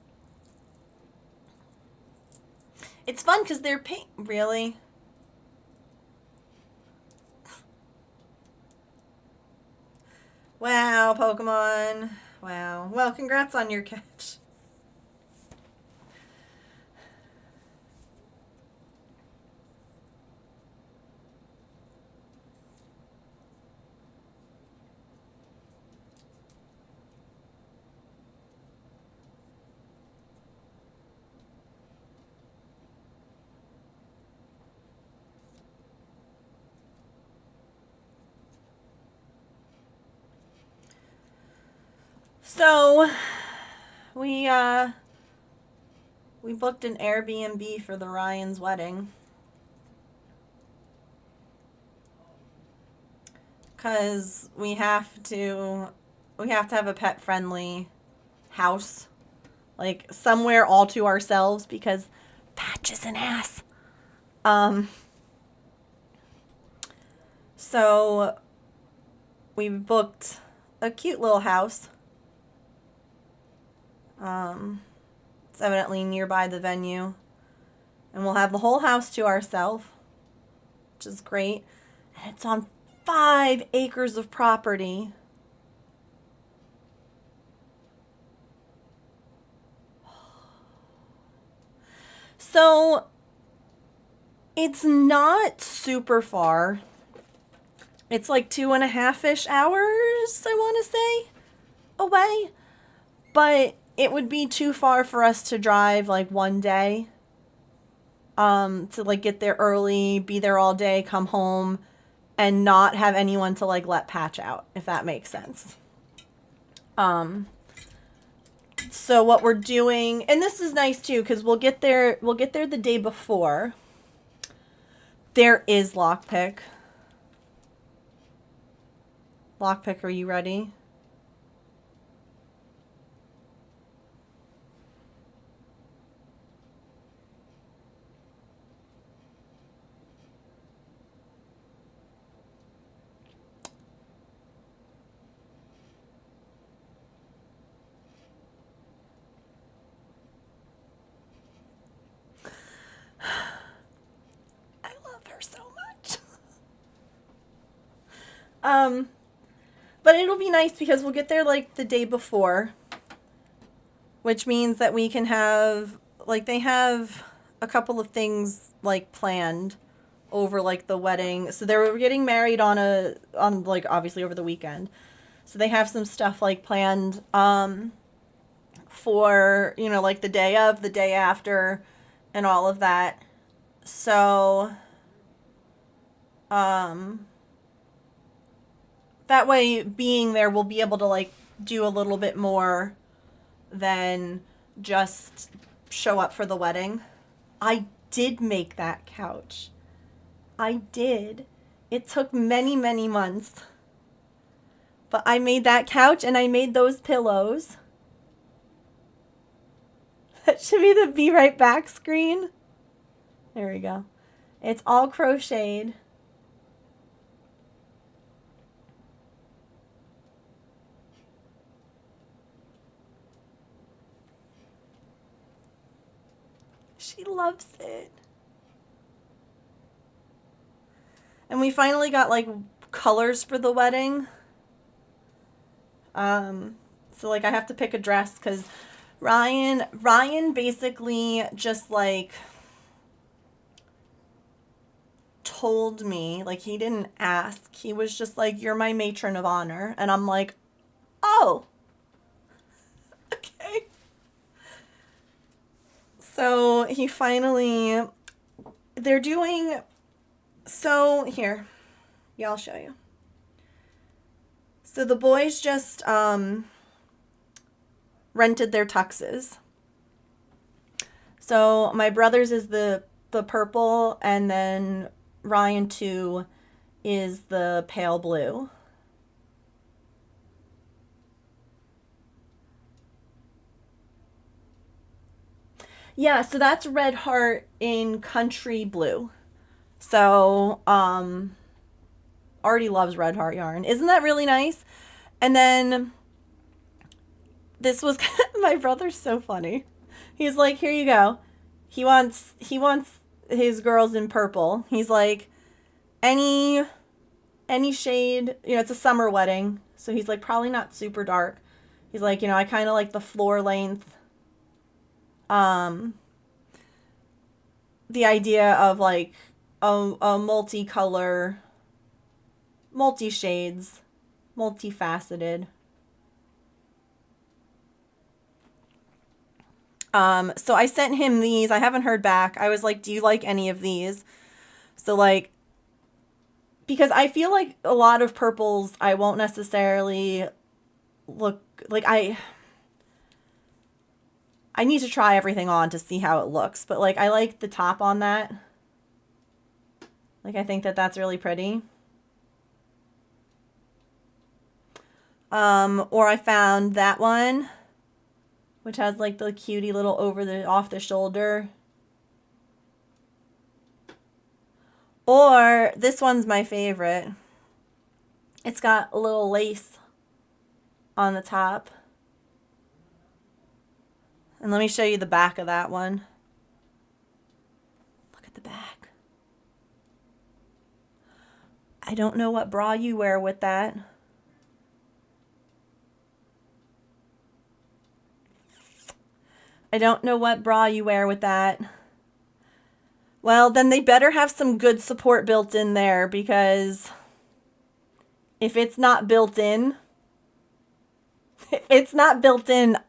It's fun because they're pink. Really? Wow, Pokemon. Wow. Well, congrats on your catch. So, we booked an Airbnb for the Ryan's wedding. Cause we have to have a pet friendly house. Like somewhere all to ourselves because Patch is an ass. So we booked a cute little house. It's evidently nearby the venue. And we'll have the whole house to ourselves, which is great. And it's on 5 acres of property. So it's not super far. It's like 2.5-ish hours, I want to say, away. But it would be too far for us to drive like one day. To like get there early, be there all day, come home, and not have anyone to like let Patch out, if that makes sense. So what we're doing, and this is nice too, because we'll get there the day before. There is lockpick. Lockpick, are you ready? I love her so much. But it'll be nice because we'll get there like the day before, which means that we can have, like, they have a couple of things like planned over like the wedding. So they were getting married on like obviously over the weekend. So they have some stuff like planned for, you know, like the day of, the day after, and all of that. So that way being there we'll be able to like do a little bit more than just show up for the wedding. I did make that couch. I did. It took many, many months. But I made that couch and I made those pillows. That should be the be right back screen. There we go. It's all crocheted. She loves it. And we finally got like colors for the wedding. So like I have to pick a dress because Ryan basically just like told me, like he didn't ask. He was just like, "You're my matron of honor." And I'm like, "Oh, okay." So he finally, they're doing, so here, yeah, I'll show you. So the boys just rented their tuxes. So my brother's is the purple, and then Ryan 2 is the pale blue. Yeah, so that's Red Heart in country blue. So, Artie loves Red Heart yarn. Isn't that really nice? And then this was my brother's so funny. He's like, "Here you go." He wants his girls in purple. He's like, any shade, you know, it's a summer wedding. So he's like, probably not super dark. He's like, you know, I kind of like the floor length. The idea of like a multicolor, multi-shades, multifaceted. So I sent him these. I haven't heard back. I was like, do you like any of these? So like, because I feel like a lot of purples I won't necessarily look like I need to try everything on to see how it looks, but like I like the top on that. Like I think that that's really pretty. Or I found that one, which has like the cutie little off the shoulder. Or this one's my favorite. It's got a little lace on the top. And let me show you the back of that one. Look at the back. I don't know what bra you wear with that. I don't know what bra you wear with that. Well, then they better have some good support built in there, because if it's not built in,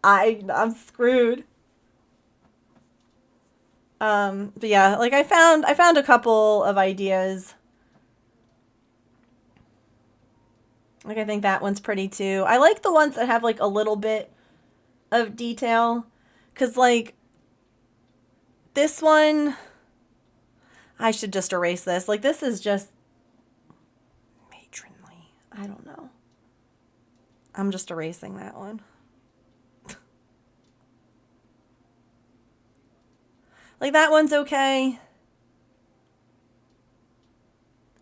I'm screwed. But yeah, like I found a couple of ideas. Like I think that one's pretty too. I like the ones that have like a little bit of detail, 'cause like this one, I should just erase this. Like this is just matronly. I don't know. I'm just erasing that one. Like that one's okay.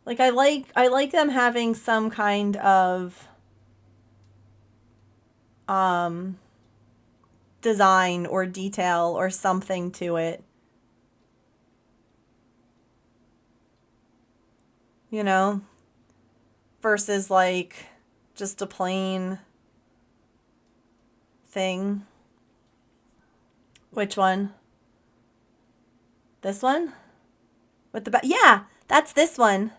Like I like them having some kind of design or detail or something to it. You know? Versus like just a plain thing. Which one? This one? With the back? Yeah, that's this one.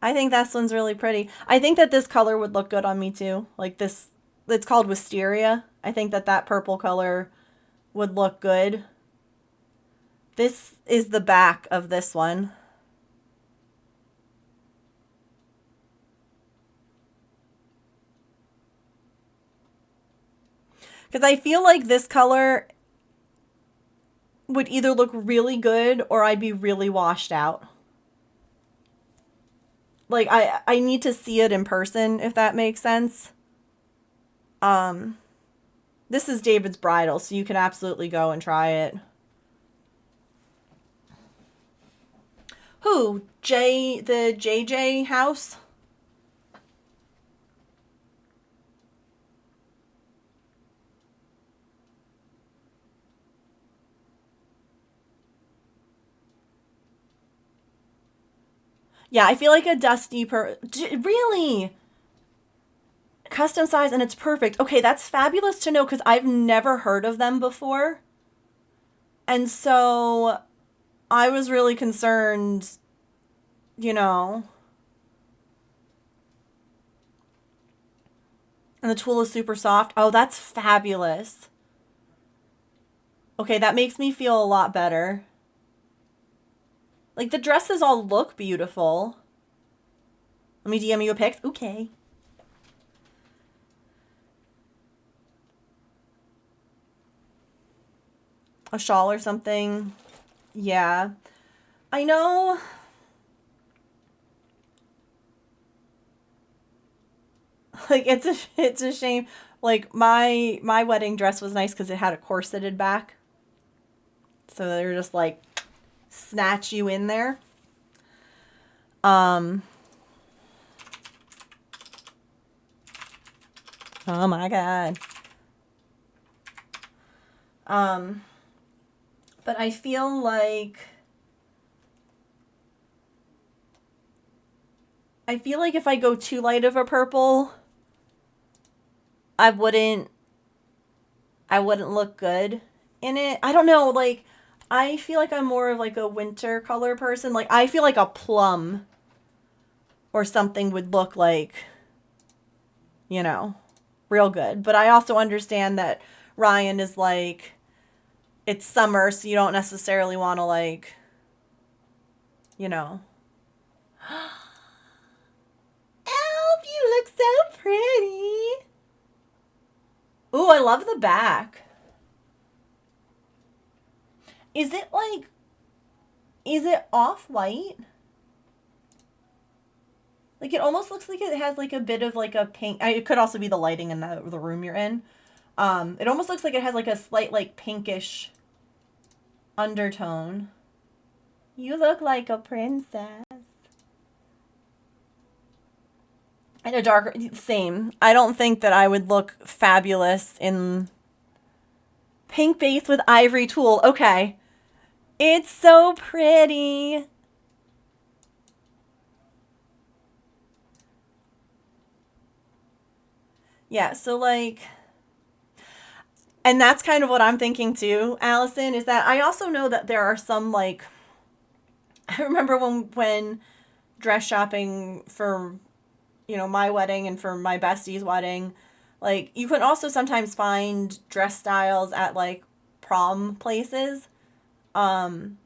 I think this one's really pretty. I think that this color would look good on me too. Like this, it's called Wisteria. I think that purple color would look good. This is the back of this one. Because I feel like this color would either look really good or I'd be really washed out. Like, I need to see it in person, if that makes sense. This is David's bridal, so you can absolutely go and try it. Who? The JJ house? Yeah, I feel like a dusty really? Custom size, and it's perfect. Okay, that's fabulous to know, because I've never heard of them before. And so I was really concerned, you know. And the tulle is super soft. Oh, that's fabulous. Okay, that makes me feel a lot better. Like, the dresses all look beautiful. Let me DM you a pic. Okay. A shawl or something. Yeah. I know. Like, it's a shame. Like, my wedding dress was nice because it had a corseted back. So they're just, like, snatch you in there. Oh my God. But I feel like if I go too light of a purple, I wouldn't look good in it. I don't know, like, I feel like I'm more of like a winter color person. Like, I feel like a plum or something would look like, you know, real good. But I also understand that Ryan is like, it's summer, so you don't necessarily want to, like, you know. Elf, you look so pretty. Ooh, I love the back. Is it like, is it off-white? Like, it almost looks like it has like a bit of like a pink. It could also be the lighting in the room you're in. It almost looks like it has like a slight like pinkish undertone. You look like a princess. In a darker, same. I don't think that I would look fabulous in pink base with ivory tulle. Okay. It's so pretty. Yeah, so like, and that's kind of what I'm thinking too, Allison, is that I also know that there are some like, I remember when dress shopping for, you know, my wedding and for my bestie's wedding, like, you can also sometimes find dress styles at like prom places. You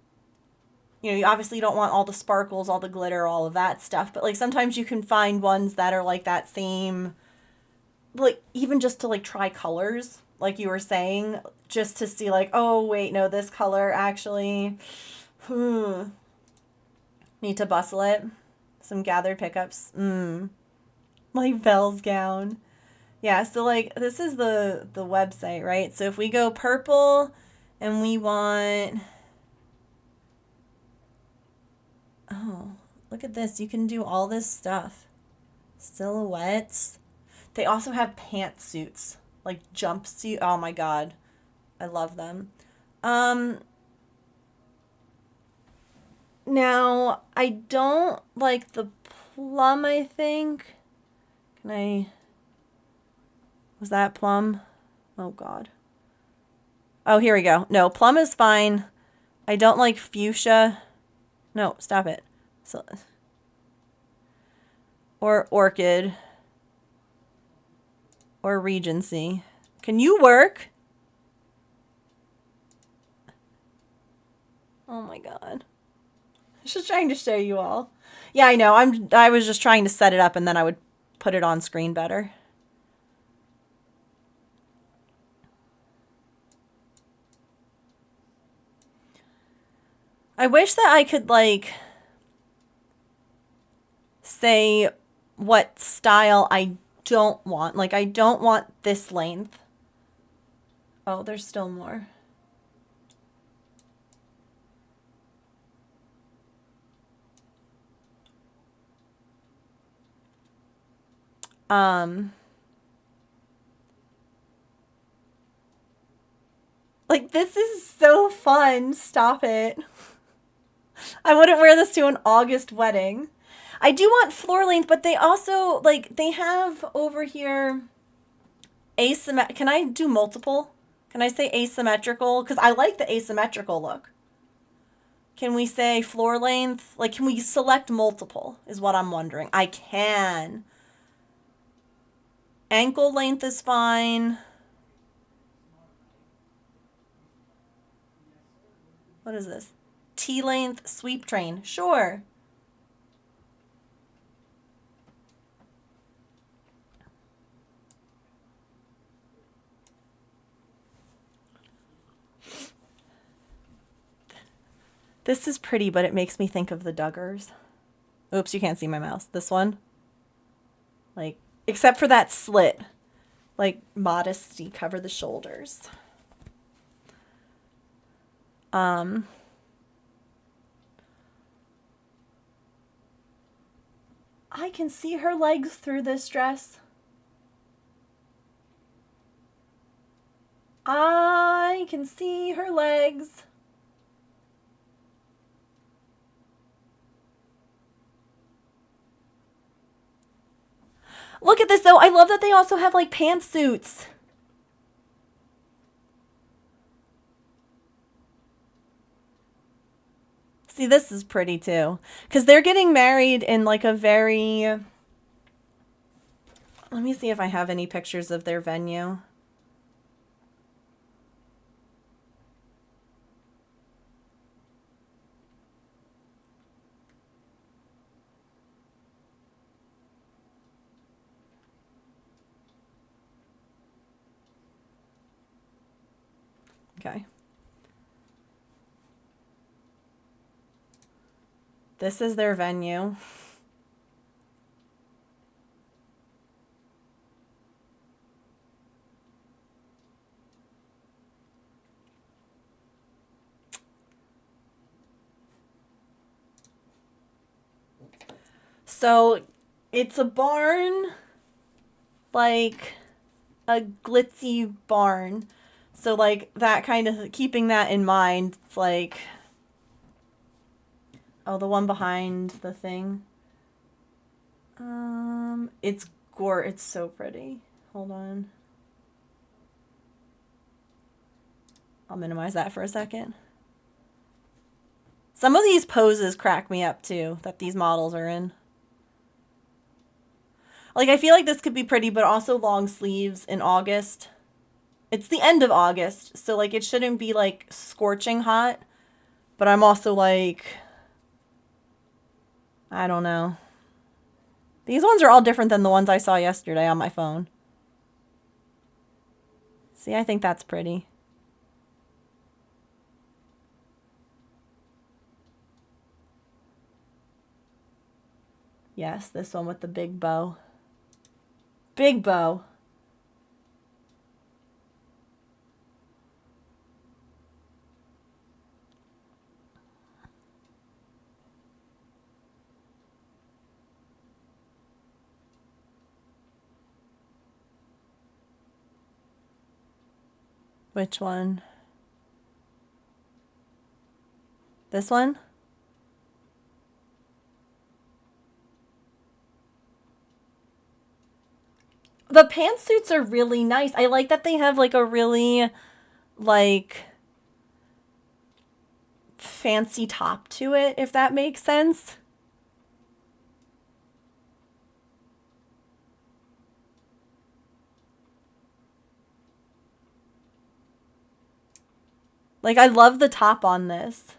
know, you obviously don't want all the sparkles, all the glitter, all of that stuff, but like sometimes you can find ones that are like that same, like, even just to like try colors, like you were saying, just to see like, oh wait, no, this color actually, need to bustle it. Some gathered pickups. Like Belle's gown. Yeah, so like this is the website, right? So if we go purple and we want, oh, look at this. You can do all this stuff. Silhouettes. They also have pantsuits, like jumpsuit. Oh my God. I love them. Now I don't like the plum, I think. Was that plum? Oh God. Oh, here we go. No, plum is fine. I don't like fuchsia. No, stop it. So, or orchid. Or Regency. Can you work? Oh my God. I was just trying to show you all. Yeah, I know. I was just trying to set it up and then I would put it on screen better. I wish that I could like say what style I don't want. Like, I don't want this length. Oh, there's still more. Like, this is so fun. Stop it. I wouldn't wear this to an August wedding. I do want floor length, but they also, like, they have over here asymmetrical. Can I do multiple? Can I say asymmetrical? Because I like the asymmetrical look. Can we say floor length? Like, can we select multiple is what I'm wondering. I can. Ankle length is fine. What is this? T-length sweep train. Sure. This is pretty, but it makes me think of the Duggars. Oops, you can't see my mouse. This one. Like, except for that slit. Like, modesty, cover the shoulders. I can see her legs through this dress. I can see her legs. Look at this, though. I love that they also have, like, pantsuits. See, this is pretty, too. Because they're getting married in, like, a very... Let me see if I have any pictures of their venue. Okay. This is their venue. So it's a barn, like a glitzy barn. So like that kind of, keeping that in mind, it's like, oh, the one behind the thing. It's so pretty. Hold on. I'll minimize that for a second. Some of these poses crack me up too, that these models are in. Like, I feel like this could be pretty, but also long sleeves in August. It's the end of August, so, like, it shouldn't be, like, scorching hot. But I'm also, like... I don't know. These ones are all different than the ones I saw yesterday on my phone. See, I think that's pretty. Yes, this one with the big bow. Big bow. Which one? This one? The pantsuits are really nice. I like that they have, like, a really, like, fancy top to it, if that makes sense. Like, I love the top on this.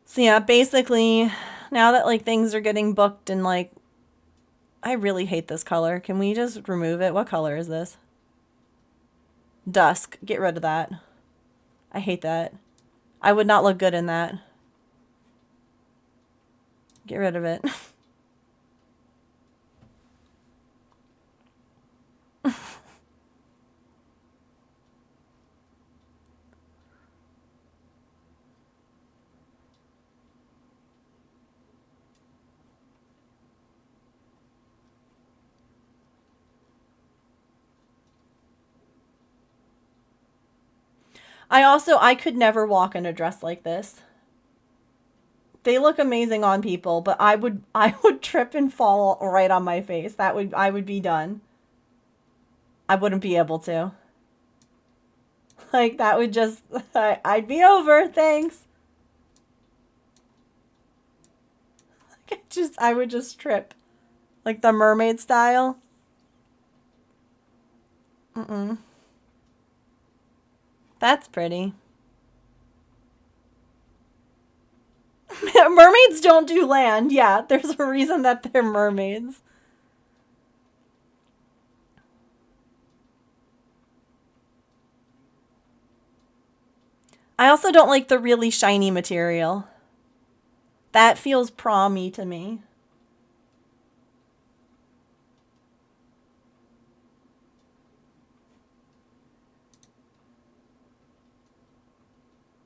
So yeah, basically, now that, like, things are getting booked and, like, I really hate this color. Can we just remove it? What color is this? Dusk. Get rid of that. I hate that. I would not look good in that. Get rid of it. I could never walk in a dress like this. They look amazing on people, but I would trip and fall right on my face. I would be done. I wouldn't be able to. Like, that would just, I'd be over, thanks. Like, I would just trip. Like the mermaid style. That's pretty. Mermaids don't do land. Yeah, there's a reason that they're mermaids. I also don't like the really shiny material. That feels prom-y to me.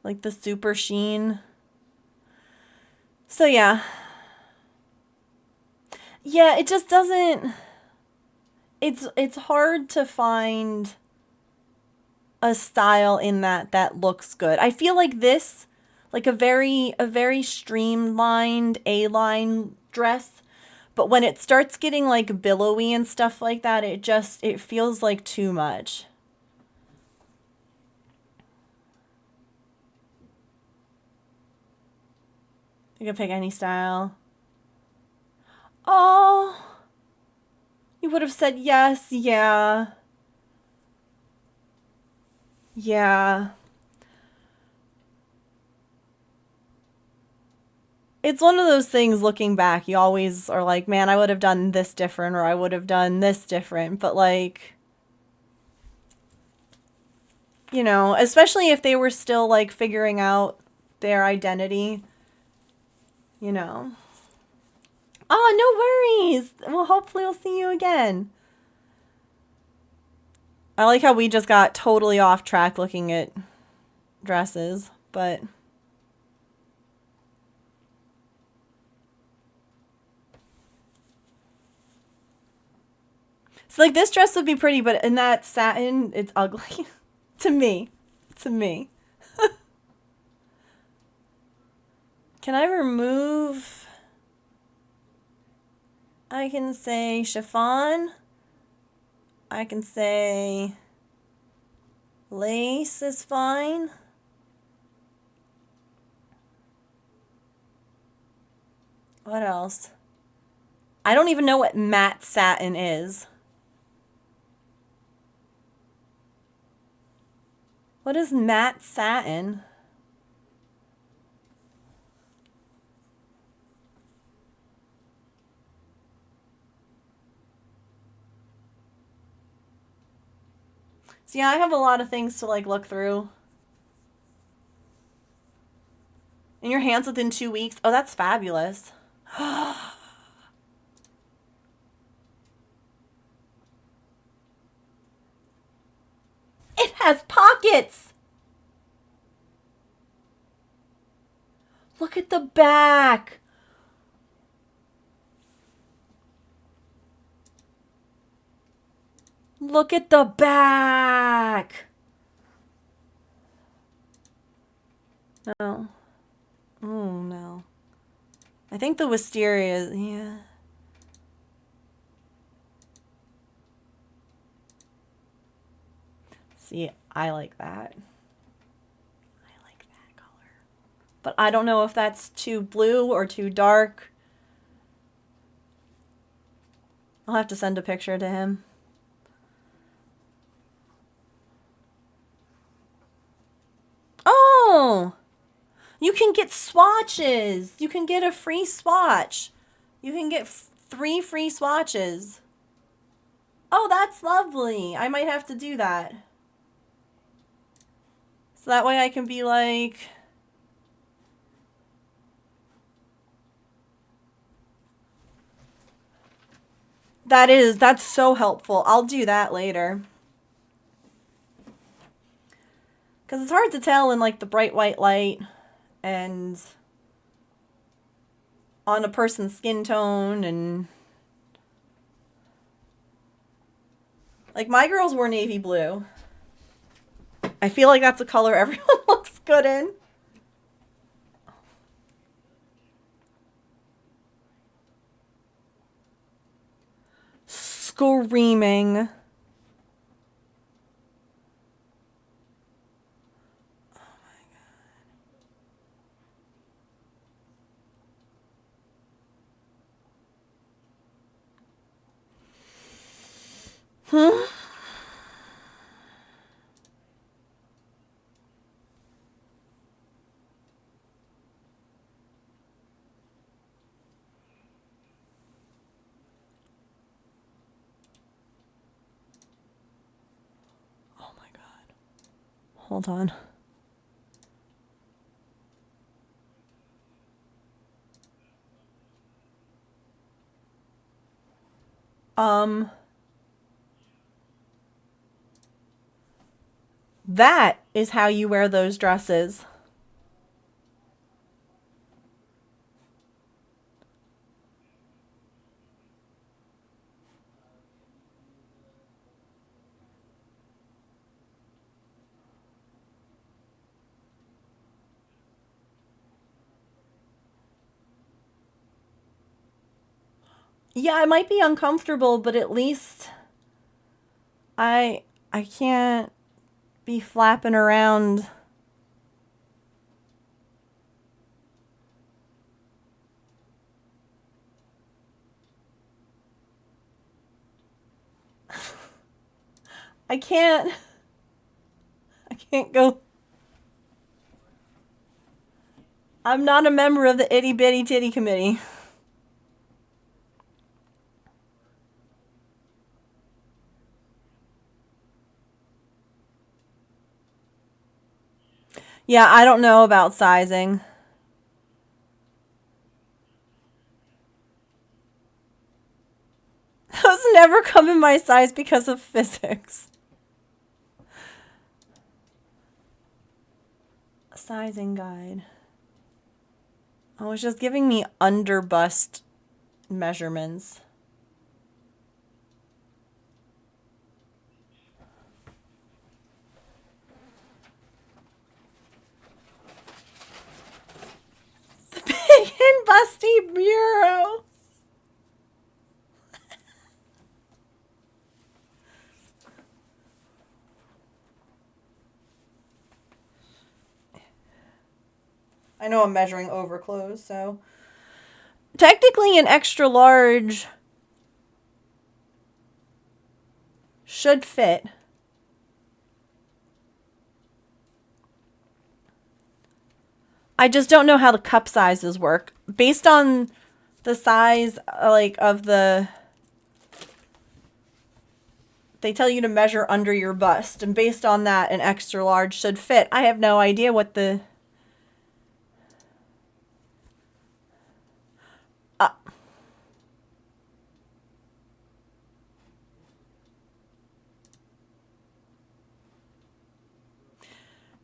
Like the super sheen. So yeah. Yeah, it just doesn't... It's hard to find a style in that looks good. I feel like this, like a very streamlined A-line dress, but when it starts getting like billowy and stuff like that, it feels like too much. You can pick any style. Oh, you would have said yes, yeah. Yeah. It's one of those things looking back, you always are like, man, I would have done this different, or I would have done this different. But like, you know, especially if they were still like figuring out their identity, you know. Oh, no worries. Well, hopefully we'll see you again. I like how we just got totally off track looking at dresses, but... So, like, this dress would be pretty, but in that satin, it's ugly. To me. To me. Can I remove... I can say chiffon. I can say lace is fine. What else? I don't even know what matte satin is. What is matte satin? So yeah, I have a lot of things to like look through. In your hands within 2 weeks? Oh, that's fabulous. It has pockets! Look at the back! Look at the back! No. Oh, no. I think the wisteria, yeah. See, I like that. I like that color. But I don't know if that's too blue or too dark. I'll have to send a picture to him. Oh! You can get swatches. You can get a free swatch. You can get 3 free swatches. Oh, that's lovely. I might have to do that. So that way I can be like... That's so helpful. I'll do that later. Because it's hard to tell in like the bright white light and on a person's skin tone, and like my girls wore navy blue. I feel like that's a color everyone looks good in. Screaming. Huh? Hold on. That is how you wear those dresses. Yeah, it might be uncomfortable, but at least I can't be flapping around. I can't go. I'm not a member of the itty bitty titty committee. Yeah, I don't know about sizing. Those never come in my size because of physics. Sizing guide. Oh, it's just giving me under bust measurements. The big and busty bureau. I know I'm measuring over clothes, so technically an extra large should fit. I just don't know how the cup sizes work. Based on the size, like, of the... They tell you to measure under your bust, and based on that, an extra large should fit. I have no idea what the...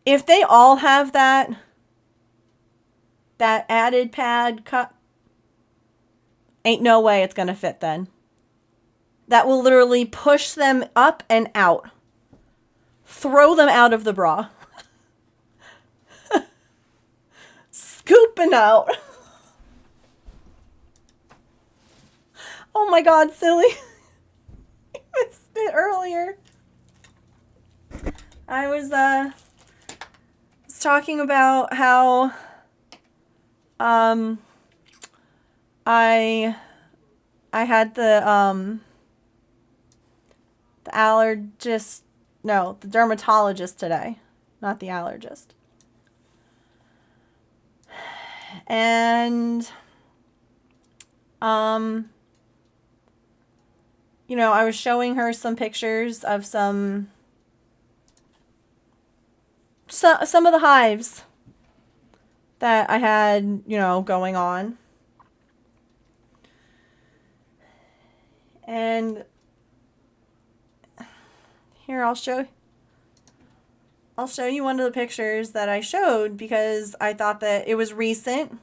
If they all have that added pad cup, ain't no way it's gonna fit then. That will literally push them up and out. Throw them out of the bra. Scooping out. Oh my god, silly. I missed it earlier. I was talking about how I had the allergist, no, the dermatologist today, not the allergist. And you know, I was showing her some pictures of some of the hives that I had, you know, going on. And here, I'll show you one of the pictures that I showed because I thought that it was recent.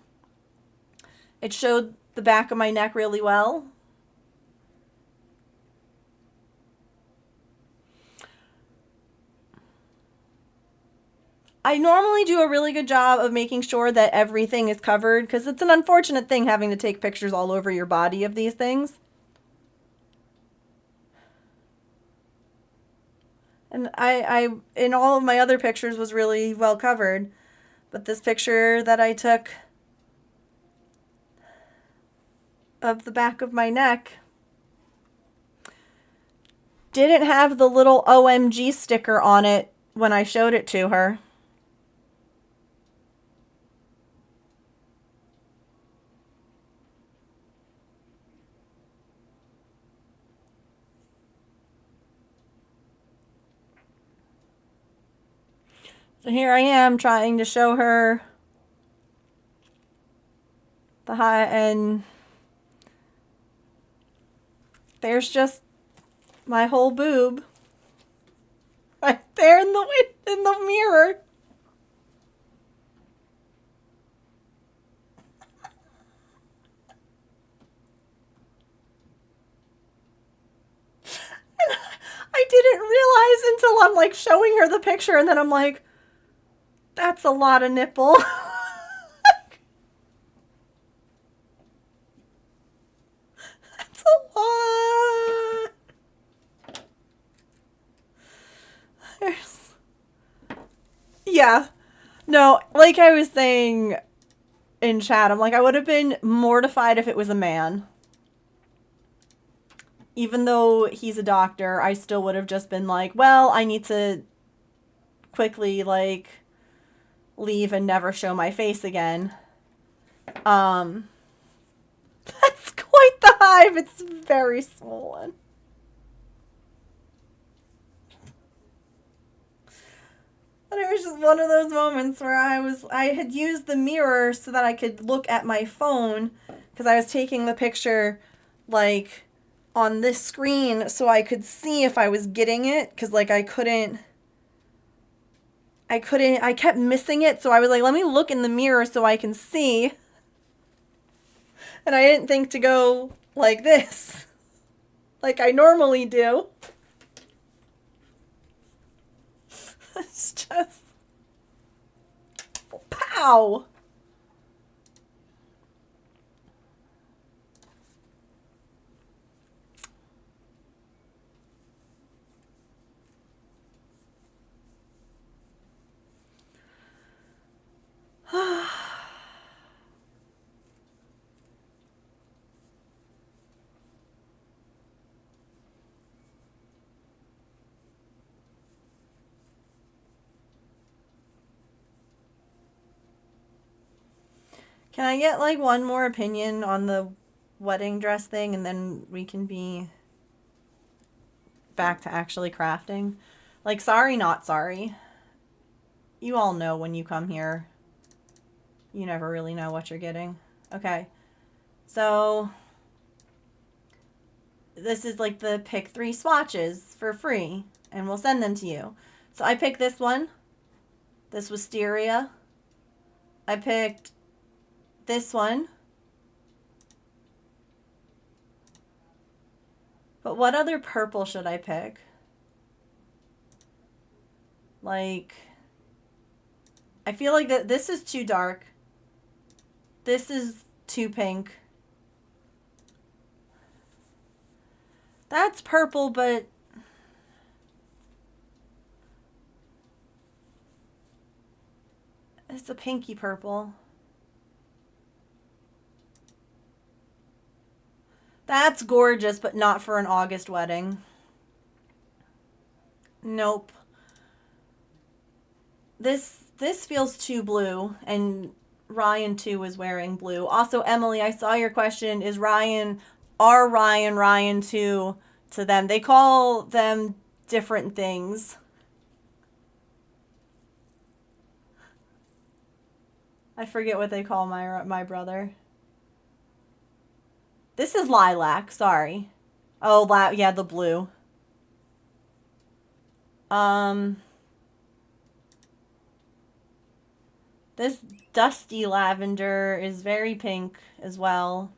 It showed the back of my neck really well. I normally do a really good job of making sure that everything is covered because it's an unfortunate thing having to take pictures all over your body of these things. And I in all of my other pictures was really well covered. But this picture that I took of the back of my neck didn't have the little OMG sticker on it when I showed it to her. So here I am trying to show her the high, and there's just my whole boob right there in the mirror. And I didn't realize until I'm like showing her the picture, and then I'm like, that's a lot of nipple. That's a lot. There's... Yeah. No, like I was saying in chat, I'm like, I would have been mortified if it was a man. Even though he's a doctor, I still would have just been like, well, I need to quickly, like, leave and never show my face again. That's quite the hive. It's very swollen. And it was just one of those moments where I had used the mirror so that I could look at my phone, because I was taking the picture, like, on this screen so I could see if I was getting it, because, like, I kept missing it, so I was like, let me look in the mirror so I can see. And I didn't think to go like this, like I normally do. It's just... Pow! Can I get, like, one more opinion on the wedding dress thing, and then we can be back to actually crafting? Like, sorry, not sorry. You all know when you come here, you never really know what you're getting. Okay. So, this is, like, the pick 3 swatches for free, and we'll send them to you. So, I picked this one. This wisteria. I picked this one. But what other purple should I pick? Like, I feel like that this is too dark. This is too pink. That's purple, but it's a pinky purple. That's gorgeous, but not for an August wedding. Nope. This feels too blue, and Ryan too is wearing blue. Also, Emily, I saw your question. Is Ryan too to them? They call them different things. I forget what they call my brother. This is lilac, sorry. Oh, yeah, the blue. This dusty lavender is very pink as well.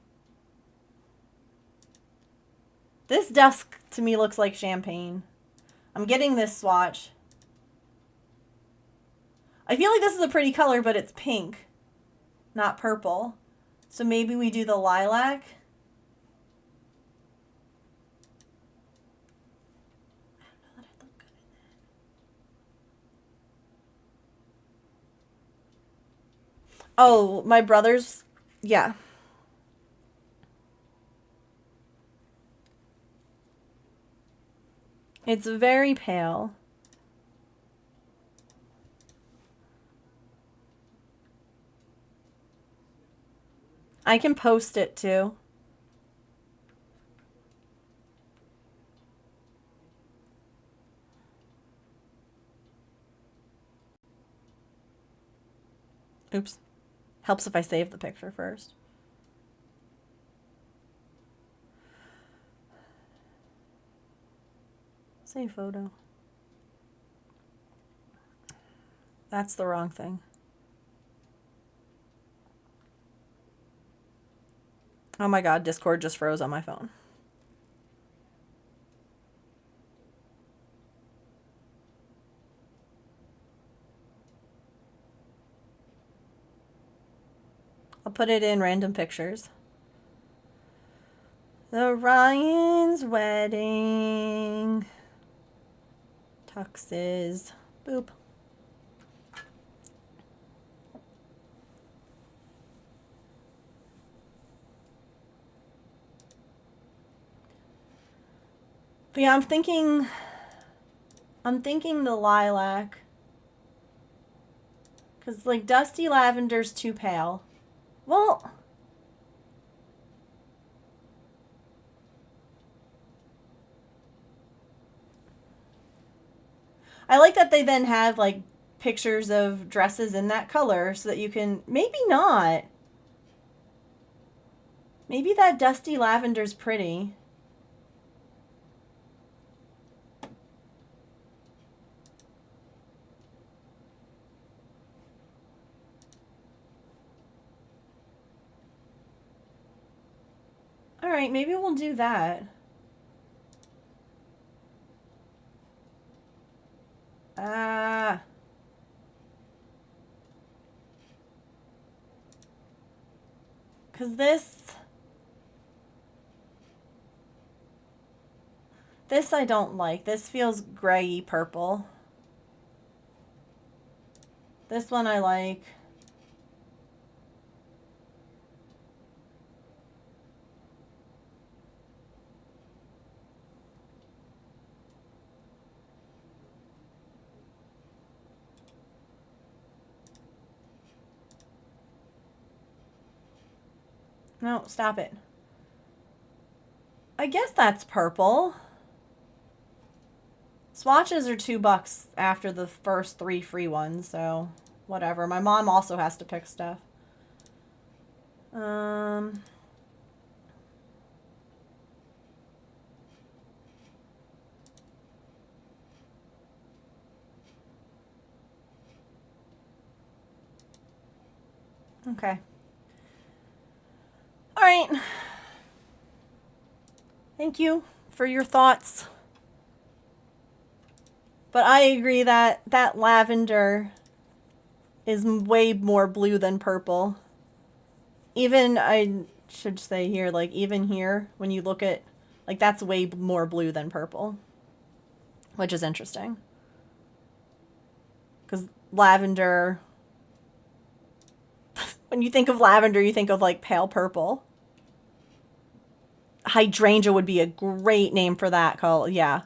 This dusk to me looks like champagne. I'm getting this swatch. I feel like this is a pretty color, but it's pink, not purple. So maybe we do the lilac. Oh, my brother's, yeah. It's very pale. I can post it too. Oops. Helps if I save the picture first. Save photo. That's the wrong thing. Oh my god, Discord just froze on my phone. I'll put it in random pictures. The Ryan's wedding. Tuxes. Boop. But yeah, I'm thinking the lilac. Because, like, dusty lavender's too pale. Well, I like that they then have, like, pictures of dresses in that color so that you can... Maybe not. Maybe that dusty lavender's pretty. Alright, maybe we'll do that. Ah. Because this I don't like. This feels grayy purple. This one I like. No, stop it. I guess that's purple. Swatches are $2 after the first 3 free ones, so whatever. My mom also has to pick stuff. Okay. All right. Thank you for your thoughts. But I agree that that lavender is way more blue than purple. Even, I should say here, like, even here, when you look at, like, that's way more blue than purple. Which is interesting. Because lavender... When you think of lavender, you think of, like, pale purple. Hydrangea would be a great name for that color. Yeah.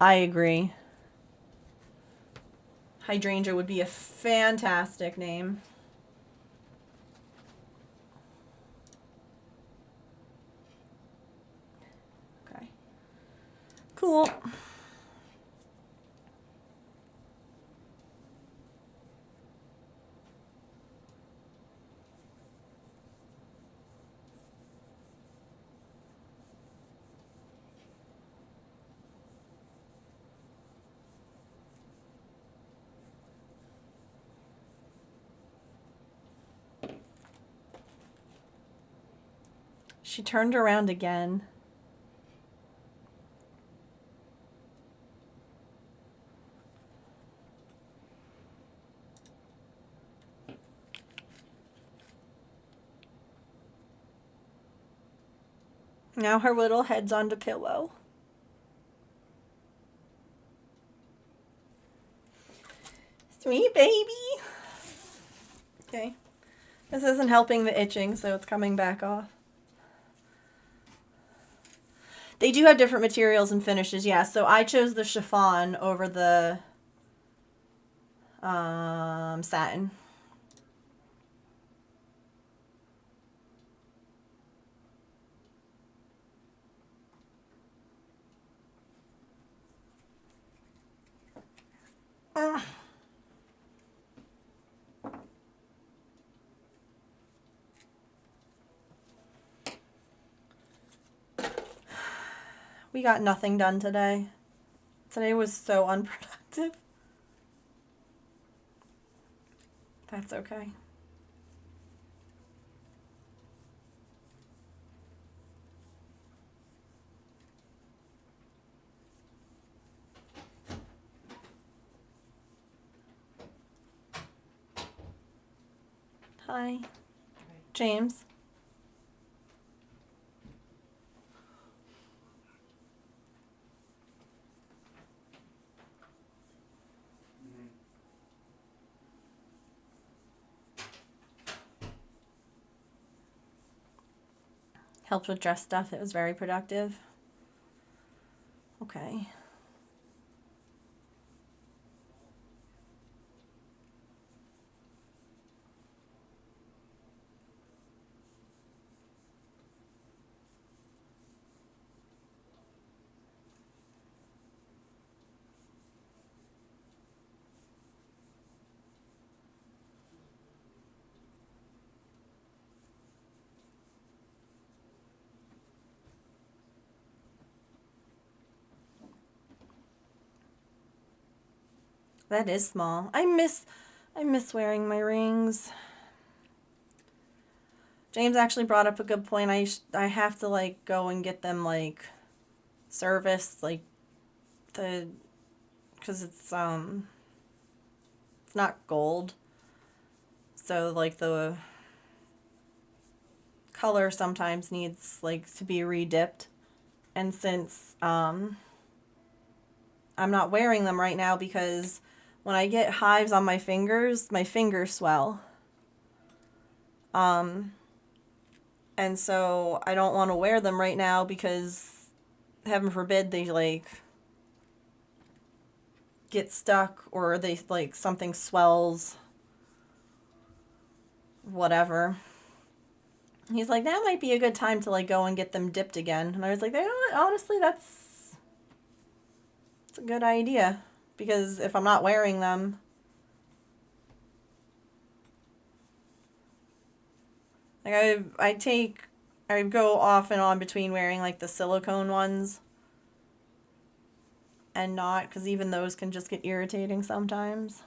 I agree. Hydrangea would be a fantastic name. Okay. Cool. She turned around again. Now her little head's on the pillow. Sweet baby. Okay. This isn't helping the itching, so it's coming back off. They do have different materials and finishes, yeah. So I chose the chiffon over the satin. We got nothing done today. Today was so unproductive. That's okay. Hi. James. Helped with dress stuff. It was very productive. Okay. That is small. I miss wearing my rings. James actually brought up a good point. I have to like go and get them like serviced, like because it's not gold. So like the color sometimes needs like to be re-dipped. And since I'm not wearing them right now because when I get hives on my fingers swell. And so I don't want to wear them right now because heaven forbid they like get stuck or they like something swells, whatever. He's like, that might be a good time to like go and get them dipped again. And I was like, you know what? Honestly, that's a good idea because if I'm not wearing them, like I go off and on between wearing like the silicone ones and not, because even those can just get irritating sometimes.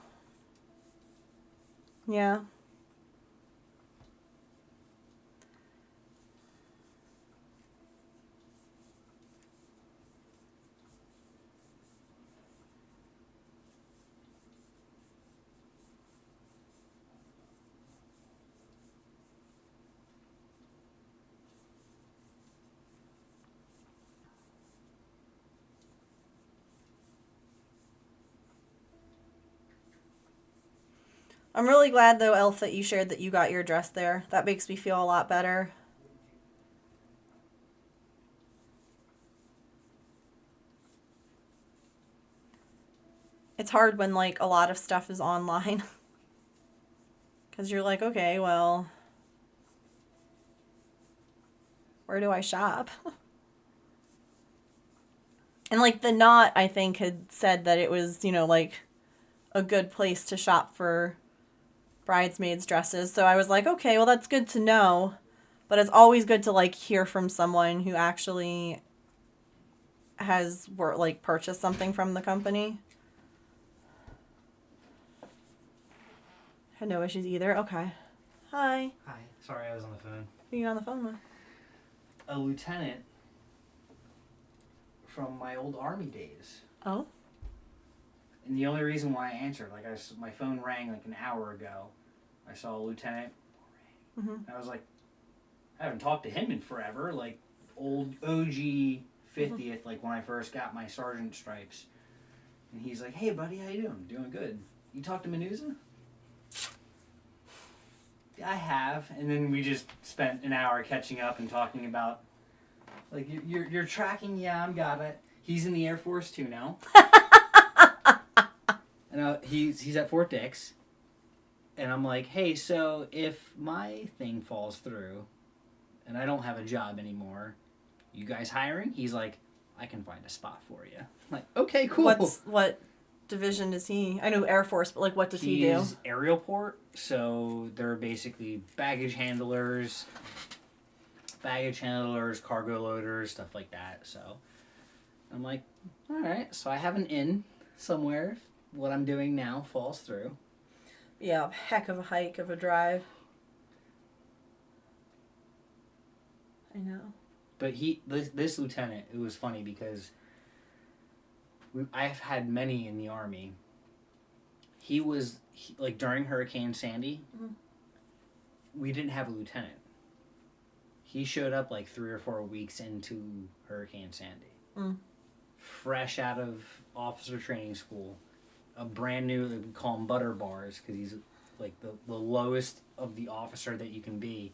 Yeah. I'm really glad though, Elf, that you shared that you got your dress there. That makes me feel a lot better. It's hard when like a lot of stuff is online. Because you're like, okay, well, where do I shop? And like the Knot, I think, had said that it was, like a good place to shop for bridesmaids dresses. So I was like, okay, well, that's good to know. But it's always good to like hear from someone who actually has like purchased something from the company. Had no issues either. Okay. Hi. Hi. Sorry, I was on the phone. Who are you on the phone with? A lieutenant from my old Army days. Oh? And the only reason why I answered, like, my phone rang like an hour ago. I saw a lieutenant. Mm-hmm. I was like, I haven't talked to him in forever. Like, old OG 50th, like when I first got my sergeant stripes. And he's like, hey, buddy, how you doing? Doing good. You talked to Menuza? I have. And then we just spent an hour catching up and talking about, like, you're tracking? Yeah, I've got it. He's in the Air Force too now. And he's at Fort Dix. And I'm like, hey, so if my thing falls through and I don't have a job anymore, you guys hiring? He's like, I can find a spot for you. I'm like, okay, cool. What division is he? I know Air Force, but like what does he do? He's aerial port, so they're basically baggage handlers, cargo loaders, stuff like that. So I'm like, all right, so I have an in somewhere if what I'm doing now falls through. Yeah, heck of a hike of a drive. I know. But this lieutenant, it was funny because I've had many in the Army. He was, like, during Hurricane Sandy, we didn't have a lieutenant. He showed up like 3 or 4 weeks into Hurricane Sandy. Fresh out of officer training school. A brand new, we call him butter bars because he's like the lowest of the officer that you can be.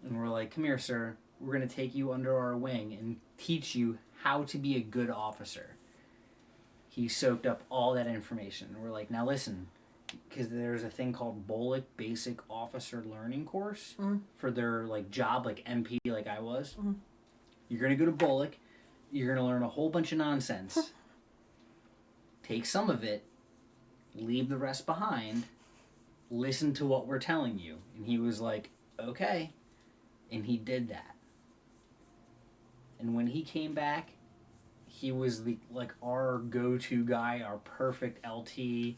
And we're like, come here, sir. We're going to take you under our wing and teach you how to be a good officer. He soaked up all that information. And we're like, now listen, because there's a thing called BOLIC, Basic Officer Learning Course, for their like job, like MP, like I was. You're going to go to BOLIC. You're going to learn a whole bunch of nonsense. Take some of it, leave the rest behind, listen to what we're telling you. And he was like, okay. And he did that. And when he came back, he was our go-to guy, our perfect LT,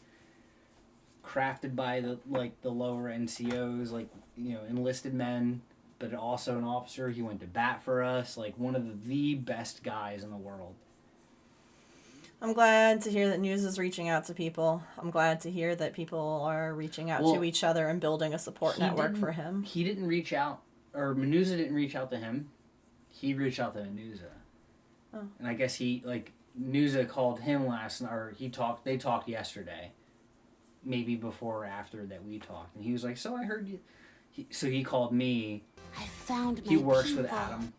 crafted by the lower NCOs, enlisted men, but also an officer. He went to bat for us, like one of the best guys in the world. I'm glad to hear that news is reaching out to people. I'm glad to hear that people are reaching out to each other and building a support network for him. He didn't reach out, or Menuza didn't reach out to him. He reached out to Menuza. Oh. And I guess Menuza called him last night, or they talked yesterday. Maybe before or after that we talked. And he was like, so I heard you. So he called me. I found my He works people. with Adam.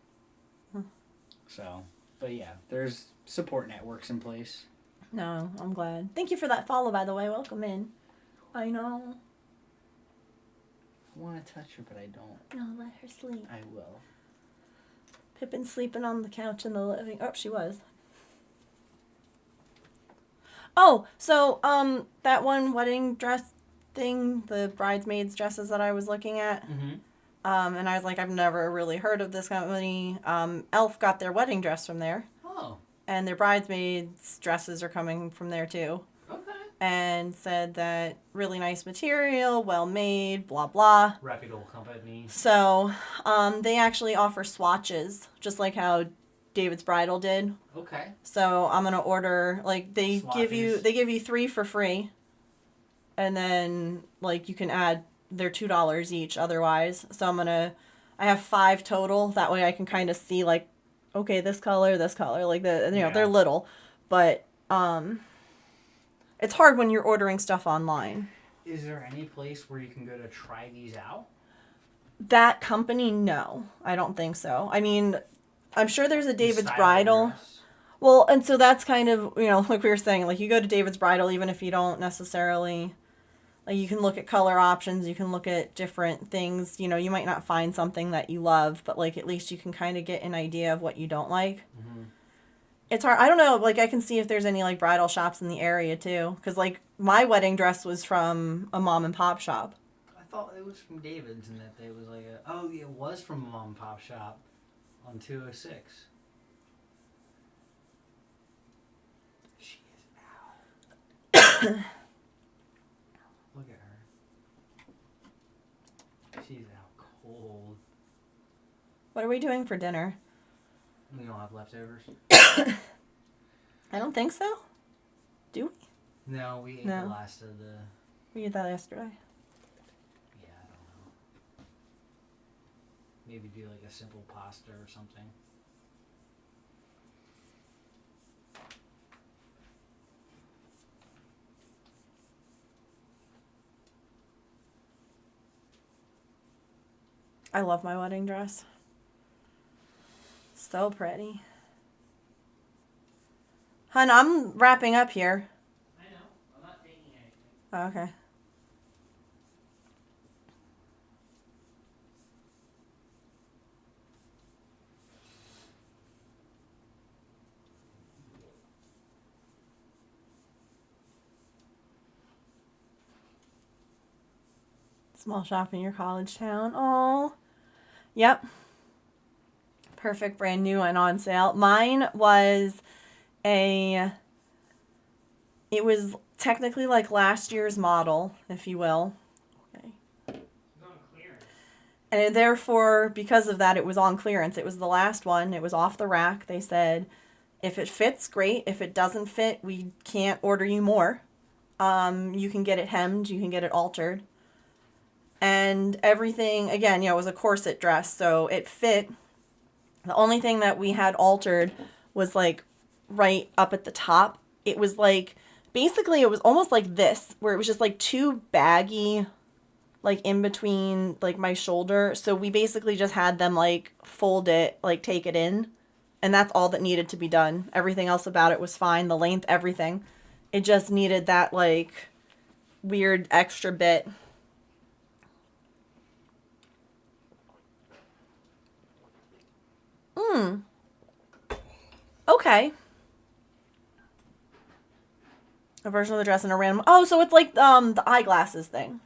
So, but yeah, there's support networks in place. No, I'm glad. Thank you for that follow, by the way. Welcome in. I know. I want to touch her, but I don't. No, let her sleep. I will. Pippin's sleeping on the couch in the living... Oh, she was. Oh, so, that one wedding dress thing, the bridesmaids' dresses that I was looking at, and I was like, I've never really heard of this company. Elf got their wedding dress from there. Oh. And their bridesmaids' dresses are coming from there, too. Okay. And said that really nice material, well made, blah, blah. Reputable company. So, they actually offer swatches, just like how David's Bridal did. Okay. So I'm gonna order, they give you 3 for free, and then you can add they're $2 each otherwise. So I have 5 total. That way I can kind of see okay, this color, they're little, but it's hard when you're ordering stuff online. Is there any place where you can go to try these out? That company, no, I don't think so. I mean, I'm sure there's a David's Bridal. Well, and so that's kind of, like we were saying, you go to David's Bridal, even if you don't necessarily, you can look at color options, you can look at different things, you might not find something that you love, but, at least you can kind of get an idea of what you don't like. Mm-hmm. It's hard. I don't know, I can see if there's any, bridal shops in the area, too, because, my wedding dress was from a mom and pop shop. I thought it was from David's, and that it was it was from a mom and pop shop on 206. She is out. Look at her. She's out cold. What are we doing for dinner? We don't have leftovers. I don't think so. Do we? No, we ate the last of the... We ate that yesterday. Yeah, I don't know. Maybe do a simple pasta or something. I love my wedding dress. So pretty. Hun, I'm wrapping up here. I know. I'm not taking anything. Oh, okay. Small shop in your college town. Oh. Yep. Perfect, brand new and on sale. Mine was it was technically like last year's model, if you will. Okay. And therefore, because of that, it was on clearance. It was the last one. It was off the rack. They said, if it fits, great. If it doesn't fit, we can't order you more. You can get it hemmed. You can get it altered. And everything, again, it was a corset dress, so it fit. The only thing that we had altered was like right up at the top. It was like, basically it was almost like this, where it was just like too baggy, like in between like my shoulder. So we basically just had them like fold it, like take it in. And that's all that needed to be done. Everything else about it was fine. The length, everything. It just needed that like weird extra bit. Okay. A version of the dress and a random. Oh, so it's like the eyeglasses thing.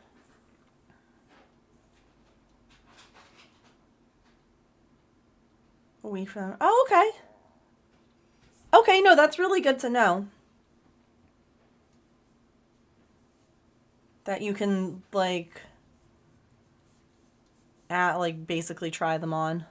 A week from. Oh, okay. Okay, no, that's really good to know. That you can like basically try them on.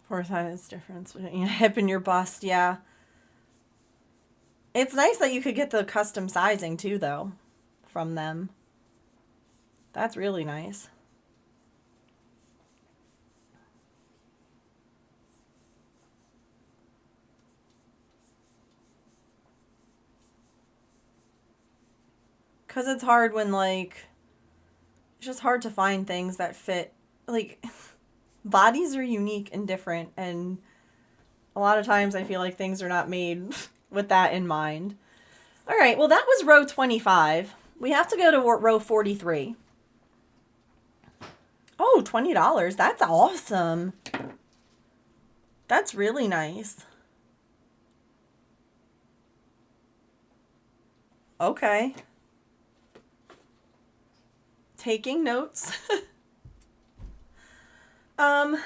Four size difference between your hip and your bust, yeah. It's nice that you could get the custom sizing too, though, from them. That's really nice. Because it's hard when, like, it's just hard to find things that fit. Like, bodies are unique and different, and a lot of times I feel like things are not made with that in mind. All right, well, that was row 25. We have to go to row 43. Oh, $20. That's awesome. That's really nice. Okay. Taking notes.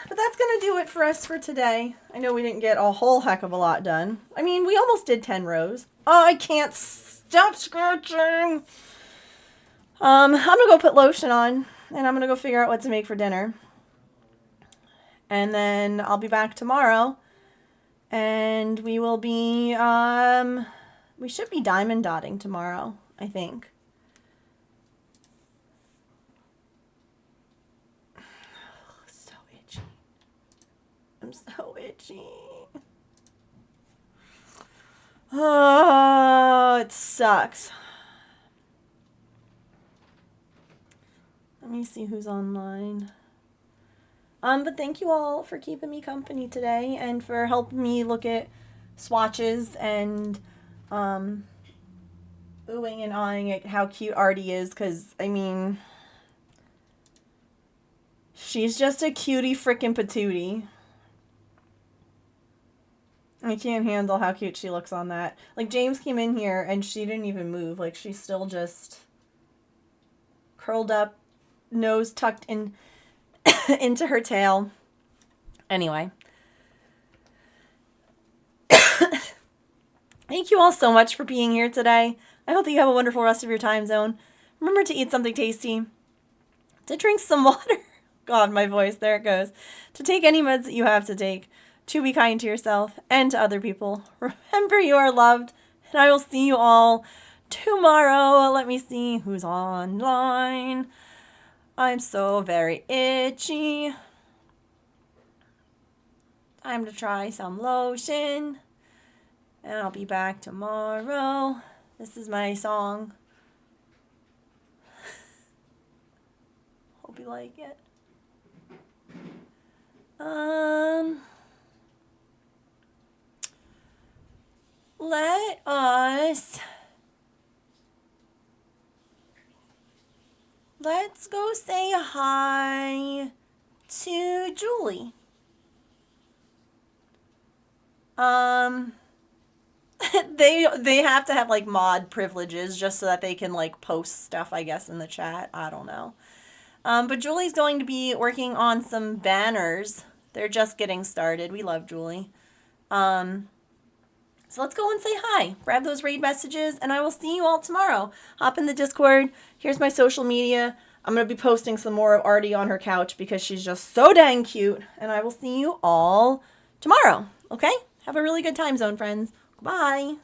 But that's gonna do it for us for today. I know we didn't get a whole heck of a lot done. I mean, we almost did 10 rows. Oh, I can't stop scratching. I'm gonna go put lotion on, and I'm gonna go figure out what to make for dinner. And then I'll be back tomorrow, and we will be, we should be diamond dotting tomorrow, I think. I'm so itchy. Oh, it sucks. Let me see who's online. But thank you all for keeping me company today and for helping me look at swatches and oohing and awing at how cute Artie is, because I mean, she's just a cutie frickin' patootie. I can't handle how cute she looks on that. Like, James came in here and she didn't even move. Like, she's still just curled up, nose tucked in into her tail. Anyway. Thank you all so much for being here today. I hope that you have a wonderful rest of your time zone. Remember to eat something tasty, to drink some water. God, my voice, there it goes. To take any meds that you have to take. To be kind to yourself and to other people. Remember you are loved, and I will see you all tomorrow. Let me see who's online. I'm so very itchy. Time to try some lotion, and I'll be back tomorrow. This is my song. Hope you like it. let's go say hi to Julie. They have to have like mod privileges just so that they can like post stuff, I guess, in the chat. I don't know. But Julie's going to be working on some banners. They're just getting started. We love Julie. So let's go and say hi. Grab those raid messages, and I will see you all tomorrow. Hop in the Discord. Here's my social media. I'm going to be posting some more of Artie on her couch because she's just so dang cute. And I will see you all tomorrow. Okay? Have a really good time zone, friends. Bye.